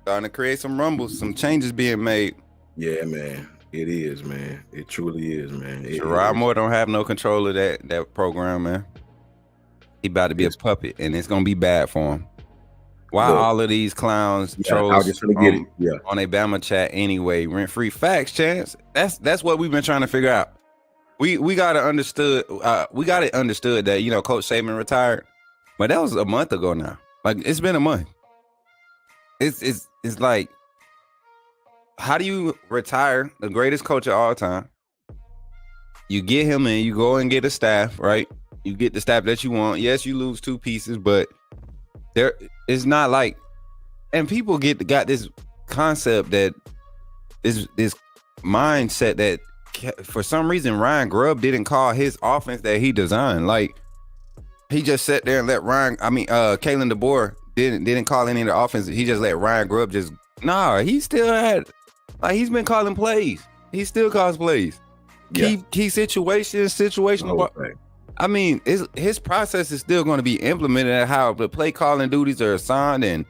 Starting to create some rumbles, some changes being made. Yeah, man. It is, man. It truly is, man. Sherrod Moore don't have no control of that program, man. He about to be a puppet, and it's gonna be bad for him. Why all of these clowns trolls on a Bama chat anyway? Rent-free facts, Chance. That's what we've been trying to figure out. We got it understood that Coach Saban retired, but that was a month ago now. Like, it's been a month. It's like, how do you retire the greatest coach of all time? You get him in, you go and get a staff, right? You get the staff that you want. Yes, you lose two pieces, but it's not like, and people got this concept that this mindset that for some reason Ryan Grubb didn't call his offense that he designed. Like, he just sat there and let Kalen DeBoer didn't call any of the offense. He just let Ryan Grubb he still had, he's been calling plays. He still calls plays. Key situational. His process is still going to be implemented at how the play calling duties are assigned, and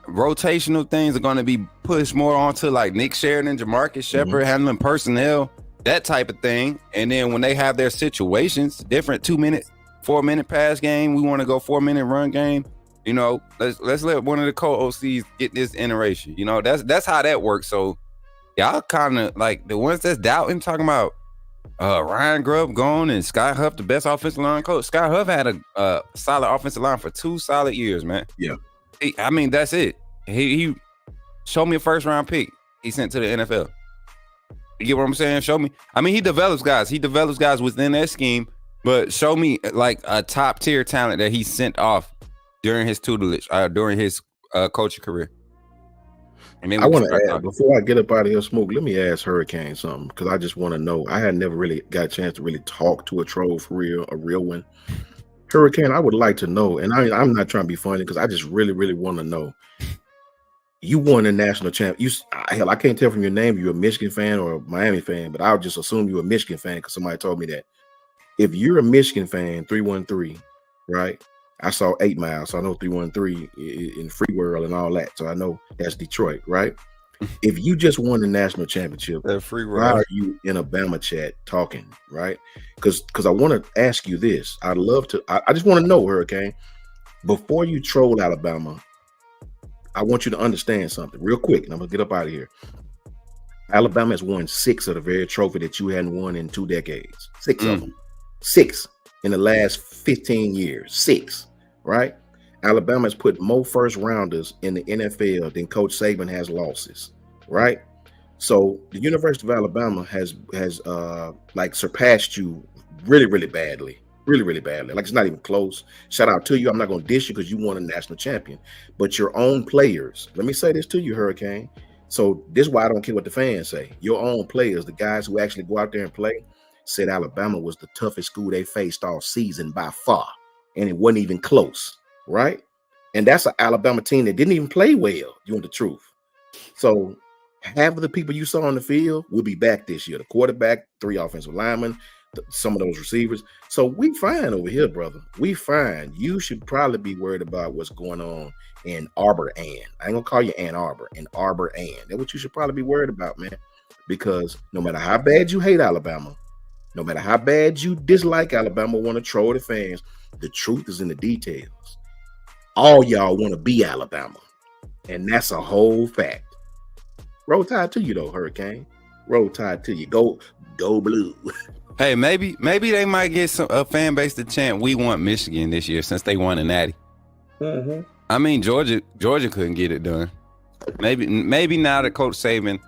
rotational things are going to be pushed more onto like Nick Sheridan, Jamarcus Shepard, handling personnel, that type of thing. And then when they have their situations, different 2-minute, 4-minute pass game, we want to go 4-minute run game. You know, let's let one of the co-OCs get this iteration. You know, that's how that works. So y'all kind of like the ones that's doubting, talking about Ryan Grubb gone and Scott Huff, the best offensive line coach. Scott Huff had a solid offensive line for 2 solid years, man. Yeah. I mean, that's it. He showed me a first-round pick he sent to the NFL. You get what I'm saying? Show me. I mean, he develops guys. He develops guys within that scheme, but show me like a top-tier talent that he sent off during his tutelage, during his coaching career. And I want to add, before I get up out of here, Smoke, let me ask Hurricane something, because I just want to know. I had never really got a chance to really talk to a troll for real, a real one. Hurricane, I would like to know, and I'm not trying to be funny, because I just really, really want to know. You won the national champ. Hell, I can't tell from your name if you're a Michigan fan or a Miami fan, but I'll just assume you're a Michigan fan because somebody told me that. If you're a Michigan fan, 313, right? I saw 8 Mile, so I know 313 in Free World and all that. So I know that's Detroit, right? If you just won the national championship, why are you in a Bama chat talking, right? Because I want to ask you this. I'd love to. I just want to know, Hurricane, before you troll Alabama, I want you to understand something real quick, and I'm going to get up out of here. Alabama has won 6 of the very trophy that you hadn't won in 2 decades. 6 of them. 6 in the last 15 years. 6. Right? Alabama has put more first rounders in the NFL than Coach Saban has losses, right? So the University of Alabama has like surpassed you really, really badly. Really, really badly. Like, it's not even close. Shout out to you. I'm not going to dish you because you won a national champion. But your own players, let me say this to you, Hurricane. So this is why I don't care what the fans say. Your own players, the guys who actually go out there and play, said Alabama was the toughest school they faced all season by far. And it wasn't even close, right? And that's an Alabama team that didn't even play well, you want the truth. So half of the people you saw on the field will be back this year. The quarterback, 3 offensive linemen, some of those receivers. So we fine over here, brother. We fine. You should probably be worried about what's going on in Arbor Ann. I ain't gonna call you Ann Arbor, in Arbor Ann. That's what you should probably be worried about, man. Because no matter how bad you hate Alabama, no matter how bad you dislike Alabama, want to troll the fans, the truth is in the details. All y'all want to be Alabama, and that's a whole fact. Roll Tide to you, though, Hurricane. Roll Tide to you. Go blue. Hey, maybe they might get a fan base to chant "We want Michigan" this year since they won a natty. Mm-hmm. I mean, Georgia couldn't get it done. Maybe now that Coach Saban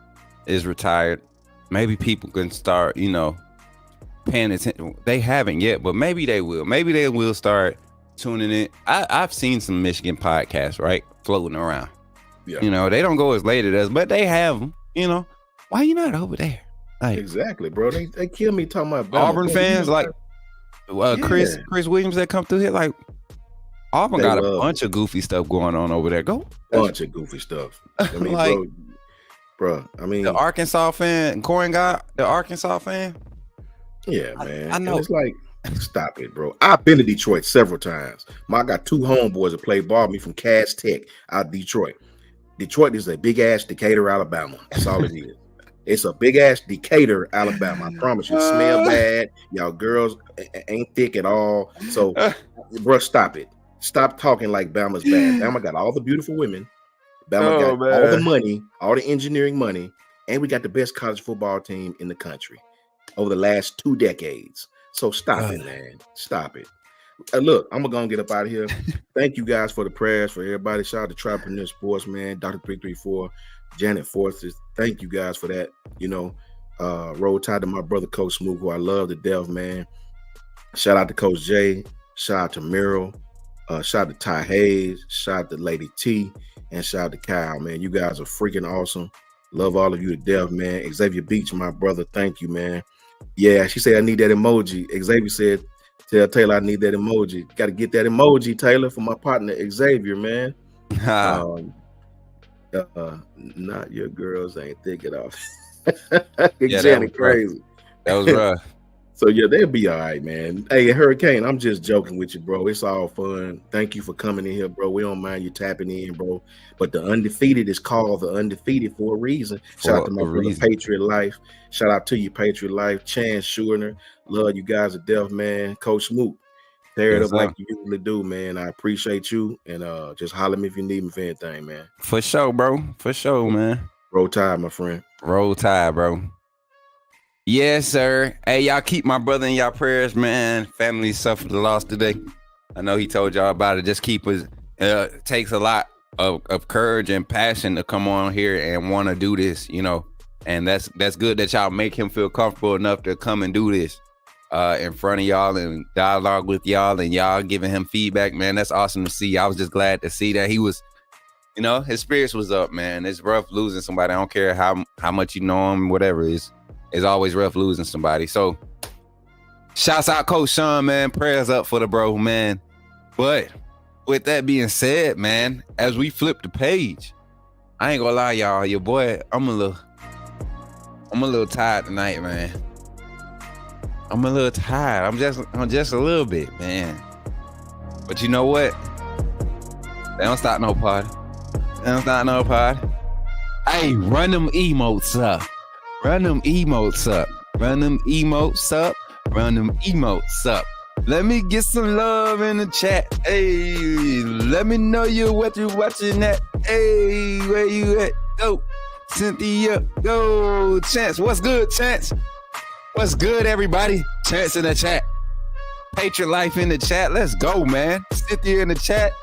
is retired, maybe people can start, paying attention. They haven't yet, but maybe they will. Maybe they will start tuning in. I've seen some Michigan podcasts, right, floating around. Yeah. They don't go as late as us, but they have them. Why you not over there? Like, exactly, bro. They kill me talking about Auburn fans, like Chris Williams that come through here. Like, Auburn got a bunch of goofy stuff going on over there. Bunch of goofy stuff. I mean, like, bro. I mean, the Arkansas fan, Corin got the Arkansas fan. Yeah, man. I know. And it's like, stop it, bro. I've been to Detroit several times. I got 2 homeboys that play ball with me from Cass Tech out of Detroit. Detroit is a big ass Decatur, Alabama. That's all it is. It's a big ass Decatur, Alabama. I promise you. It smell bad. Y'all girls ain't thick at all. So, bro, stop it. Stop talking like Bama's bad. Bama got all the beautiful women. Bama got all the money, all the engineering money, and we got the best college football team in the country over the last 2 decades. So stop it, man. Stop it. Look, I'm gonna get up out of here. Thank you guys for the prayers for everybody. Shout out to Tripreneur Sports, man. Dr. 334, Janet Forces. Thank you guys for that. Roll Tide to my brother Coach Smoot, who I love to death, man. Shout out to Coach Jay. Shout out to Merrill. Shout out to Ty Hayes. Shout out to Lady T. And shout out to Kyle, man. You guys are freaking awesome. Love all of you to death, man. Xavier Beach, my brother. Thank you, man. Yeah, she said I need that emoji. Xavier said, tell Taylor I need that emoji. Got to get that emoji, Taylor, for my partner Xavier, man. Not your girls ain't thick at all. Yeah, that was crazy. That was rough. So yeah, they'll be all right, man. Hey, Hurricane, I'm just joking with you, bro. It's all fun. Thank you for coming in here, bro. We don't mind you tapping in, bro. But the undefeated is called the undefeated for a reason. Shout out to my brother Patriot Life. Shout out to you, Patriot Life. Chance Schurner. Love you guys to death, man. Coach Smoot. Tear it up like you usually do, man. I appreciate you. And just holler me if you need me for anything, man. For sure, bro. For sure, man. Roll Tide, my friend. Roll Tide, bro. Yes, sir. Hey, y'all keep my brother in y'all prayers, man. Family suffered the loss today. I know he told y'all about it. Just keep us. Takes a lot of courage and passion to come on here and want to do this, you know. And that's good that y'all make him feel comfortable enough to come and do this in front of y'all and dialogue with y'all and y'all giving him feedback, man. That's awesome to see. I was just glad to see that he was, you know, his spirits was up, man. It's rough losing somebody. I don't care how much you know him, whatever it is. It's always rough losing somebody. So shouts out Coach Sean, man. Prayers up for the bro, man. But with that being said, man, as we flip the page, I ain't gonna lie, y'all. Your boy, I'm a little tired tonight, man. I'm a little tired. I'm just a little bit, man. But you know what? They don't stop no pod. They don't stop no pod. Hey, run them emotes up. Run them emotes up. Run them emotes up. Run them emotes up. Let me get some love in the chat. Hey, let me know what you watching at. Hey, where you at? Go. Cynthia, go. Chance, what's good, Chance? What's good, everybody? Chance in the chat. Patriot Life in the chat. Let's go, man. Cynthia in the chat.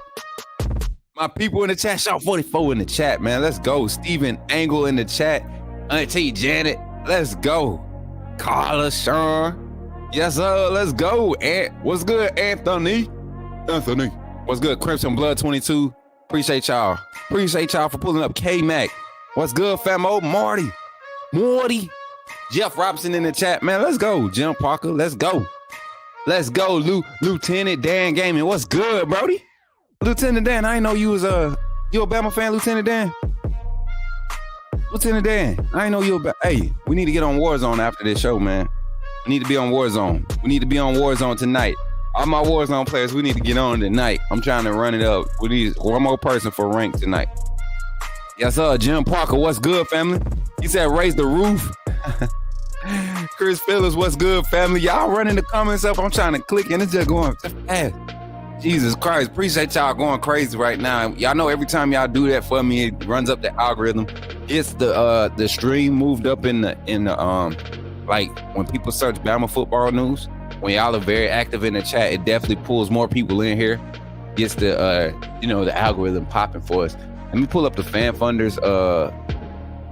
My people in the chat. Shaw 44 in the chat, man. Let's go. Steven Angle in the chat. Auntie Janet, let's go. Carla, Sean, yes sir, let's go. And what's good, Anthony? What's good, Crimson Blood 22? Appreciate y'all for pulling up. K-Mac, what's good, famo? Morty, Jeff Robinson in the chat, man. Let's go. Jim Parker, let's go. Lieutenant Dan Gaming, what's good, Brody? Lieutenant Dan, I didn't know you was you a Bama fan, Lieutenant Dan. Lieutenant Dan, I ain't know you about. Hey, we need to get on Warzone after this show, man. We need to be on Warzone. We need to be on Warzone tonight. All my Warzone players, we need to get on tonight. I'm trying to run it up. We need one more person for rank tonight. Yes, sir. Jim Parker, what's good, family? He said, raise the roof. Chris Phillips, what's good, family? Y'all running the comments up. I'm trying to click, and it's just going fast. Jesus Christ, appreciate y'all going crazy right now. Y'all know every time y'all do that for me, it runs up the algorithm. It's the stream moved up in the like when people search Bama football news, when y'all are very active in the chat, it definitely pulls more people in here. Gets the the algorithm popping for us. Let me pull up the fan funders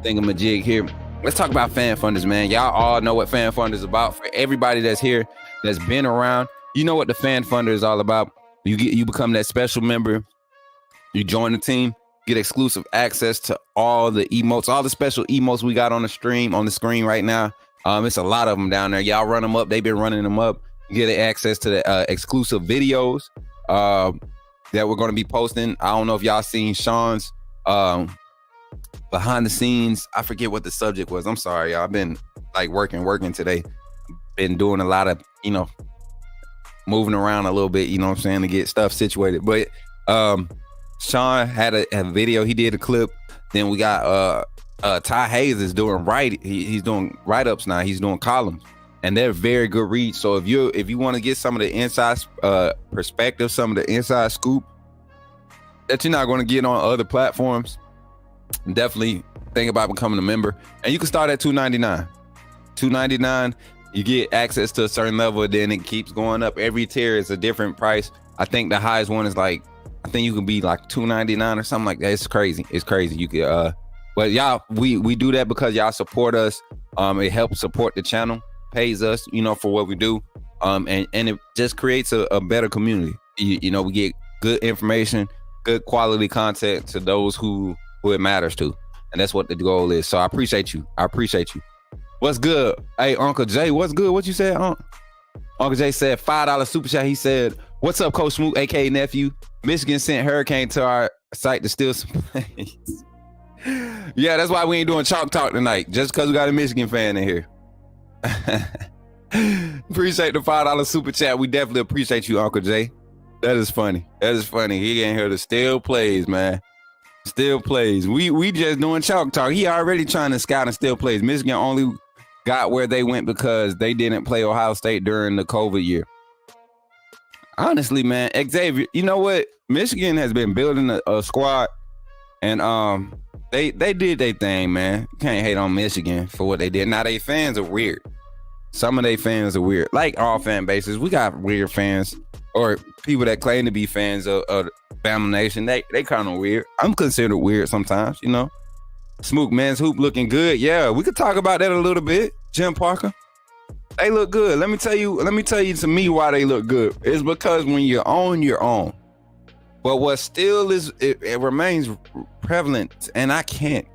thingamajig here. Let's talk about fan funders, man. Y'all all know what fan funders is about. For everybody that's here, that's been around, you know what the fan funder is all about. You become that special member. You join the team, get exclusive access to all the emotes, all the special emotes we got on the screen right now. It's a lot of them down there. Y'all run them up. They've been running them up. You get access to the exclusive videos that we're going to be posting. I don't know if y'all seen Sean's behind the scenes. I forget what the subject was. I'm sorry, y'all. I've been like working today. Been doing a lot of, moving around a little bit, to get stuff situated. But Sean had a video. He did a clip. Then we got Ty Hayes is doing he's doing write-ups now. He's doing columns, and they're very good reads. So if you want to get some of the inside perspective, some of the inside scoop that you're not going to get on other platforms, definitely think about becoming a member. And you can start at $2.99. $2.99. You get access to a certain level, then it keeps going up. Every tier is a different price. I think the highest one is I think you can be like $2.99 or something like that. It's crazy. You could, but y'all, we do that because y'all support us. It helps support the channel, pays us, for what we do. And it just creates a better community. We get good information, good quality content to those who it matters to. And that's what the goal is. So I appreciate you. What's good? Hey, Uncle Jay, what's good? What you said, Uncle Jay said $5 super chat. He said, what's up, Coach Smoot, aka nephew? Michigan sent Hurricane to our site to steal some plays. Yeah, that's why we ain't doing chalk talk tonight, just because we got a Michigan fan in here. Appreciate the $5 super chat. We definitely appreciate you, Uncle Jay. That is funny. That is funny. He ain't here to still plays, man. Still plays. We just doing chalk talk. He already trying to scout and still plays. Michigan only got where they went because they didn't play Ohio State during the COVID year. Honestly, man, Xavier, you know what? Michigan has been building a squad, and they did their thing, man. Can't hate on Michigan for what they did. Now, they fans are weird. Some of their fans are weird. Like all fan bases, we got weird fans or people that claim to be fans of Bama Nation. They kind of weird. I'm considered weird sometimes, you know. Smook Men's Hoop looking good. Yeah, we could talk about that a little bit. Jim Parker, they look good. Let me tell you to me why they look good. It's because when you're on. But what still is it remains prevalent, and I can't.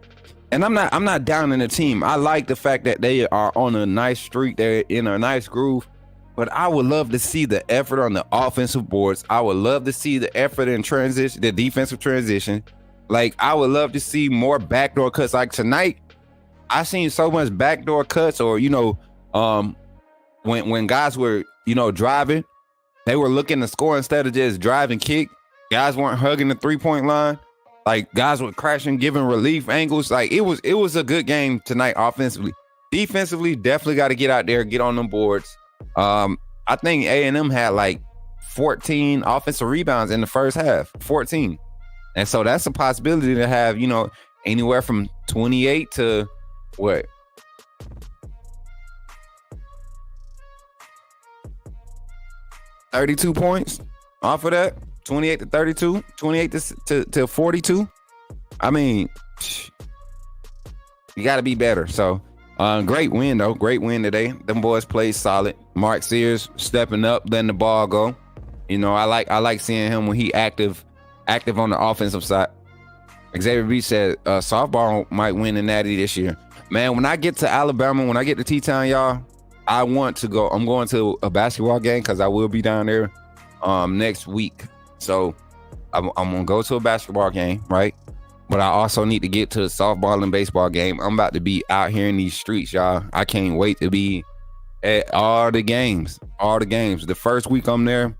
And I'm not down in the team. I like the fact that they are on a nice streak. They're in a nice groove. But I would love to see the effort on the offensive boards. I would love to see the effort in transition, the defensive transition. Like, I would love to see more backdoor cuts. Like tonight, I seen so much backdoor cuts, or, you know, when guys were, you know, driving, they were looking to score instead of just drive and kick. Guys weren't hugging the 3-point line. Like, guys were crashing, giving relief angles. Like, it was a good game tonight offensively. Defensively, definitely got to get out there, get on them boards. I think A&M had like 14 offensive rebounds in the first half, 14. And so that's a possibility to have, you know, anywhere from 28 to what? $32 points off of that. 28 to 32, 28 to 42. I mean, you got to be better. So, great win, though. Great win today. Them boys played solid. Mark Sears stepping up, letting the ball go. You know, I like seeing him when he active on the offensive side. Xavier B said softball might win the Natty this year. Man, when I get to Alabama, when I get to T-Town, y'all, I want to go. I'm going to a basketball game because I will be down there next week. So I'm gonna go to a basketball game, right? But I also need to get to the softball and baseball game. I'm about to be out here in these streets, y'all. I can't wait to be at all the games. The first week I'm there,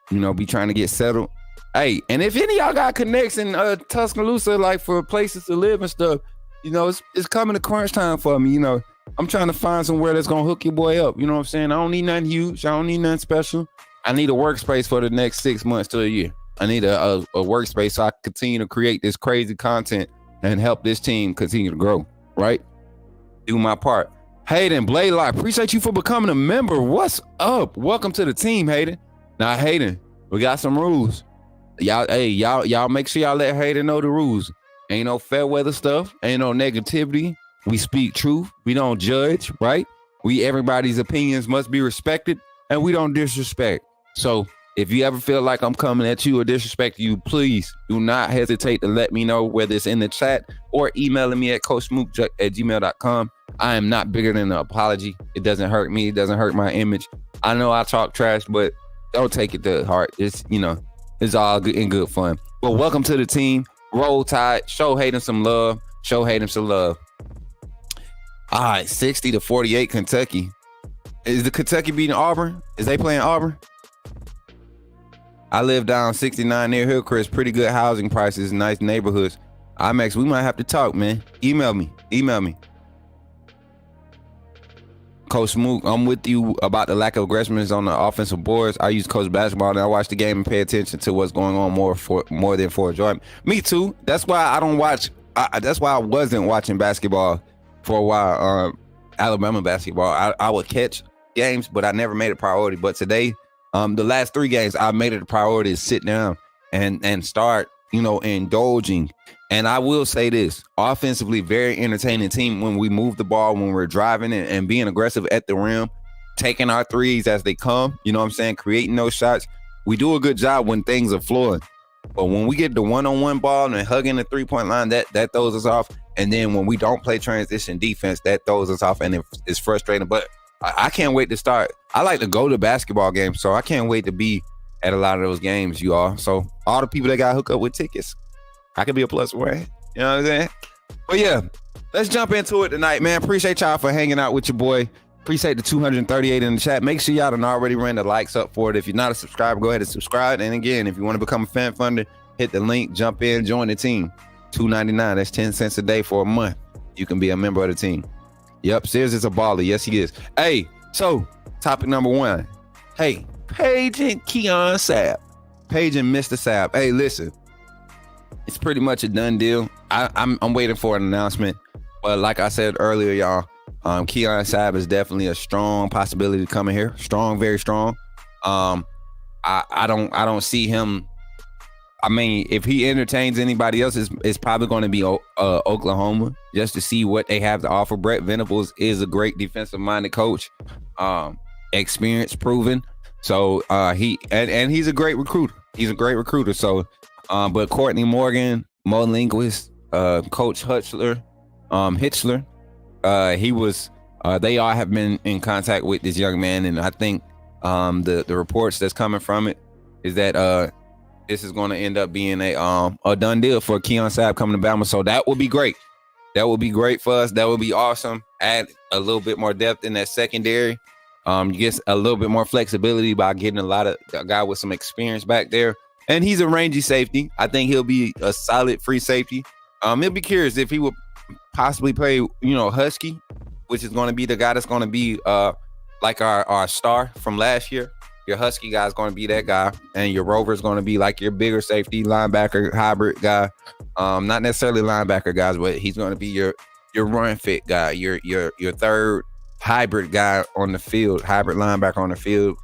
you know, be trying to get settled. Hey, and if any of y'all got connects in Tuscaloosa, like for places to live and stuff, you know, it's coming to crunch time for me. You know, I'm trying to find somewhere that's gonna hook your boy up. You know what I'm saying? I don't need nothing huge. I don't need nothing special. I need a workspace for the next 6 months to a year. I need a workspace so I can continue to create this crazy content and help this team continue to grow, right? Do my part. Hayden, Blaylock, appreciate you for becoming a member. What's up? Welcome to the team, Hayden. Now, Hayden, we got some rules. Y'all make sure y'all let Hayden know the rules. Ain't no fair weather stuff. Ain't no negativity. We speak truth. We don't judge, right? Everybody's opinions must be respected, and we don't disrespect. So if you ever feel like I'm coming at you or disrespecting you, please do not hesitate to let me know, whether it's in the chat or emailing me at coachsmook@gmail.com. I am not bigger than an apology. It doesn't hurt me. It doesn't hurt my image. I know I talk trash, but don't take it to heart. It's, you know, it's all good and good fun. But welcome to the team. Roll Tide. Show Hayden some love. Show Hayden some love. All right, 60-48 Kentucky. Is the Kentucky beating Auburn? Is they playing Auburn? I live down 69 near Hillcrest. Pretty good housing prices, nice neighborhoods. IMAX, we might have to talk, man. Email me. Coach Smook, I'm with you about the lack of aggressiveness on the offensive boards. I use coach basketball and I watch the game and pay attention to what's going on more than for enjoyment. Me too. That's why I don't watch. That's why I wasn't watching basketball for a while. Alabama basketball. I would catch games, but I never made it a priority. But today, the last 3 games, I made it a priority to sit down and start, you know, indulging. And I will say this, offensively, very entertaining team when we move the ball, when we're driving and being aggressive at the rim, taking our threes as they come, you know what I'm saying, creating those shots. We do a good job when things are flowing. But when we get the one-on-one ball and hugging the 3-point line, that throws us off. And then when we don't play transition defense, that throws us off, and it's frustrating. But I can't wait to start. I like to go to basketball games, so I can't wait to be at a lot of those games, you all. So all the people that got hooked up with tickets, I could be a plus one. You know what I'm saying? But yeah, let's jump into it tonight, man. Appreciate y'all for hanging out with your boy. Appreciate the 238 in the chat. Make sure y'all done already ran the likes up for it. If you're not a subscriber, go ahead and subscribe. And again, if you want to become a fan funder, hit the link, jump in, join the team. $2.99. That's 10 cents a day for a month. You can be a member of the team. Yep, Sears is a baller. Yes, he is. Hey, so topic number 1. Hey, Paige and Keon Sapp. Paige and Mr. Sapp. Hey, listen, it's pretty much a done deal. I'm waiting for an announcement. But like I said earlier, y'all, Keon Sapp is definitely a strong possibility to come in here. Strong, very strong. I don't see him. I mean, if he entertains anybody else, it's probably going to be Oklahoma, just to see what they have to offer. Brett Venables is a great defensive-minded coach, experience proven. So he's a great recruiter. He's a great recruiter. So, but Courtney Morgan, Mo Linguist, Coach Hitchler, they all have been in contact with this young man, and I think the reports that's coming from it is that this is going to end up being a done deal for Keon Sapp coming to Bama. So that would be great. That would be great for us. That would be awesome. Add a little bit more depth in that secondary. You get a little bit more flexibility by getting a guy with some experience back there. And he's a rangy safety. I think he'll be a solid free safety. He'll be curious if he would possibly play, Husky, which is going to be the guy that's going to be like our star from last year. Your Husky guy is going to be that guy, and your Rover is going to be like your bigger safety linebacker hybrid guy. Not necessarily linebacker guys, but he's going to be your run fit guy, your third hybrid guy on the field, hybrid linebacker on the field,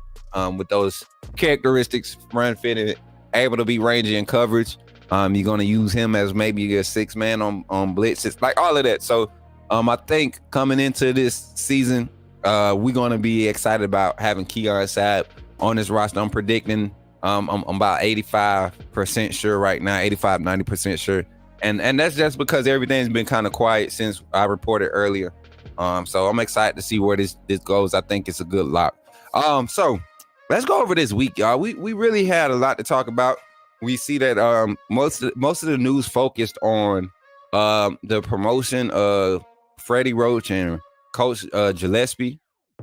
with those characteristics, run fit and able to be rangy in coverage. You're going to use him as maybe your 6th man on blitzes, like all of that. So I think coming into this season, we're going to be excited about having Keon Sapp on this roster. I'm predicting I'm about 85% sure right now, 85-90% sure. And that's just because everything's been kind of quiet since I reported earlier. So I'm excited to see where this goes. I think it's a good lock. So let's go over this week, y'all. We really had a lot to talk about. We see that most of the news focused on the promotion of Freddie Roach and Coach Gillespie.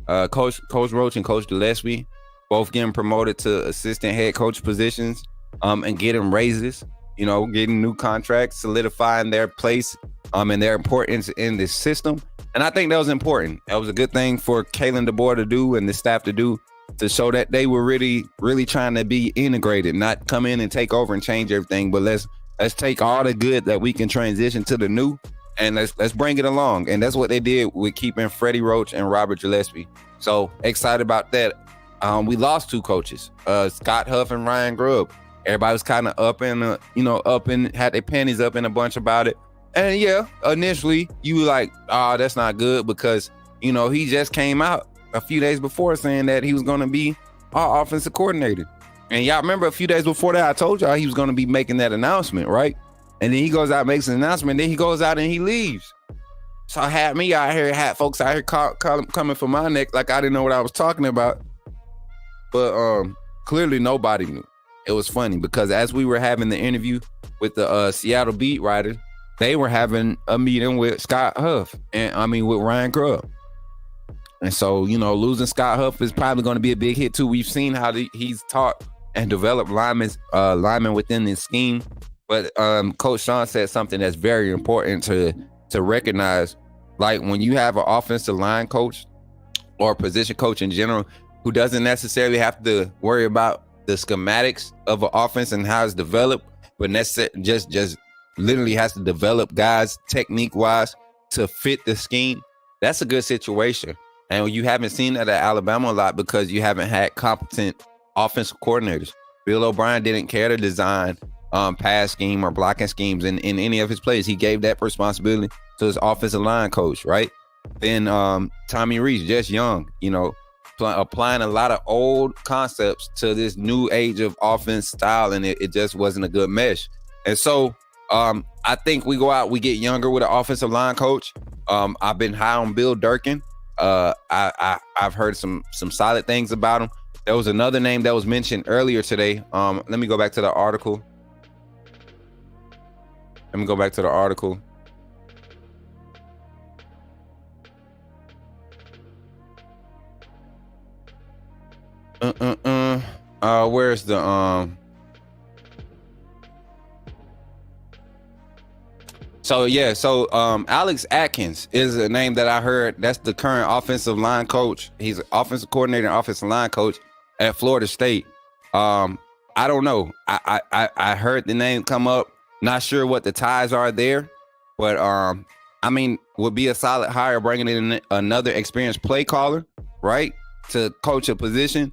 Coach Roach and Coach Gillespie both getting promoted to assistant head coach positions, and getting raises, getting new contracts, solidifying their place and their importance in this system. And I think that was important. That was a good thing for Kalen DeBoer to do and the staff to do, to show that they were really, really trying to be integrated, not come in and take over and change everything, but let's take all the good that we can transition to the new, and let's bring it along. And that's what they did with keeping Freddie Roach and Robert Gillespie. So excited about that. We lost 2 coaches, Scott Huff and Ryan Grubb. Everybody was kind of up and had their panties up in a bunch about it. And yeah, initially you were like, oh, that's not good, because, he just came out a few days before saying that he was going to be our offensive coordinator. And y'all remember a few days before that, I told y'all he was going to be making that announcement, right? And then he goes out, makes an announcement, then he goes out and he leaves. So I had me out here, had folks out here coming for my neck like I didn't know what I was talking about. But clearly nobody knew. It was funny because as we were having the interview with the Seattle beat writer, they were having a meeting with Scott Huff with Ryan Grubb. And so, losing Scott Huff is probably going to be a big hit too. We've seen how he's taught and developed linemen within this scheme. But Coach Sean said something that's very important to recognize. Like when you have an offensive line coach or a position coach in general who doesn't necessarily have to worry about the schematics of an offense and how it's developed, but just literally has to develop guys technique-wise to fit the scheme, that's a good situation. And you haven't seen that at Alabama a lot because you haven't had competent offensive coordinators. Bill O'Brien didn't care to design pass scheme or blocking schemes in any of his plays. He gave that responsibility to his offensive line coach, right? Then Tommy Rees, just young, applying a lot of old concepts to this new age of offense style, and it just wasn't a good mesh. And so I think we go out, we get younger with an offensive line coach. I've been high on Bill Durkin. I've heard some solid things about him. There was another name that was mentioned earlier today. Let me go back to the article. Where's the So Alex Atkins is a name that I heard. That's the current offensive line coach. He's an offensive coordinator and offensive line coach at Florida State. I don't know. I heard the name come up. Not sure what the ties are there, but I mean, would be a solid hire, bringing in another experienced play caller, right, to coach a position,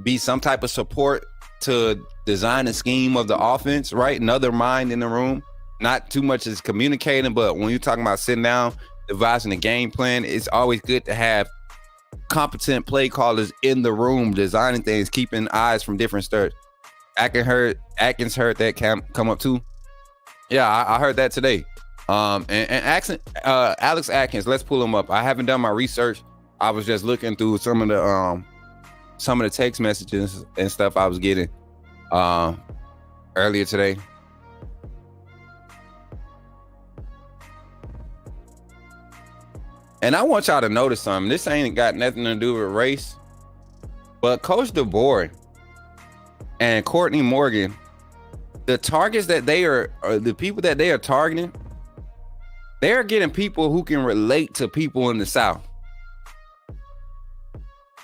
be some type of support to design a scheme of the offense, right? Another mind in the room. Not too much is communicating, but when you're talking about sitting down, devising a game plan, it's always good to have competent play callers in the room, designing things, keeping eyes from different starts. Atkins heard that come up too. Yeah, I heard that today. And Alex Atkins, let's pull him up. I haven't done my research. I was just looking through some of the text messages and stuff I was getting earlier today. And I want y'all to notice something. This ain't got nothing to do with race, but Coach DeBoer and Courtney Morgan, the targets that they are, or the people that they are targeting, they're getting people who can relate to people in the South.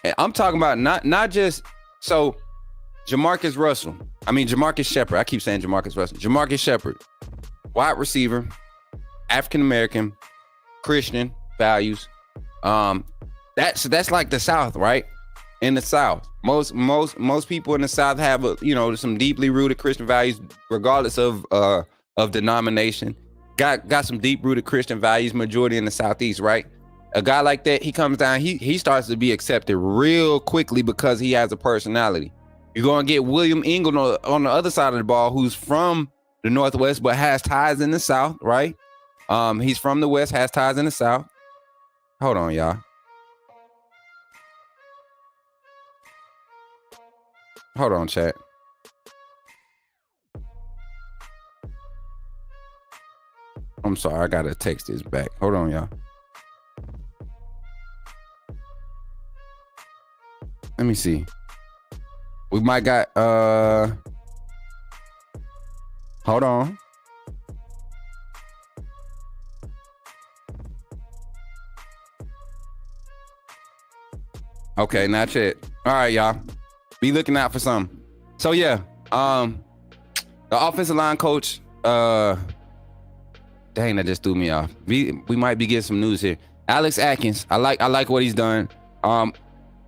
And I'm talking about not just, so Jamarcus Shepard. I keep saying Jamarcus Russell. Jamarcus Shepard, wide receiver, African-American, Christian values. That's like the South, right? In the South, most people in the South have some deeply rooted Christian values, regardless of denomination. Got some deep rooted Christian values. Majority in the Southeast, right? A guy like that, he comes down, he starts to be accepted real quickly because he has a personality. You're gonna get William Ingle on the other side of the ball, who's from the Northwest but has ties in the South, right? He's from the West, has ties in the South. Hold on, y'all. Hold on, chat. I'm sorry, I gotta text this back. Hold on, y'all. Let me see. We might got hold on. Okay, not yet. All right, y'all. Be looking out for something. So yeah, the offensive line coach, dang, that just threw me off. We might be getting some news here. Alex Atkins, I like what he's done.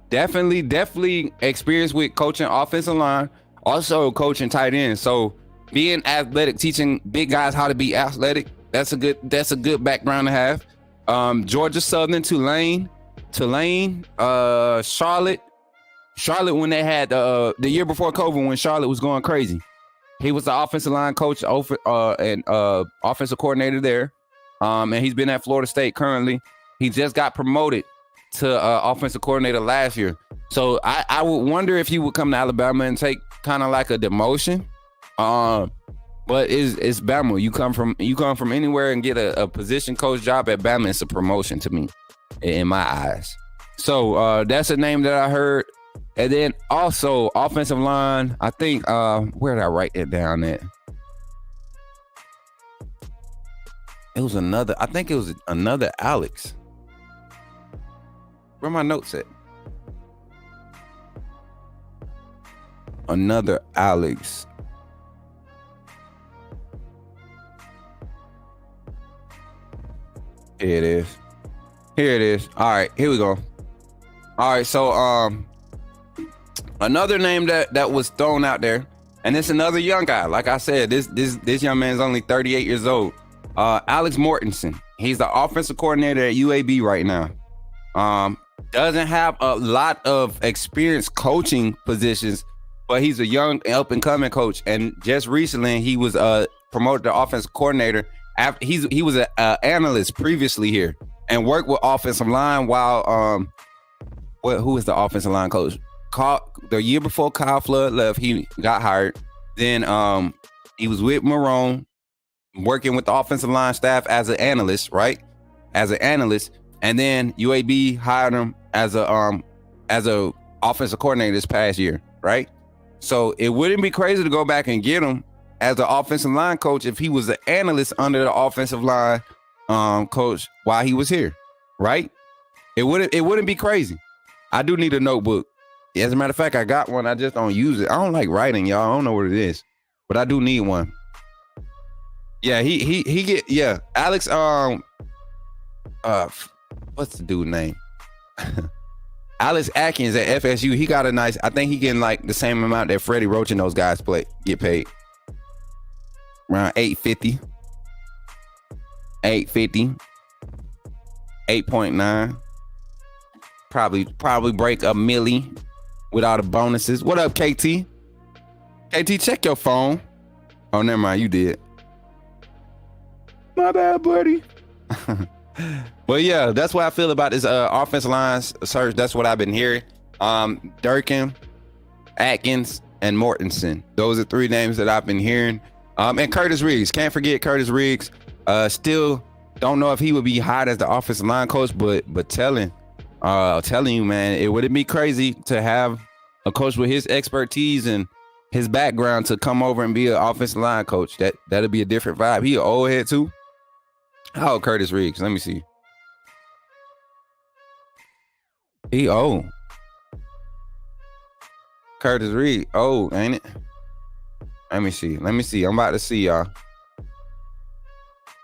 Definitely experienced with coaching offensive line, also coaching tight ends. So being athletic, teaching big guys how to be athletic, that's a good background to have. Georgia Southern, Tulane, Charlotte when they had the year before COVID, when Charlotte was going crazy. He was the offensive line coach and offensive coordinator there. And he's been at Florida State currently. He just got promoted to offensive coordinator last year. So I would wonder if he would come to Alabama and take kind of like a demotion. But it's Bama. You come from anywhere and get a position coach job at Bama, it's a promotion to me, in my eyes. So that's a name that I heard. And then also offensive line, I think, where did I write it down at? It was another Alex. Where my notes at? Another Alex. Here it is. All right, here we go. All right, so another name that was thrown out there, and it's another young guy. Like I said, this young man's only 38 years old. Alex Mortensen. He's the offensive coordinator at UAB right now. Doesn't have a lot of experience coaching positions, but he's a young up and coming coach. And just recently, he was promoted to offensive coordinator. He was an analyst previously here and worked with offensive line while who is the offensive line coach? The year before Kyle Flood left, he got hired. Then he was with Marone, working with the offensive line staff as an analyst, right? As an analyst. And then UAB hired him as a offensive coordinator this past year, right? So it wouldn't be crazy to go back and get him as the offensive line coach if he was the analyst under the offensive line coach while he was here, right? It wouldn't be crazy. I do need a notebook. As a matter of fact, I got one. I just don't use it. I don't like writing, y'all. I don't know what it is, but I do need one. Yeah, Alex. What's the dude name? Alex Atkins at FSU. He got a nice. I think he getting like the same amount that Freddie Roach and those guys get paid. Around 850. 8.9. Probably break a milli with all the bonuses. What up, KT? KT, check your phone. Oh, never mind. You did. My bad, buddy. But yeah, that's what I feel about this offensive line search. That's what I've been hearing. Durkin, Atkins, and Mortensen. Those are 3 names that I've been hearing. And Curtis Riggs. Can't forget Curtis Riggs. Still don't know if he would be hired as the offensive line coach, but telling you, man, it wouldn't be crazy to have a coach with his expertise and his background to come over and be an offensive line coach. That'll be a different vibe. He an old head too. How old Curtis Riggs? Let me see. He old. Curtis Riggs old, ain't it? Let me see. I'm about to see y'all.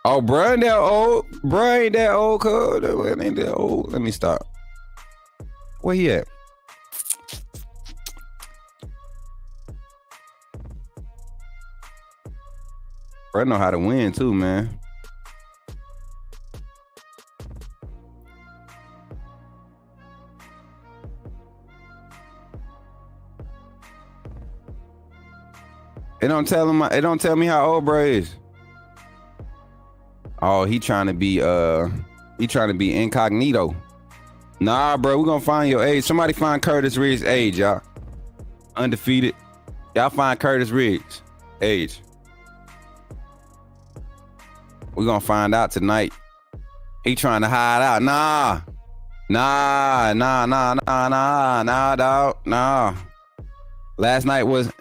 Oh, Brian, that old. Brian, that old. Cuz ain't that old. Let me stop. Where he at? Bro know how to win too, man. It don't tell me how old bro is. Oh, he trying to be incognito. Nah, bro, we're gonna find your age. Somebody find Curtis Riggs' age, y'all. Undefeated. Y'all find Curtis Riggs' age. We're gonna find out tonight. He trying to hide out. Nah, dog. Nah. Last night was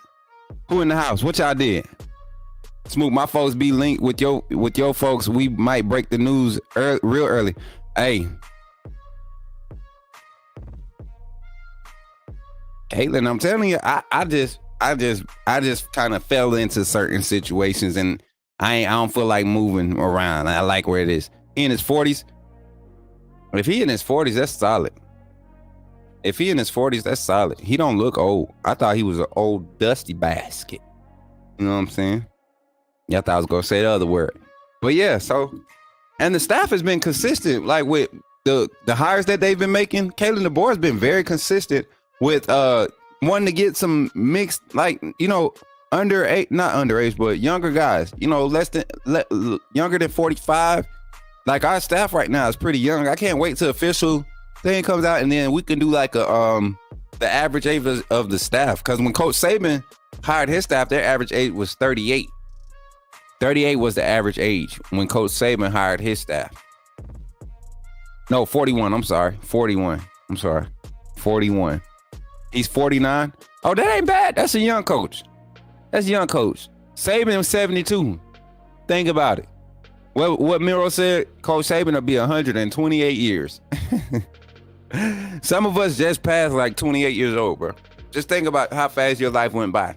who in the house? What y'all did? Smoot, my folks be linked with your folks. We might break the news real early. Hey, Caitlin, I'm telling you, I just kind of fell into certain situations, and I don't feel like moving around. I like where it is. He in his 40s. If he in his 40s, that's solid. If he in his 40s, that's solid. He don't look old. I thought he was an old dusty basket. You know what I'm saying? Yeah, I thought I was gonna say the other word. But yeah, so, and the staff has been consistent, like with the hires that they've been making. Kalen DeBoer has been very consistent with wanting to get some mixed, like, you know, not underage, but younger guys, you know, younger than 45. Like our staff right now is pretty young. I can't wait till official thing comes out, and then we can do like the average age of the staff. Because when Coach Saban hired his staff, their average age was 38. 38 was the average age when Coach Saban hired his staff. No, 41. I'm sorry. 41. I'm sorry. 41. He's 49. Oh, that ain't bad. That's a young coach. That's a young coach. Saban was 72. Think about it. What Miro said, Coach Saban will be 128 years. Some of us just passed like 28 years old, bro. Just think about how fast your life went by.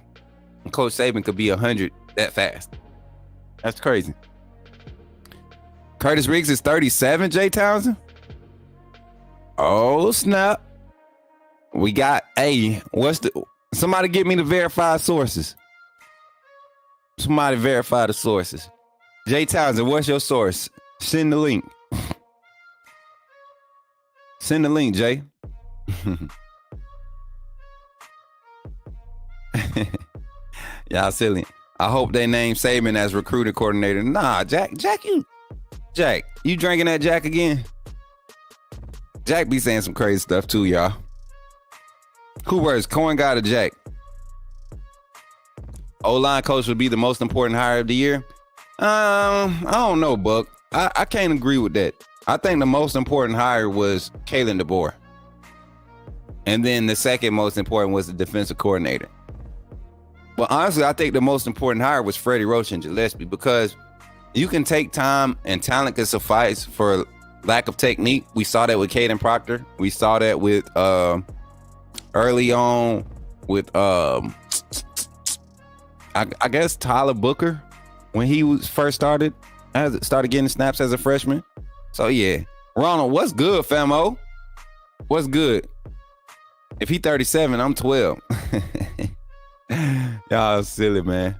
And Coach Saban could be 100 that fast. That's crazy. Curtis Riggs is 37, Jay Townsend. Oh, snap. We got, somebody get me the verified sources. Somebody verify the sources. Jay Townsend, what's your source? Send the link. Send the link, Jay. Y'all silly. I hope they name Saban as recruiting coordinator. Nah, Jack, you drinking that Jack again? Jack be saying some crazy stuff too, y'all. Who worse, Cohen got a Jack? O-line coach would be the most important hire of the year. I don't know, Buck. I can't agree with that. I think the most important hire was Kalen DeBoer. And then the second most important was the defensive coordinator. But honestly, I think the most important hire was Freddie Roach and Gillespie, because you can take time and talent can suffice for lack of technique. We saw that with Caden Proctor. We saw that with early on with I guess Tyler Booker when he was first started getting snaps as a freshman. So yeah, Ronald, what's good, famo? What's good? If he 37, I'm 12. Y'all silly, man.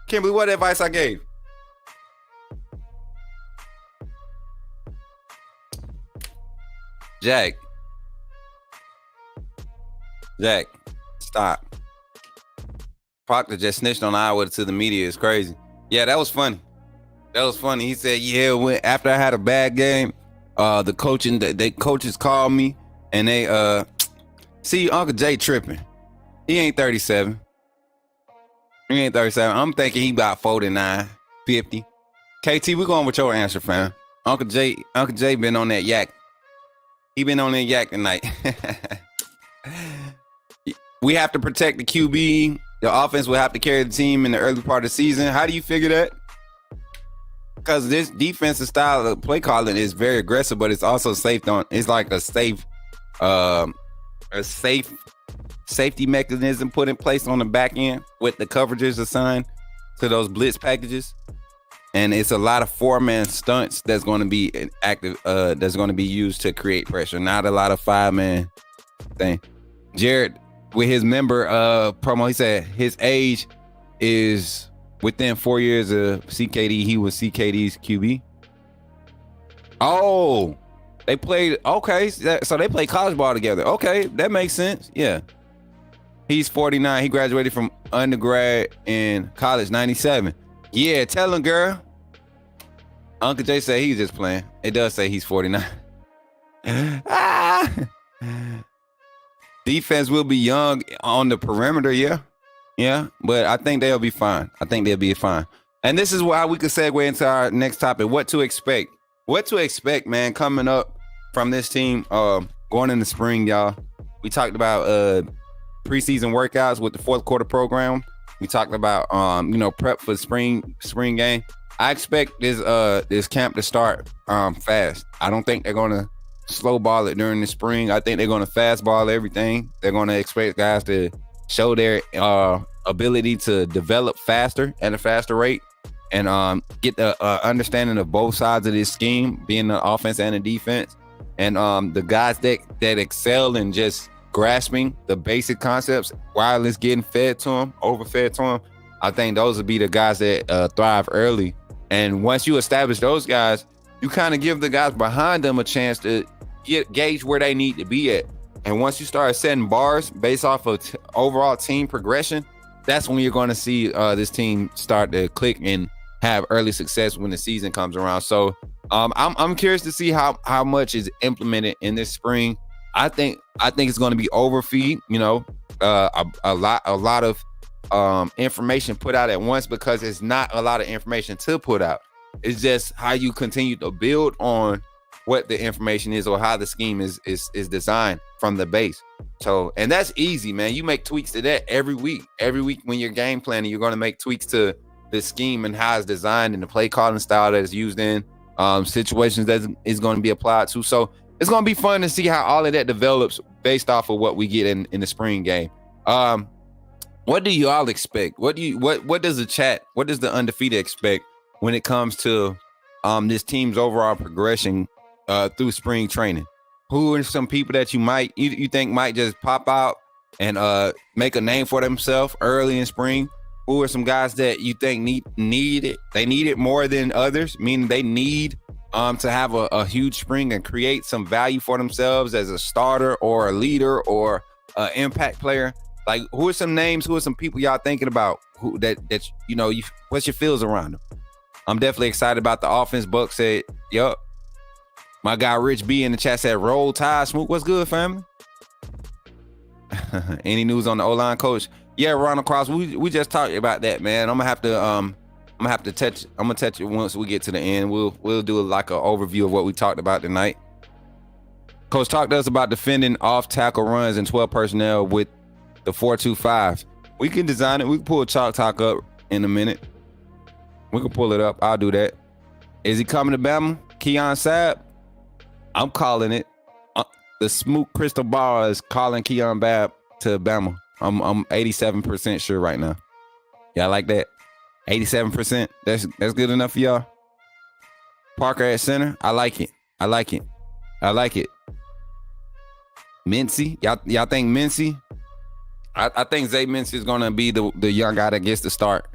Can't believe what advice I gave. Jack, stop. Proctor just snitched on Iowa to the media. It's crazy. Yeah, that was funny. He said, yeah, after I had a bad game, the coaches called me and they see Uncle Jay tripping. He ain't 37. I'm thinking he about 49, 50. KT, we going with your answer, fam. Uncle Jay been on that yak. He been on that yak tonight. We have to protect the QB. The offense will have to carry the team in the early part of the season. How do you figure that? Because this defensive style of play calling is very aggressive, but it's also safe on. It's like a safe safety mechanism put in place on the back end with the coverages assigned to those blitz packages. And it's a lot of 4-man stunts that's going to be active. That's going to be used to create pressure. Not a lot of 5-man thing. Jared, with his member promo, he said his age is within 4 years of CKD. He was CKD's QB. Oh, they played. Okay, so they played college ball together. Okay, that makes sense. Yeah, he's 49. He graduated from undergrad in college 97. Yeah, tell him, girl. Uncle Jay said he's just playing. It does say he's 49. Defense will be young on the perimeter, yeah, but I think they'll be fine. And this is how we could segue into our next topic: what to expect. What to expect, man, coming up from this team going in the spring, y'all. We talked about preseason workouts with the fourth quarter program. We talked about prep for the spring game. I expect this camp to start fast. I don't think they're gonna slow ball it during the spring. I think they're gonna fast ball everything. They're gonna expect guys to show their ability to develop faster at a faster rate and get the understanding of both sides of this scheme, being the offense and the defense. And the guys that excel in just grasping the basic concepts while it's getting overfed to them, I think those would be the guys that thrive early. And once you establish those guys, you kind of give the guys behind them a chance to gauge where they need to be at. And once you start setting bars based off of overall team progression, that's when you're going to see this team start to click and have early success when the season comes around. So I'm curious to see how much is implemented in this spring. I think it's going to be overfeed, a lot of information put out at once, because it's not a lot of information to put out. It's just how you continue to build on what the information is or how the scheme is designed from the base. So, and that's easy, man. You make tweaks to that every week. Every week when you're game planning, you're going to make tweaks to the scheme and how it's designed and the play calling style that is used in situations that is going to be applied to. So it's going to be fun to see how all of that develops based off of what we get in the spring game. What do you all expect? What does the undefeated expect when it comes to this team's overall progression through spring training? Who are some people that you think might just pop out and make a name for themselves early in spring? Who are some guys that you think need it? They need it more than others, meaning they need to have a huge spring and create some value for themselves as a starter or a leader or an impact player. Like, who are some names? Who are some people y'all thinking about? What's your feels around them? I'm definitely excited about the offense. Buck said, yup. My guy Rich B in the chat said, roll tide. Smoke, what's good, family? Any news on the O-line coach? Yeah, Ronald Cross. We just talked about that, man. I'm gonna touch it once we get to the end. We'll do like an overview of what we talked about tonight. Coach, talk to us about defending off tackle runs and 12 personnel with the 4-2-5. We can design it. We can pull Chalk Talk up in a minute. We can pull it up. I'll do that. Is he coming to Bama? Keon Sabb? I'm calling it. The Smoot Crystal Ball is calling Keon Babb to Bama. I'm 87% sure right now. Y'all like that? 87%. That's good enough for y'all. Parker at center. I like it. I like it. I like it. Mincy. Y'all think Mincy? I think Zay Mincy is gonna be the young guy that gets the start.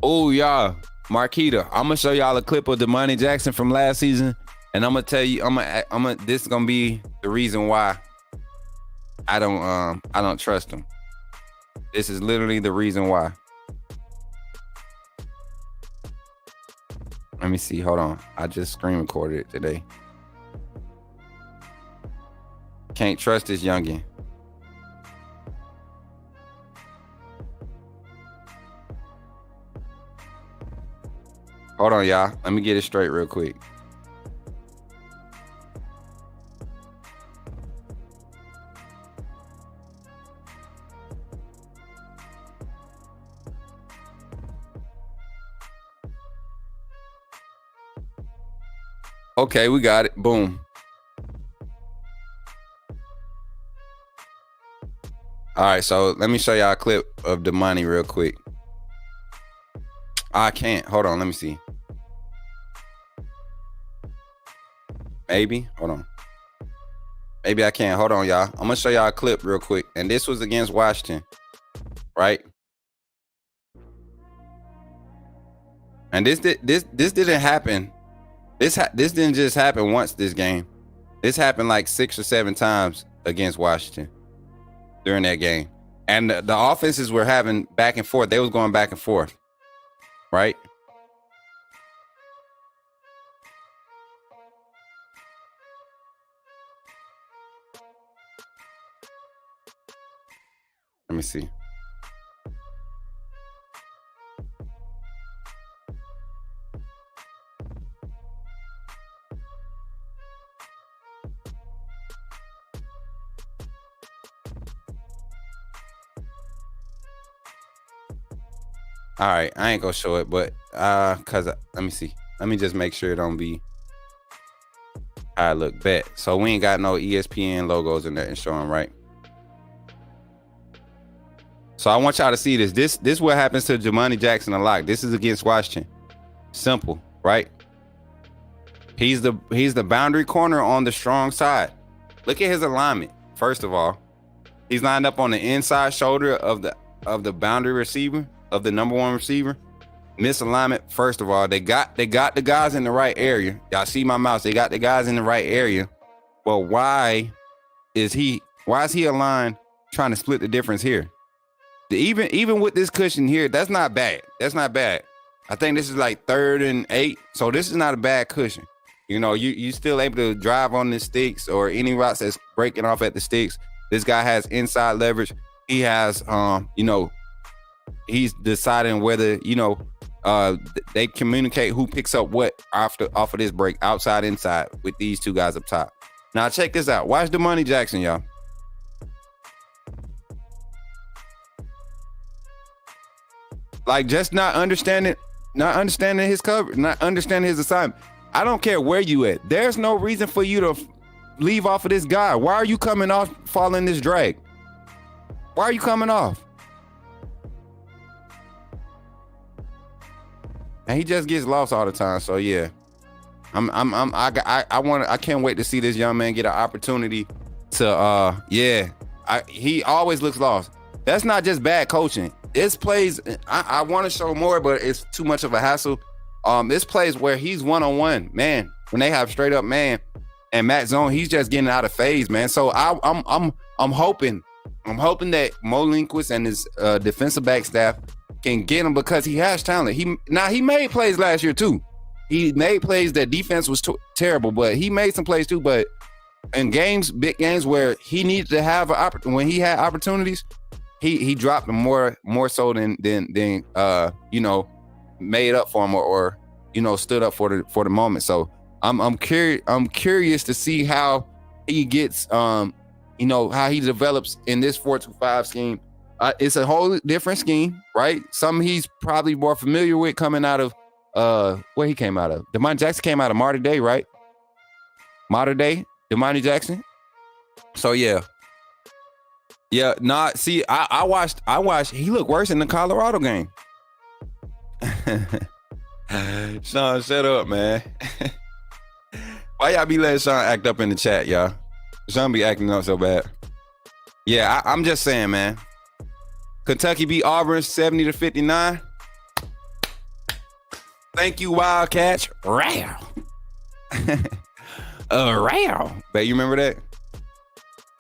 Oh, y'all. Marquita. I'm gonna show y'all a clip of Damani Jackson from last season. And I'm gonna tell you, this is gonna be the reason why I don't trust him. This is literally the reason why. Let me see. Hold on. I just screen recorded it today. Can't trust this youngin. Hold on, y'all. Let me get it straight real quick. Okay, we got it. Boom. All right, so let me show y'all a clip of Damani real quick. I can't. Hold on, let me see. Maybe. Hold on. Maybe I can. Hold on, y'all. I'm gonna show y'all a clip real quick. And this was against Washington, right? And this didn't happen. This didn't just happen once this game. This happened like 6 or 7 times against Washington during that game. And the offenses were having back and forth. They was going back and forth, right? Let me see. All right, I ain't gonna show it, but cause let me see. Let me just make sure it don't be how I look. Bet. So we ain't got no ESPN logos in there and showing, right? So I want y'all to see this. This what happens to Damani Jackson a lot. This is against Washington. Simple, right? He's the boundary corner on the strong side. Look at his alignment. First of all, he's lined up on the inside shoulder of the boundary receiver, of the number 1 receiver. Misalignment. First of all, they got the guys in the right area. Y'all see my mouse? They got the guys in the right area. Well, why is he aligned trying to split the difference here? Even with this cushion here, that's not bad. That's not bad. I think this is like 3rd and 8. So this is not a bad cushion. You know, you still able to drive on the sticks or any routes that's breaking off at the sticks. This guy has inside leverage. He has, he's deciding whether, they communicate who picks up what off of this break, outside, inside, with these 2 guys up top. Now check this out. Watch Damani Jackson, y'all. Like, just not understanding his cover, not understanding his assignment. I don't care where you at. There's no reason for you to leave off of this guy. Why are you coming off following this drag? Why are you coming off? And he just gets lost all the time. So yeah, I can't wait to see this young man get an opportunity to he always looks lost. That's not just bad coaching. This plays, I want to show more, but it's too much of a hassle. This plays where he's one-on-one, man. When they have straight up man and Matt zone, he's just getting out of phase, man. So I'm hoping that Mo Linquist and his defensive back staff can get him, because he has talent. He made plays last year too. He made plays that defense was terrible, but he made some plays too. But in big games where he needed to have when he had opportunities, he dropped them more so than made up for him or stood up for the moment. So I'm curious to see how he gets, how he develops in this 4-2-5 scheme. It's a whole different scheme, right? Something he's probably more familiar with coming out of where he came out of. Damani Jackson came out of Mater Dei, right? Mater Dei, Damani Jackson. So yeah. See, I watched. He looked worse in the Colorado game. Sean, shut up, man. Why y'all be letting Sean act up in the chat, y'all? Sean be acting up so bad. Yeah, I'm just saying, man. Kentucky beat Auburn 70-59. Thank you, Wildcats. Row. Row. Bet you remember that?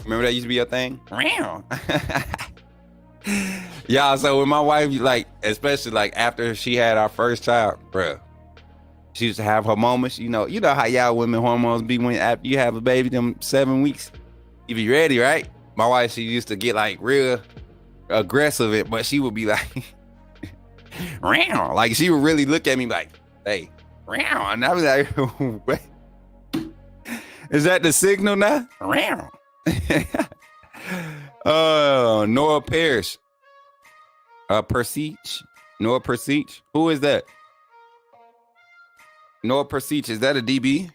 Remember that used to be your thing? Row. Yeah, so with my wife, like, especially like after she had our first child, bruh, she used to have her moments. You know how y'all women hormones be when after you have a baby, them 7 weeks, you be ready, right? My wife, she used to get like real aggressive, but she would be like, round. Like she would really look at me like, hey, round. And I was like, what? Is that the signal now? Round. Noah Parrish. Persich. Noah Persich. Who is that? Noah Persich. Is that a DB?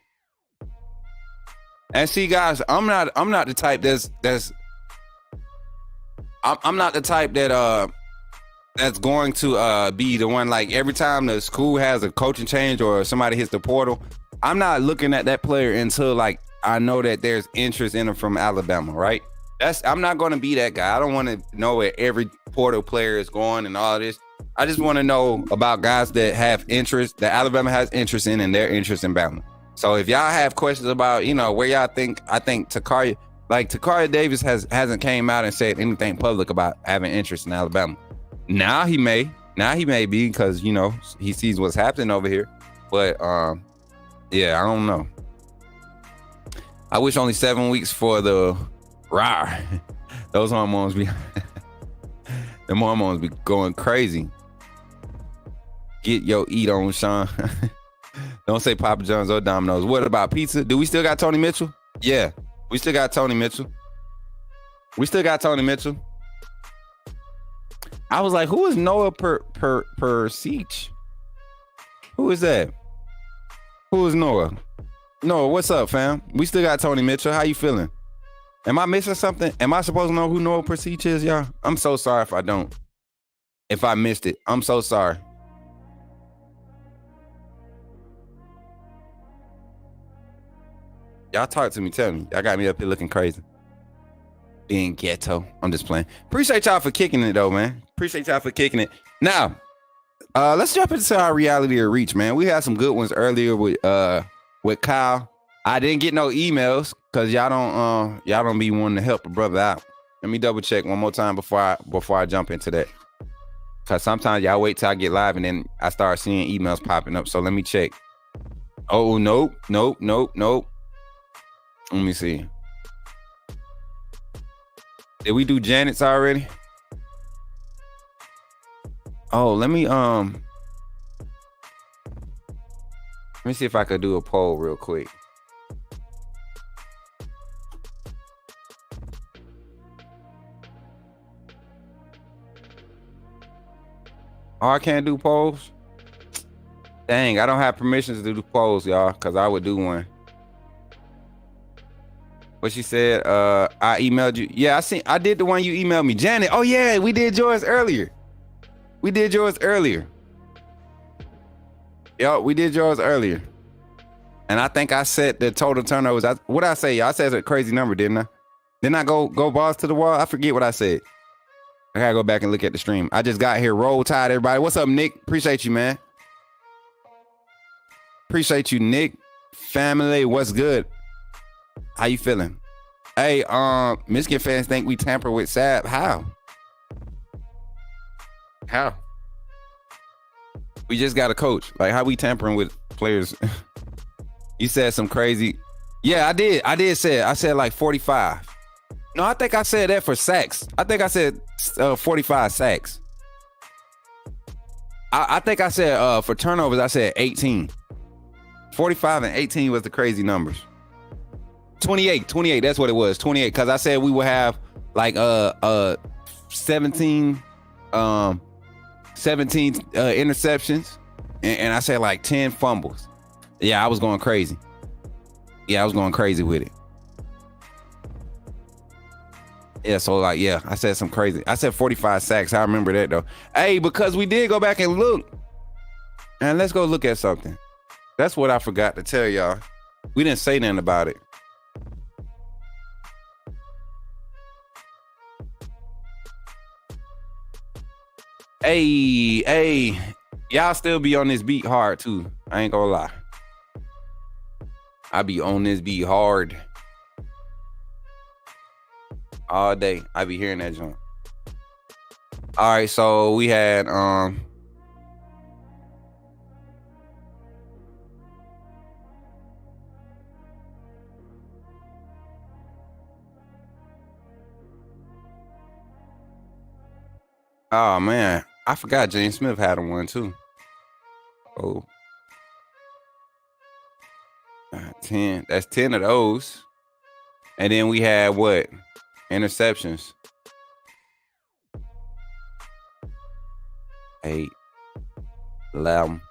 And see, guys, I'm not the type I'm not the type that's going to be the one, like every time the school has a coaching change or somebody hits the portal, I'm not looking at that player until like I know that there's interest in him from Alabama, right? I'm not going to be that guy. I don't want to know where every portal player is going and all this. I just want to know about guys that have interest, that Alabama has interest in, and their interest in Bama. So if y'all have questions about, where y'all think, I think Takaria Davis hasn't came out and said anything public about having interest in Alabama. Now he may be because, he sees what's happening over here. But yeah, I don't know. I wish only 7 weeks for the raw. Those hormones be them hormones be going crazy. Get your eat on, Sean. Don't say Papa John's or Domino's. What about pizza? Do we still got Tony Mitchell? Yeah, we still got Tony Mitchell. I was like, who is Noah Persich? Who is that? Who is Noah? Noah, what's up, fam? We still got Tony Mitchell. How you feeling? Am I missing something? Am I supposed to know who Noah Persich is, y'all? I'm so sorry if I don't. If I missed it, I'm so sorry. Y'all talk to me, tell me. Y'all got me up here looking crazy. Being ghetto. I'm just playing. Appreciate y'all for kicking it, though, man. Appreciate y'all for kicking it. Now, let's jump into our reality of reach, man. We had some good ones earlier with Kyle. I didn't get no emails because y'all don't be wanting to help a brother out. Let me double check one more time before I jump into that. Cause sometimes y'all wait till I get live and then I start seeing emails popping up. So let me check. Oh, nope. Let me see. Did we do Janet's already? Oh, let me see if I could do a poll real quick. Oh, I can't do polls? Dang, I don't have permissions to do polls, y'all, because I would do one. What she said, I emailed you. Yeah, I did the one you emailed me. Janet, oh yeah, we did yours earlier. Yo, we did yours earlier. And I think I said the total turnovers. What did I say, y'all? I said a crazy number, didn't I? Didn't I go balls to the wall? I forget what I said. I gotta go back and look at the stream. I just got here. Roll Tide, everybody. What's up, Nick? Appreciate you, man. Appreciate you, Nick. Family, what's good? How you feeling? Hey, Michigan fans think we tamper with Sab. How? We just got a coach. Like, how we tampering with players? You said some crazy. Yeah, I did say it. I said like 45. No, I think I said that for sacks. I think I said 45 sacks. I think I said for turnovers, I said 18. 45 and 18 was the crazy numbers. 28. That's what it was. 28. Because I said we would have like 17 interceptions, and I said like 10 fumbles. Yeah, I was going crazy. Yeah, I was going crazy with it. Yeah, so like, yeah, I said some crazy. I said 45 sacks. I remember that though. Hey, because we did go back and look. And let's go look at something. That's what I forgot to tell y'all. We didn't say nothing about it. Hey, y'all still be on this beat hard too. I ain't gonna lie. I be on this beat hard all day. I be hearing that joint. All right, so we had oh man, I forgot James Smith had one too. Oh. 10. That's 10 of those. And then we had what? Interceptions. 8, 11,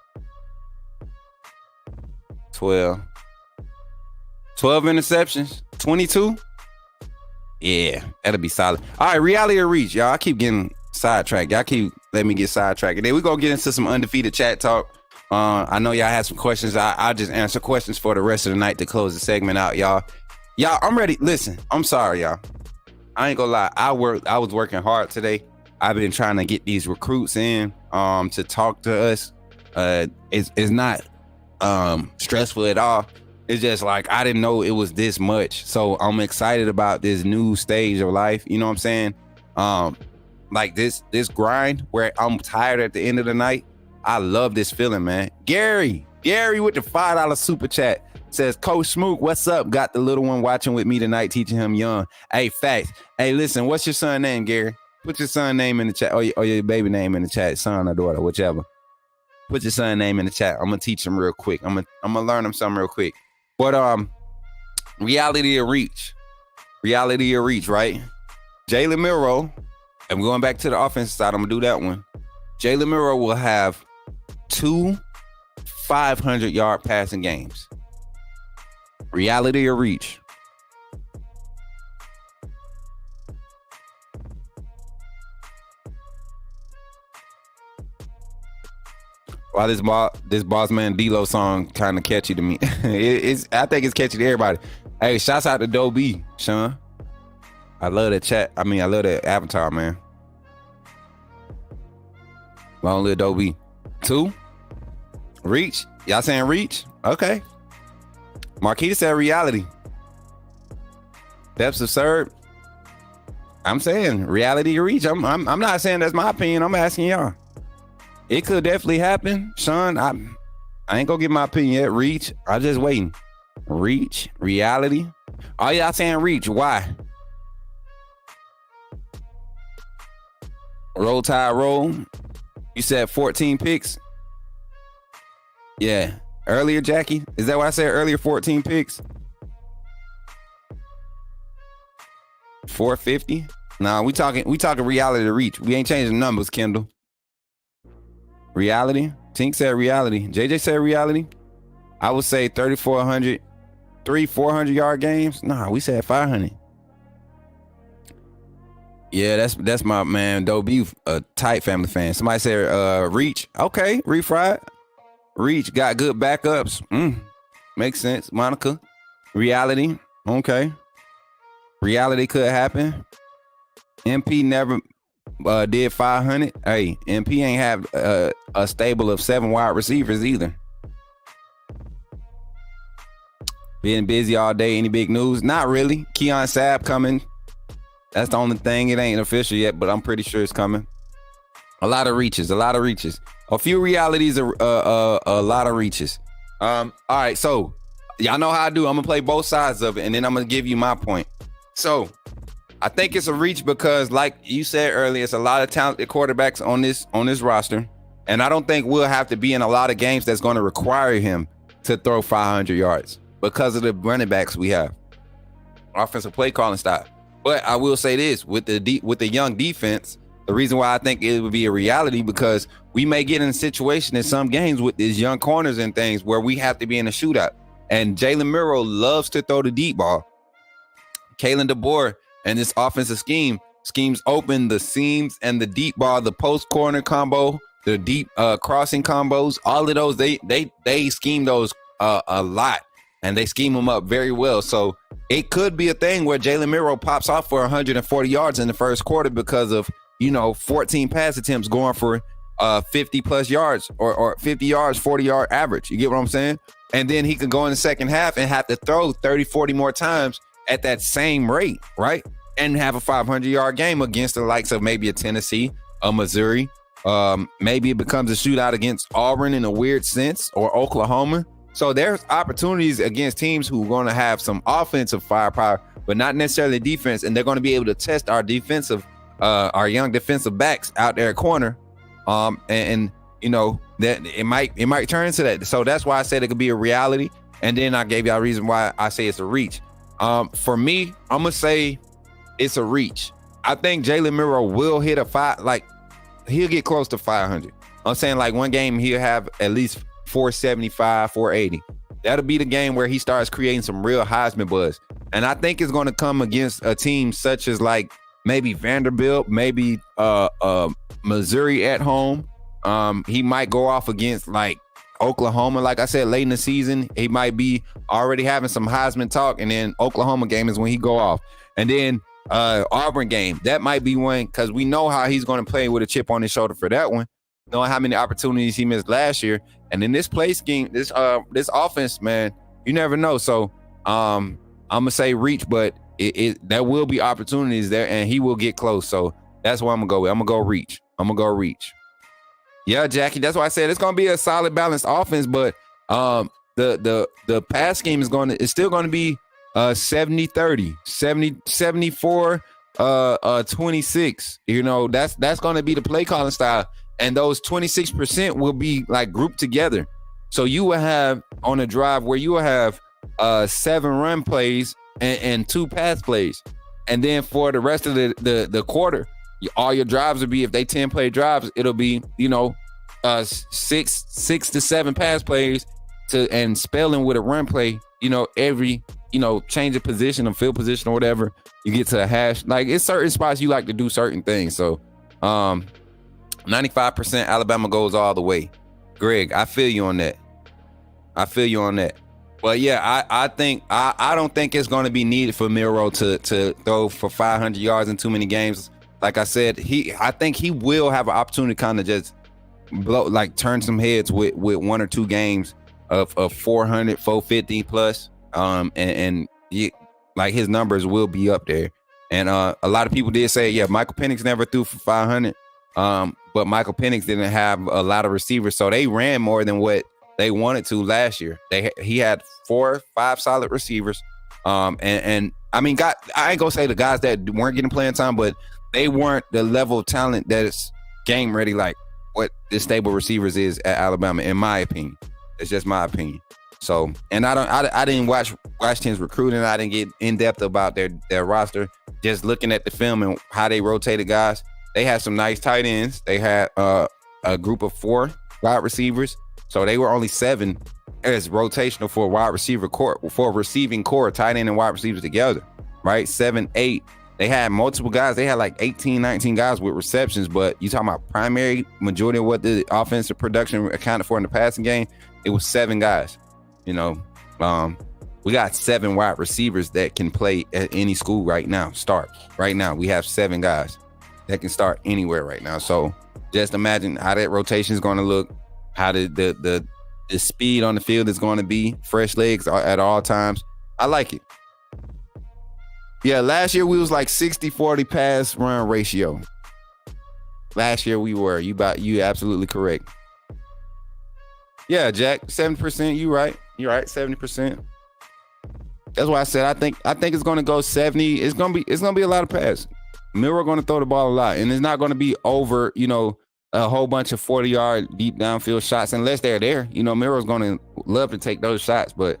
12. 12 interceptions. 22? Yeah, that'll be solid. All right, reality or reach, y'all. I keep getting sidetracked. Y'all keep letting me get sidetracked. And then we're going to get into some undefeated chat talk. I know y'all had some questions. I'll just answer questions for the rest of the night to close the segment out, y'all. Y'all, I'm ready. Listen, I'm sorry, y'all. I ain't gonna lie. I was working hard today. I've been trying to get these recruits in to talk to us. It's not stressful at all. It's just like I didn't know it was this much. So I'm excited about this new stage of life. You know what I'm saying? Like this grind where I'm tired at the end of the night. I love this feeling, man. Gary with the $5 super chat says, Coach Smook, what's up? Got the little one watching with me tonight, teaching him young. Hey, facts. Hey, listen, what's your son's name, Gary? Put your son's name in the chat, or your baby name in the chat, son or daughter, whichever. Put your son's name in the chat. I'm gonna teach him real quick. I'm gonna learn him something real quick. But reality or reach, right? Jalen Milroe, and we're going back to the offensive side. I'm gonna do that one. Jalen Milroe will have 2 500-yard passing games. Reality or reach? Wow, this Boss Man D-Lo song kind of catchy to me. I think it's catchy to everybody. Hey, shouts out to Doe B, Sean. I love that chat. I love that avatar, man. Long live Doe B. 2? Reach? Y'all saying reach? Okay. Marquita said reality. Depths absurd. I'm saying reality or reach. I'm not saying that's my opinion. I'm asking y'all. It could definitely happen. Sean, I ain't gonna give my opinion yet. Reach. I'm just waiting. Reach. Reality. All y'all saying reach. Why? Roll Tide roll. You said 14 picks? Yeah. Earlier, Jackie? Is that what I said earlier? 14 picks? 450? Nah, we talking reality to reach. We ain't changing numbers, Kendall. Reality? Tink said reality. JJ said reality. I would say 3,400, 400-yard games. Nah, we said 500. Yeah, that's my man, Doe B, a tight family fan. Somebody said reach. Okay, refried. Reach got good backups. Makes sense. Monica. Reality. Okay. Reality could happen. MP never did 500. Hey, MP ain't have a stable of 7 wide receivers either. Being busy all day. Any big news? Not really. Keon Sabb coming. That's the only thing. It ain't official yet, but I'm pretty sure it's coming. A lot of reaches. A few realities, a lot of reaches. All right, so y'all know how I do. I'm gonna play both sides of it, and then I'm gonna give you my point. So I think it's a reach because, like you said earlier, it's a lot of talented quarterbacks on this roster, and I don't think we'll have to be in a lot of games that's going to require him to throw 500 yards because of the running backs we have. offensive play calling style. But I will say this, with the young defense, the reason why I think it would be a reality, because we may get in a situation in some games with these young corners and things where we have to be in a shootout. And Jalen Miro loves to throw the deep ball. Kalen DeBoer and this offensive schemes open the seams and the deep ball, the post corner combo, the deep crossing combos, all of those, they scheme those a lot, and they scheme them up very well. So it could be a thing where Jalen Miro pops off for 140 yards in the first quarter because of, 14 pass attempts going for 50 plus yards or 50 yards, 40-yard average. You get what I'm saying? And then he could go in the second half and have to throw 30, 40 more times at that same rate, right? And have a 500-yard game against the likes of maybe a Tennessee, a Missouri. Maybe it becomes a shootout against Auburn in a weird sense, or Oklahoma. So there's opportunities against teams who are going to have some offensive firepower, but not necessarily defense. And they're going to be able to test our our young defensive backs out there at corner. That it might turn into that. So that's why I said it could be a reality. And then I gave y'all a reason why I say it's a reach. For me, I'm gonna say it's a reach. I think Jalen Miro will hit he'll get close to 500. I'm saying like one game he'll have at least 475, 480. That'll be the game where he starts creating some real Heisman buzz. And I think it's going to come against a team such as like maybe Vanderbilt, maybe Missouri at home. He might go off against like Oklahoma. Like I said, late in the season, he might be already having some Heisman talk, and then Oklahoma game is when he go off. And then Auburn game, that might be one, because we know how he's going to play with a chip on his shoulder for that one, knowing how many opportunities he missed last year. And in this play scheme, this offense, man, you never know. So I'm gonna say reach, but there will be opportunities there, and he will get close. So that's what I'm gonna go with. I'm gonna go reach. Yeah, Jackie, that's why I said it's gonna be a solid, balanced offense, but the pass scheme is still gonna be 70-30, 74 26. That's gonna be the play calling style. And those 26% will be like grouped together. So you will have on a drive where you will have 7 run plays and 2 pass plays. And then for the rest of the quarter, all your drives will be, if they 10-play drives, it'll be, 6 to 7 pass plays and spelling with a run play, every, change of position or field position or whatever, you get to a hash. Like, it's certain spots you like to do certain things. So 95% Alabama goes all the way. Greg, I feel you on that. But yeah, I think I don't think it's going to be needed for Miro to throw for 500 yards in too many games. Like I said, I think he will have an opportunity to kind of just turn some heads with 1 or 2 games of 400, 450 plus. His numbers will be up there. And a lot of people did say, yeah, Michael Penix never threw for 500. But Michael Penix didn't have a lot of receivers, so they ran more than what they wanted to last year. He had 4 or 5 solid receivers. And I mean, I ain't gonna say the guys that weren't getting playing time, but they weren't the level of talent that is game ready like what the stable receivers is at Alabama, in my opinion. It's just my opinion. So, and I didn't watch Washington's recruiting. I didn't get in depth about their roster. Just looking at the film and how they rotated guys. They had some nice tight ends. They had a group of 4 wide receivers. So they were only 7 as rotational for a wide receiver core, for a receiving core, tight end and wide receivers together, right? 7, 8. They had multiple guys. They had like 18, 19 guys with receptions, but you talking about primary majority of what the offensive production accounted for in the passing game, it was 7 guys. We got 7 wide receivers that can play at any school right now. Right now, we have 7 guys that can start anywhere right now. So just imagine how that rotation is going to look, how the speed on the field is going to be, fresh legs at all times. I like it. Yeah, last year we was like 60-40 pass run ratio. Last year we were. You absolutely correct. Yeah, Jack, 70%. You're right, 70%. That's why I said I think it's going to go 70. It's going to be a lot of pass. Miro going to throw the ball a lot, and it's not going to be over, a whole bunch of 40-yard deep downfield shots unless they're there. Miro's going to love to take those shots, but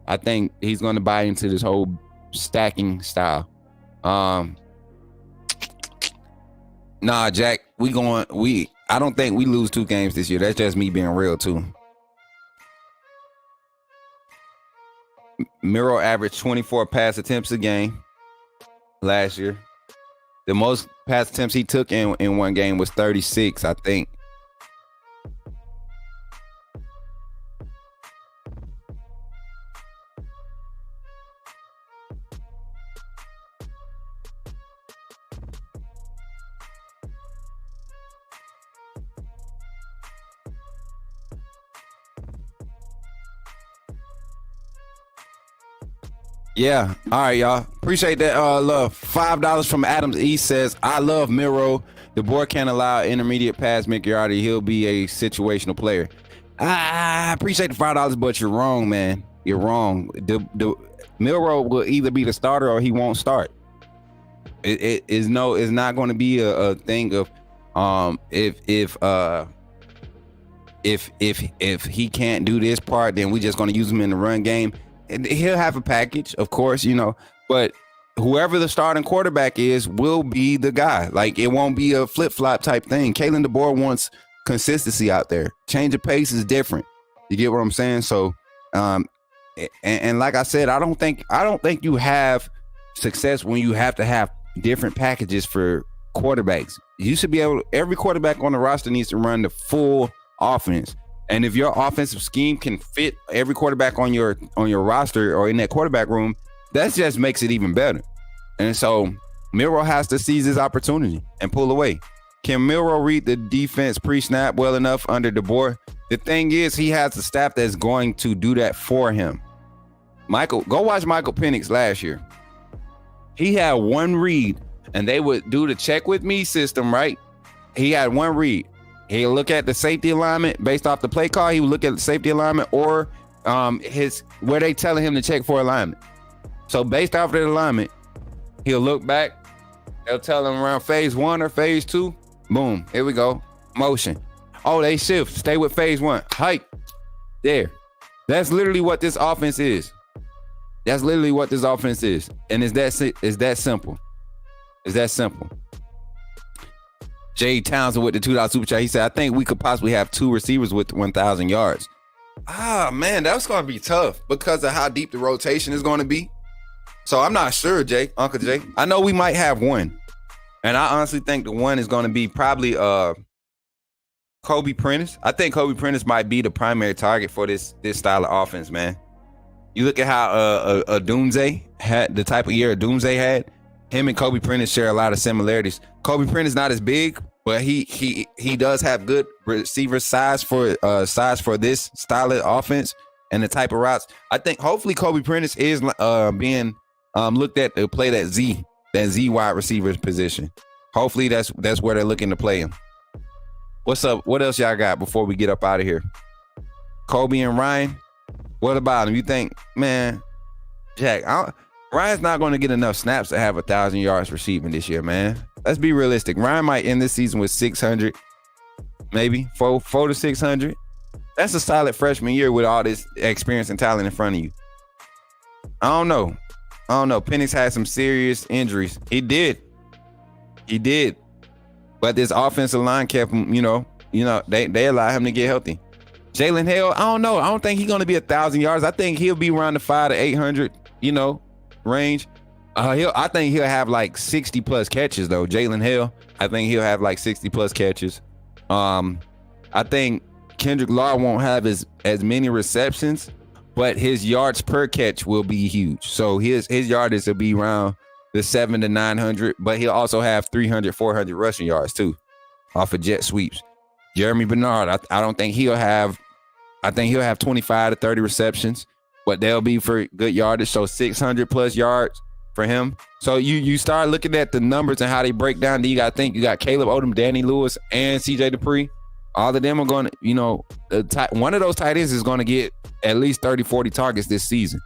I think he's going to buy into this whole stacking style. Nah, Jack, I don't think we lose 2 games this year. That's just me being real too. Miro averaged 24 pass attempts a game last year. The most pass attempts he took in one game was 36, I think. Yeah. All right, y'all. Appreciate that love. $5 from Adams East says, I love Miro. The board can't allow intermediate pass Mickeyardi. He'll be a situational player. I appreciate the $5, but you're wrong, man. You're wrong. The Miro will either be the starter or he won't start. It's not going to be a thing of if he can't do this part, then we're just going to use him in the run game. And he'll have a package, of course, but whoever the starting quarterback is will be the guy. Like, it won't be a flip-flop type thing. Kalen DeBoer wants consistency out there. Change of pace is different. You get what I'm saying? So, and like I said, I don't think you have success when you have to have different packages for quarterbacks. You should be every quarterback on the roster needs to run the full offense. And if your offensive scheme can fit every quarterback on your roster or in that quarterback room, that just makes it even better. And so Miro has to seize his opportunity and pull away. Can Miro read the defense pre-snap well enough under DeBoer? The thing is, he has a staff that's going to do that for him. Go watch Michael Penix last year. He had one read, and they would do the check with me system, right? He had one read. He'll look at the safety alignment based off the play call. He would look at the safety alignment or where they telling him to check for alignment. So based off the alignment, he'll look back. They'll tell him around phase 1 or phase 2. Boom. Here we go. Motion. Oh, they shift. Stay with phase 1. Hike. There. That's literally what this offense is. And it's that simple. It's that simple. Jay Townsend with the $2 super chat. He said, I think we could possibly have 2 receivers with 1,000 yards. Man, that's going to be tough because of how deep the rotation is going to be. So I'm not sure, Uncle Jay. I know we might have one. And I honestly think the one is going to be probably Kobe Prentice. I think Kobe Prentice might be the primary target for this style of offense, man. You look at how a Doomsday had the type of year a Doomsday had. Him and Kobe Prentice share a lot of similarities. Kobe Prentice not as big, but he does have good receiver size for this style of offense and the type of routes. I think hopefully Kobe Prentice is being looked at to play that Z wide receiver position. Hopefully that's where they're looking to play him. What's up? What else y'all got before we get up out of here? Kobe and Ryan. What about him? You think, man, Jack? Ryan's not going to get enough snaps to have 1,000 yards receiving this year, man. Let's be realistic. Ryan might end this season with 600, maybe 4 to 600. That's a solid freshman year with all this experience and talent in front of you. I don't know. Penix had some serious injuries. He did. But this offensive line kept him, they allowed him to get healthy. Jalen Hill, I don't know. I don't think he's going to be 1,000 yards. I think he'll be around the 500 to 800, range. I think he'll have like 60 plus catches though. Jalen Hill, I think he'll have like 60 plus catches. I think Kendrick Law won't have as many receptions, but his yards per catch will be huge. So his yardage will be around the 700 to 900, but he'll also have 300, 400 rushing yards too off of jet sweeps. Jeremy Bernard, I don't think he'll have. I think he'll have 25 to 30 receptions, but they'll be for good yardage. So 600 plus yards for him. So you start looking at the numbers and how they break down. Then you got to think you got Caleb Odom, Danny Lewis, and CJ Dupree. All of them are going to, one of those tight ends is going to get at least 30, 40 targets this season.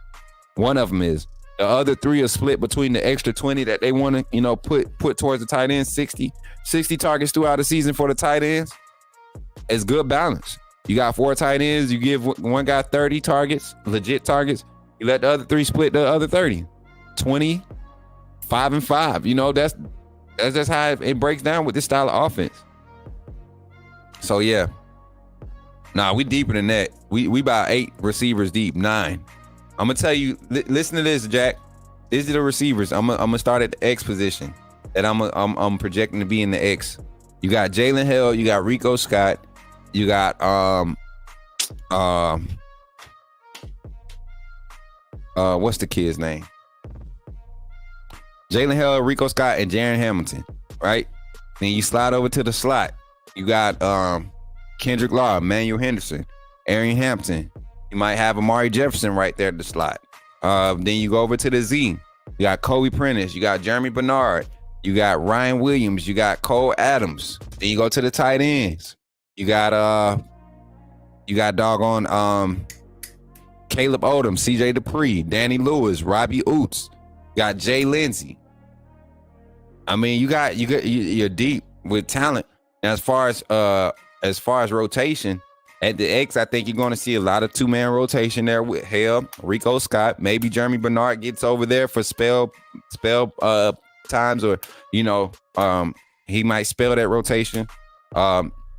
One of them is. The other 3 are split between the extra 20 that they want to, put towards the tight ends. 60 targets throughout the season for the tight ends. It's good balance. You got 4 tight ends. You give one guy 30 targets, legit targets. You let the other 3 split the other 30. 20, 5-5. You know, that's just how it breaks down with this style of offense. So yeah. Nah, we deeper than that. We about 8 receivers deep, 9. I'm gonna tell you, listen to this, Jack. These are the receivers. I'm gonna start at the X position that I'm projecting to be in the X. You got Jalen Hill, you got Rico Scott, you got what's the kid's name? Jalen Hill, Rico Scott, and Jaron Hamilton, right? Then you slide over to the slot. You got Kendrick Law, Emmanuel Henderson, Arian Hampton. You might have Amari Jefferson right there at the slot. Then you go over to the Z. You got Kobe Prentice. You got Jeremy Bernard. You got Ryan Williams. You got Cole Adams. Then you go to the tight ends. You got doggone Caleb Odom, CJ Dupree, Danny Lewis, Robbie Oots. You got Jay Lindsey. I mean, you're deep with talent. And as far as rotation, at the X, I think you're going to see a lot of 2-man rotation there with Hale, Rico Scott. Maybe Jeremy Bernard gets over there for spell times, or he might spell that rotation.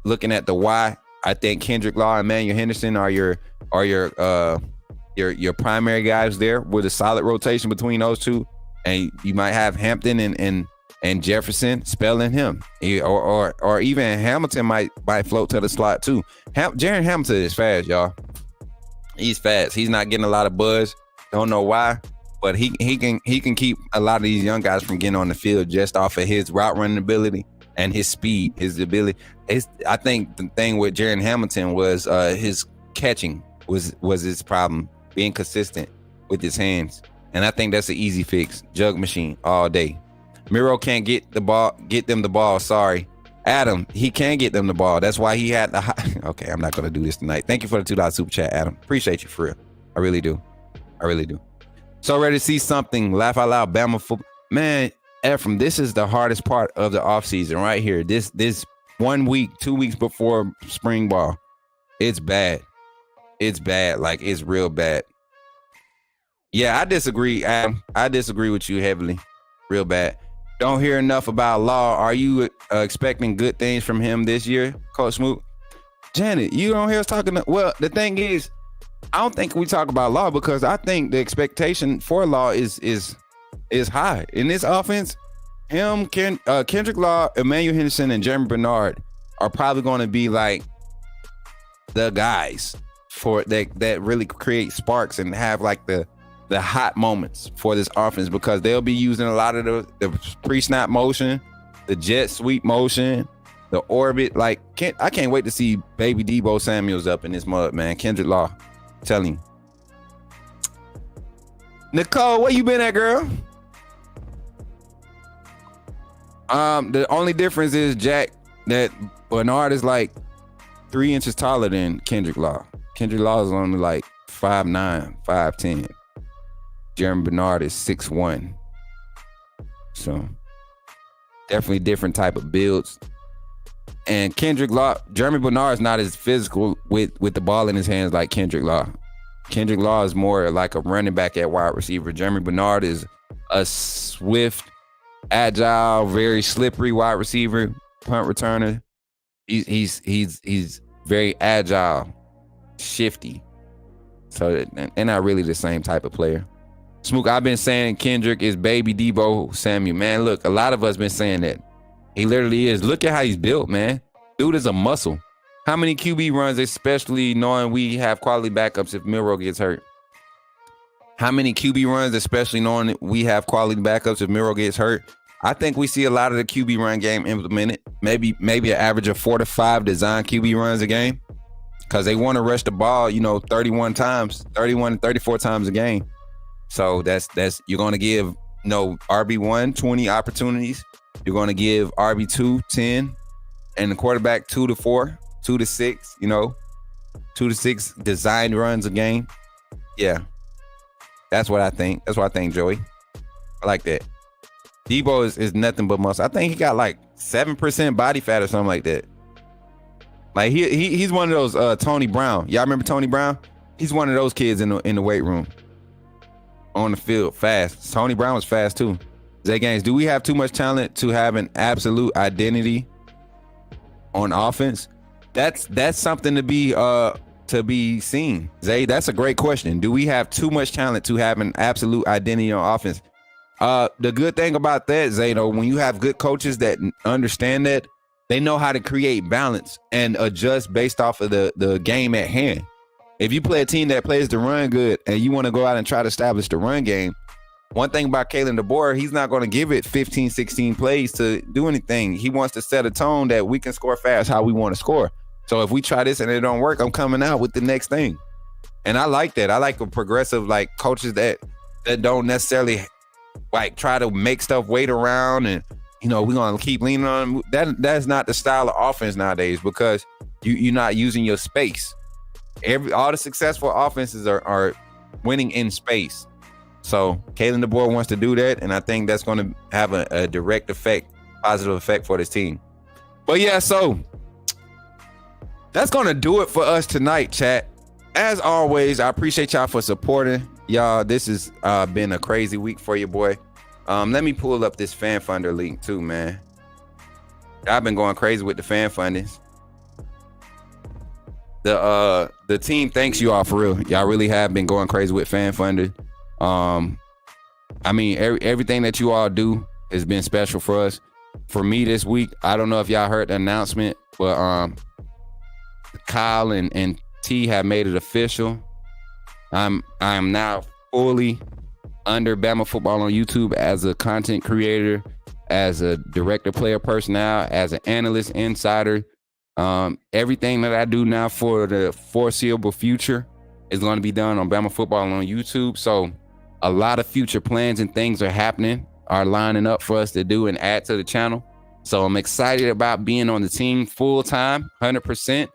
Looking at the Y, I think Kendrick Law and Emmanuel Henderson are your primary guys there with a solid rotation between those two, and you might have Hampton and Jefferson spelling him, or even Hamilton might float to the slot too. Jaron Hamilton is fast, y'all. He's fast. He's not getting a lot of buzz. Don't know why, but he can keep a lot of these young guys from getting on the field just off of his route running ability and his speed, his ability. I think the thing with Jaron Hamilton was his catching was his problem, being consistent with his hands, and I think that's an easy fix. Jug machine all day. Miro can't get them the ball. Sorry. Adam, he can get them the ball. That's why he had the okay, I'm not going to do this tonight. Thank you for the $2 super chat, Adam. Appreciate you for real. I really do. So ready to see something. Laugh out loud. Bama football. Man, Ephraim, this is the hardest part of the offseason right here. This 1 week, 2 weeks before spring ball. It's bad. It's bad. Like, it's real bad. Yeah, I disagree, Adam. I disagree with you heavily. Real bad. Don't hear enough about Law. Are you expecting good things from him this year, Coach Smoot? Janet, you don't hear us talking. Well, the thing is, I don't think we talk about Law because I think the expectation for Law is high. In this offense, Kendrick Law, Emmanuel Henderson, and Jeremy Bernard are probably going to be like the guys for that really create sparks and have like the hot moments for this offense, because they'll be using a lot of the pre-snap motion, the jet sweep motion, the orbit. Like, I can't wait to see baby Debo Samuels up in this mud, man. Kendrick Law, I'm telling you. Nicole, where you been at, girl? The only difference is, Jack, that Bernard is like 3 inches taller than Kendrick Law. Kendrick Law is only like 5'9", 5'10". Jeremy Bernard is 6'1". So definitely different type of builds. And Jeremy Bernard is not as physical with the ball in his hands like Kendrick Law. Kendrick Law is more like a running back at wide receiver. Jeremy Bernard is a swift, agile, very slippery wide receiver, punt returner. He's very agile, shifty. So they're not really the same type of player. Smook, I've been saying Kendrick is baby Debo Samuel. Man, look, a lot of us been saying that. He literally is. Look at how he's built, man. Dude is a muscle. How many QB runs, especially knowing we have quality backups if Milroe gets hurt? How many QB runs, especially knowing that we have quality backups if Milroe gets hurt? I think we see a lot of the QB run game implemented. Maybe an average of 4 to 5 design QB runs a game, because they want to rush the ball, 31 to 34 times a game. So that's you're going to give RB1 20 opportunities. You're going to give RB2 10, and the quarterback 2 to 4, 2 to 6. 2 to 6 designed runs a game. Yeah, that's what I think. That's what I think, Joey. I like that. Debo is nothing but muscle. I think he got like 7% body fat or something like that. Like he's one of those Tony Brown. Y'all remember Tony Brown? He's one of those kids in the weight room. on the field fast. Tony Brown was fast too. Zay Gaines, do we have too much talent to have an absolute identity on offense? That's something to be seen. Zay, that's a great question. Do we have too much talent to have an absolute identity on offense? The good thing about that, Zay, though, when you have good coaches that understand that, they know how to create balance and adjust based off of the game at hand. If you play a team that plays the run good and you want to go out and try to establish the run game, one thing about Kalen DeBoer, he's not going to give it 15, 16 plays to do anything. He wants to set a tone that we can score fast how we want to score. So if we try this and it don't work, I'm coming out with the next thing. And I like that. I like a progressive, like, coaches that don't necessarily like try to make stuff wait around and, you know, we're going to keep leaning on them. That's not the style of offense nowadays, because you're not using your space. All the successful offenses are winning in space. So Kalen DeBoer wants to do that, and I think that's going to have a direct effect, positive effect for this team. But yeah, so that's going to do it for us tonight, chat. As always, I appreciate y'all for supporting. Y'all, this has been a crazy week for your boy. Let me pull up this fan funder link too, man. I've been going crazy with the fan fundings. The team thanks you all for real. Y'all really have been going crazy with fan funding. I mean, everything that you all do has been special for us. For me this week, I don't know if y'all heard the announcement, but Kyle and T have made it official. I'm now fully under Bama Football on YouTube as a content creator, as a director, player personnel, as an analyst, insider. Everything that I do now for the foreseeable future is going to be done on Bama Football on YouTube. So a lot of future plans and things are lining up for us to do and add to the channel. So I'm excited about being on the team full time, 100%.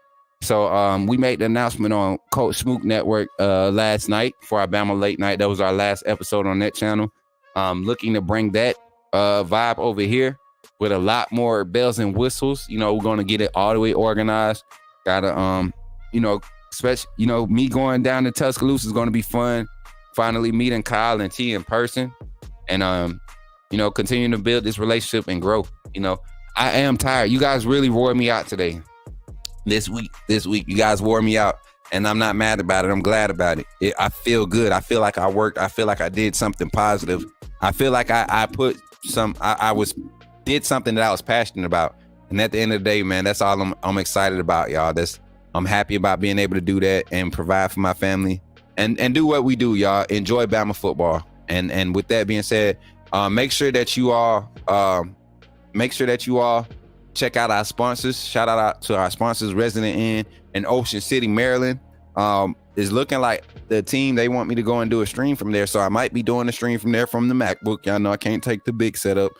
So we made the announcement on Coach Smook Network last night for our Bama Late Night. That was our last episode on that channel. Looking to bring that vibe over here with a lot more bells and whistles. You know, we're going to get it all the way organized. Gotta, me going down to Tuscaloosa is going to be fun. Finally meeting Kyle and T in person, and continuing to build this relationship and grow. You know, I am tired. You guys really wore me out today. This week, you guys wore me out, and I'm not mad about it. I'm glad about it. I feel good. I feel like I worked. I feel like I did something positive. I feel like I did something that I was passionate about. And at the end of the day, man, that's all I'm excited about, y'all. I'm happy about being able to do that and provide for my family and do what we do, y'all. Enjoy Bama football. And with that being said, make sure that you all check out our sponsors. Shout out to our sponsors, Resident Inn in Ocean City, Maryland. It's looking like the team, they want me to go and do a stream from there. So I might be doing a stream from there from the MacBook. Y'all know I can't take the big setup.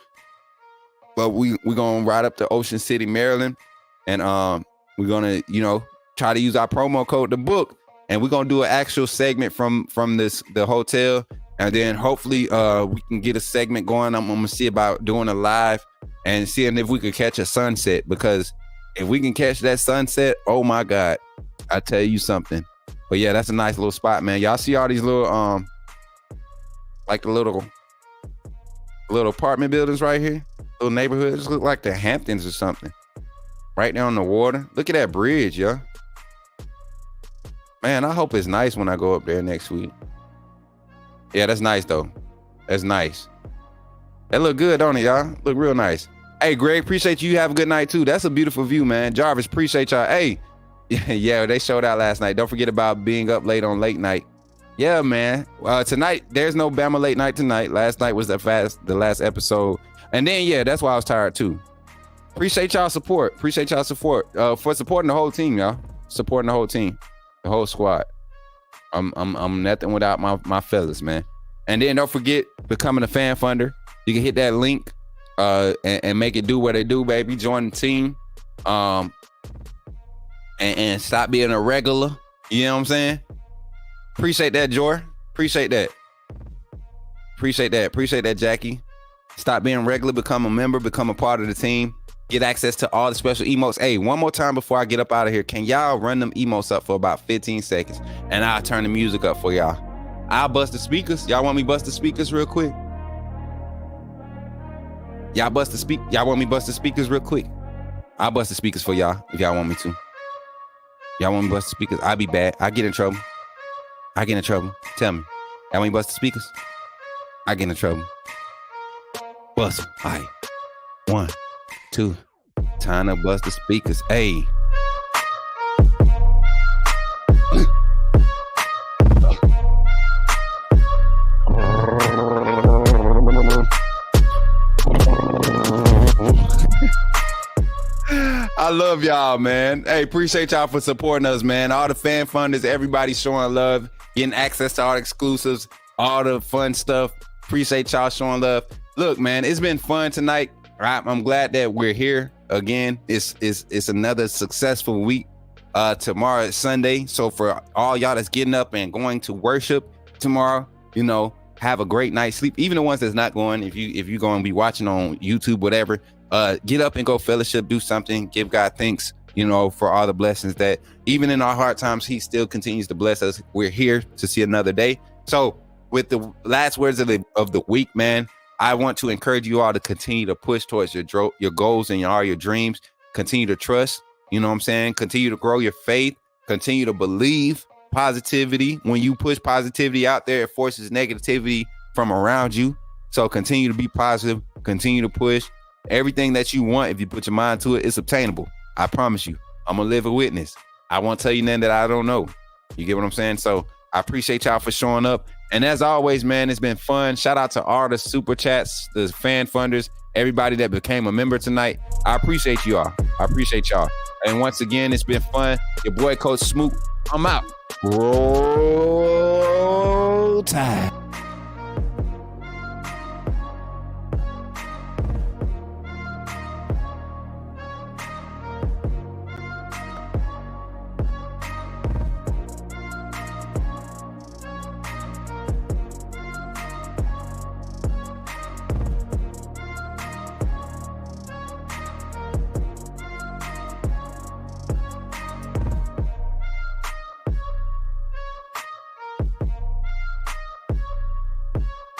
But we're going to ride up to Ocean City, Maryland. And we're going to, try to use our promo code, The Book. And we're going to do an actual segment from the hotel. And then hopefully we can get a segment going. I'm going to see about doing a live and seeing if we could catch a sunset. Because if we can catch that sunset, oh my God, I tell you something. But yeah, that's a nice little spot, man. Y'all see all these little, like the little apartment buildings right here? Little neighborhoods look like the Hamptons or something. Right there on the water. Look at that bridge, yo. Man, I hope it's nice when I go up there next week. Yeah, that's nice though. That's nice. That look good, don't it, y'all? Look real nice. Hey, Greg, appreciate you. Have a good night too. That's a beautiful view, man. Jarvis, appreciate y'all. Hey, yeah, they showed out last night. Don't forget about being up late on late night. Yeah, man. Tonight, there's no Bama Late Night tonight. Last night was the last episode. And then, yeah, that's why I was tired too. Appreciate y'all support. For supporting the whole team, y'all. Supporting the whole team, the whole squad. I'm nothing without my fellas, man. And then don't forget, becoming a fan funder. You can hit that link and make it do what it do, baby. Join the team. And stop being a regular. You know what I'm saying? Appreciate that, Jor. Appreciate that, Jackie. Stop being regular, become a member, become a part of the team. Get access to all the special emotes. Hey, one more time before I get up out of here, can y'all run them emotes up for about 15 seconds? And I'll turn the music up for y'all. I'll bust the speakers. Y'all want me bust the speakers real quick? Y'all want me bust the speakers real quick? I'll bust the speakers for y'all if y'all want me to. Y'all want me bust the speakers? I'll be bad. I get in trouble. Tell me. Y'all want me bust the speakers? I get in trouble. Bust them. All right. 1, 2. Time to bust the speakers. Hey. I love y'all, man. Hey, appreciate y'all for supporting us, man. All the fan funders, everybody showing love, getting access to all the exclusives, all the fun stuff. Appreciate y'all showing love. Look, man, it's been fun tonight. I'm glad that we're here again. It's another successful week. Tomorrow is Sunday, so for all y'all that's getting up and going to worship tomorrow, have a great night's sleep. Even the ones that's not going, if you're going to be watching on YouTube, whatever. Get up and go fellowship, do something, give God thanks, for all the blessings that even in our hard times, he still continues to bless us. We're here to see another day. So with the last words of the week, man, I want to encourage you all to continue to push towards your goals and all your dreams. Continue to trust, you know what I'm saying? Continue to grow your faith, continue to believe positivity. When you push positivity out there, it forces negativity from around you. So continue to be positive, continue to push. Everything that you want, if you put your mind to it, it's obtainable. I promise you. I'm going to live a witness. I won't tell you nothing that I don't know. You get what I'm saying? So I appreciate y'all for showing up. And as always, man, it's been fun. Shout out to all the super chats, the fan funders, everybody that became a member tonight. I appreciate you all. And once again, it's been fun. Your boy, Coach Smoot. I'm out. Roll Tide.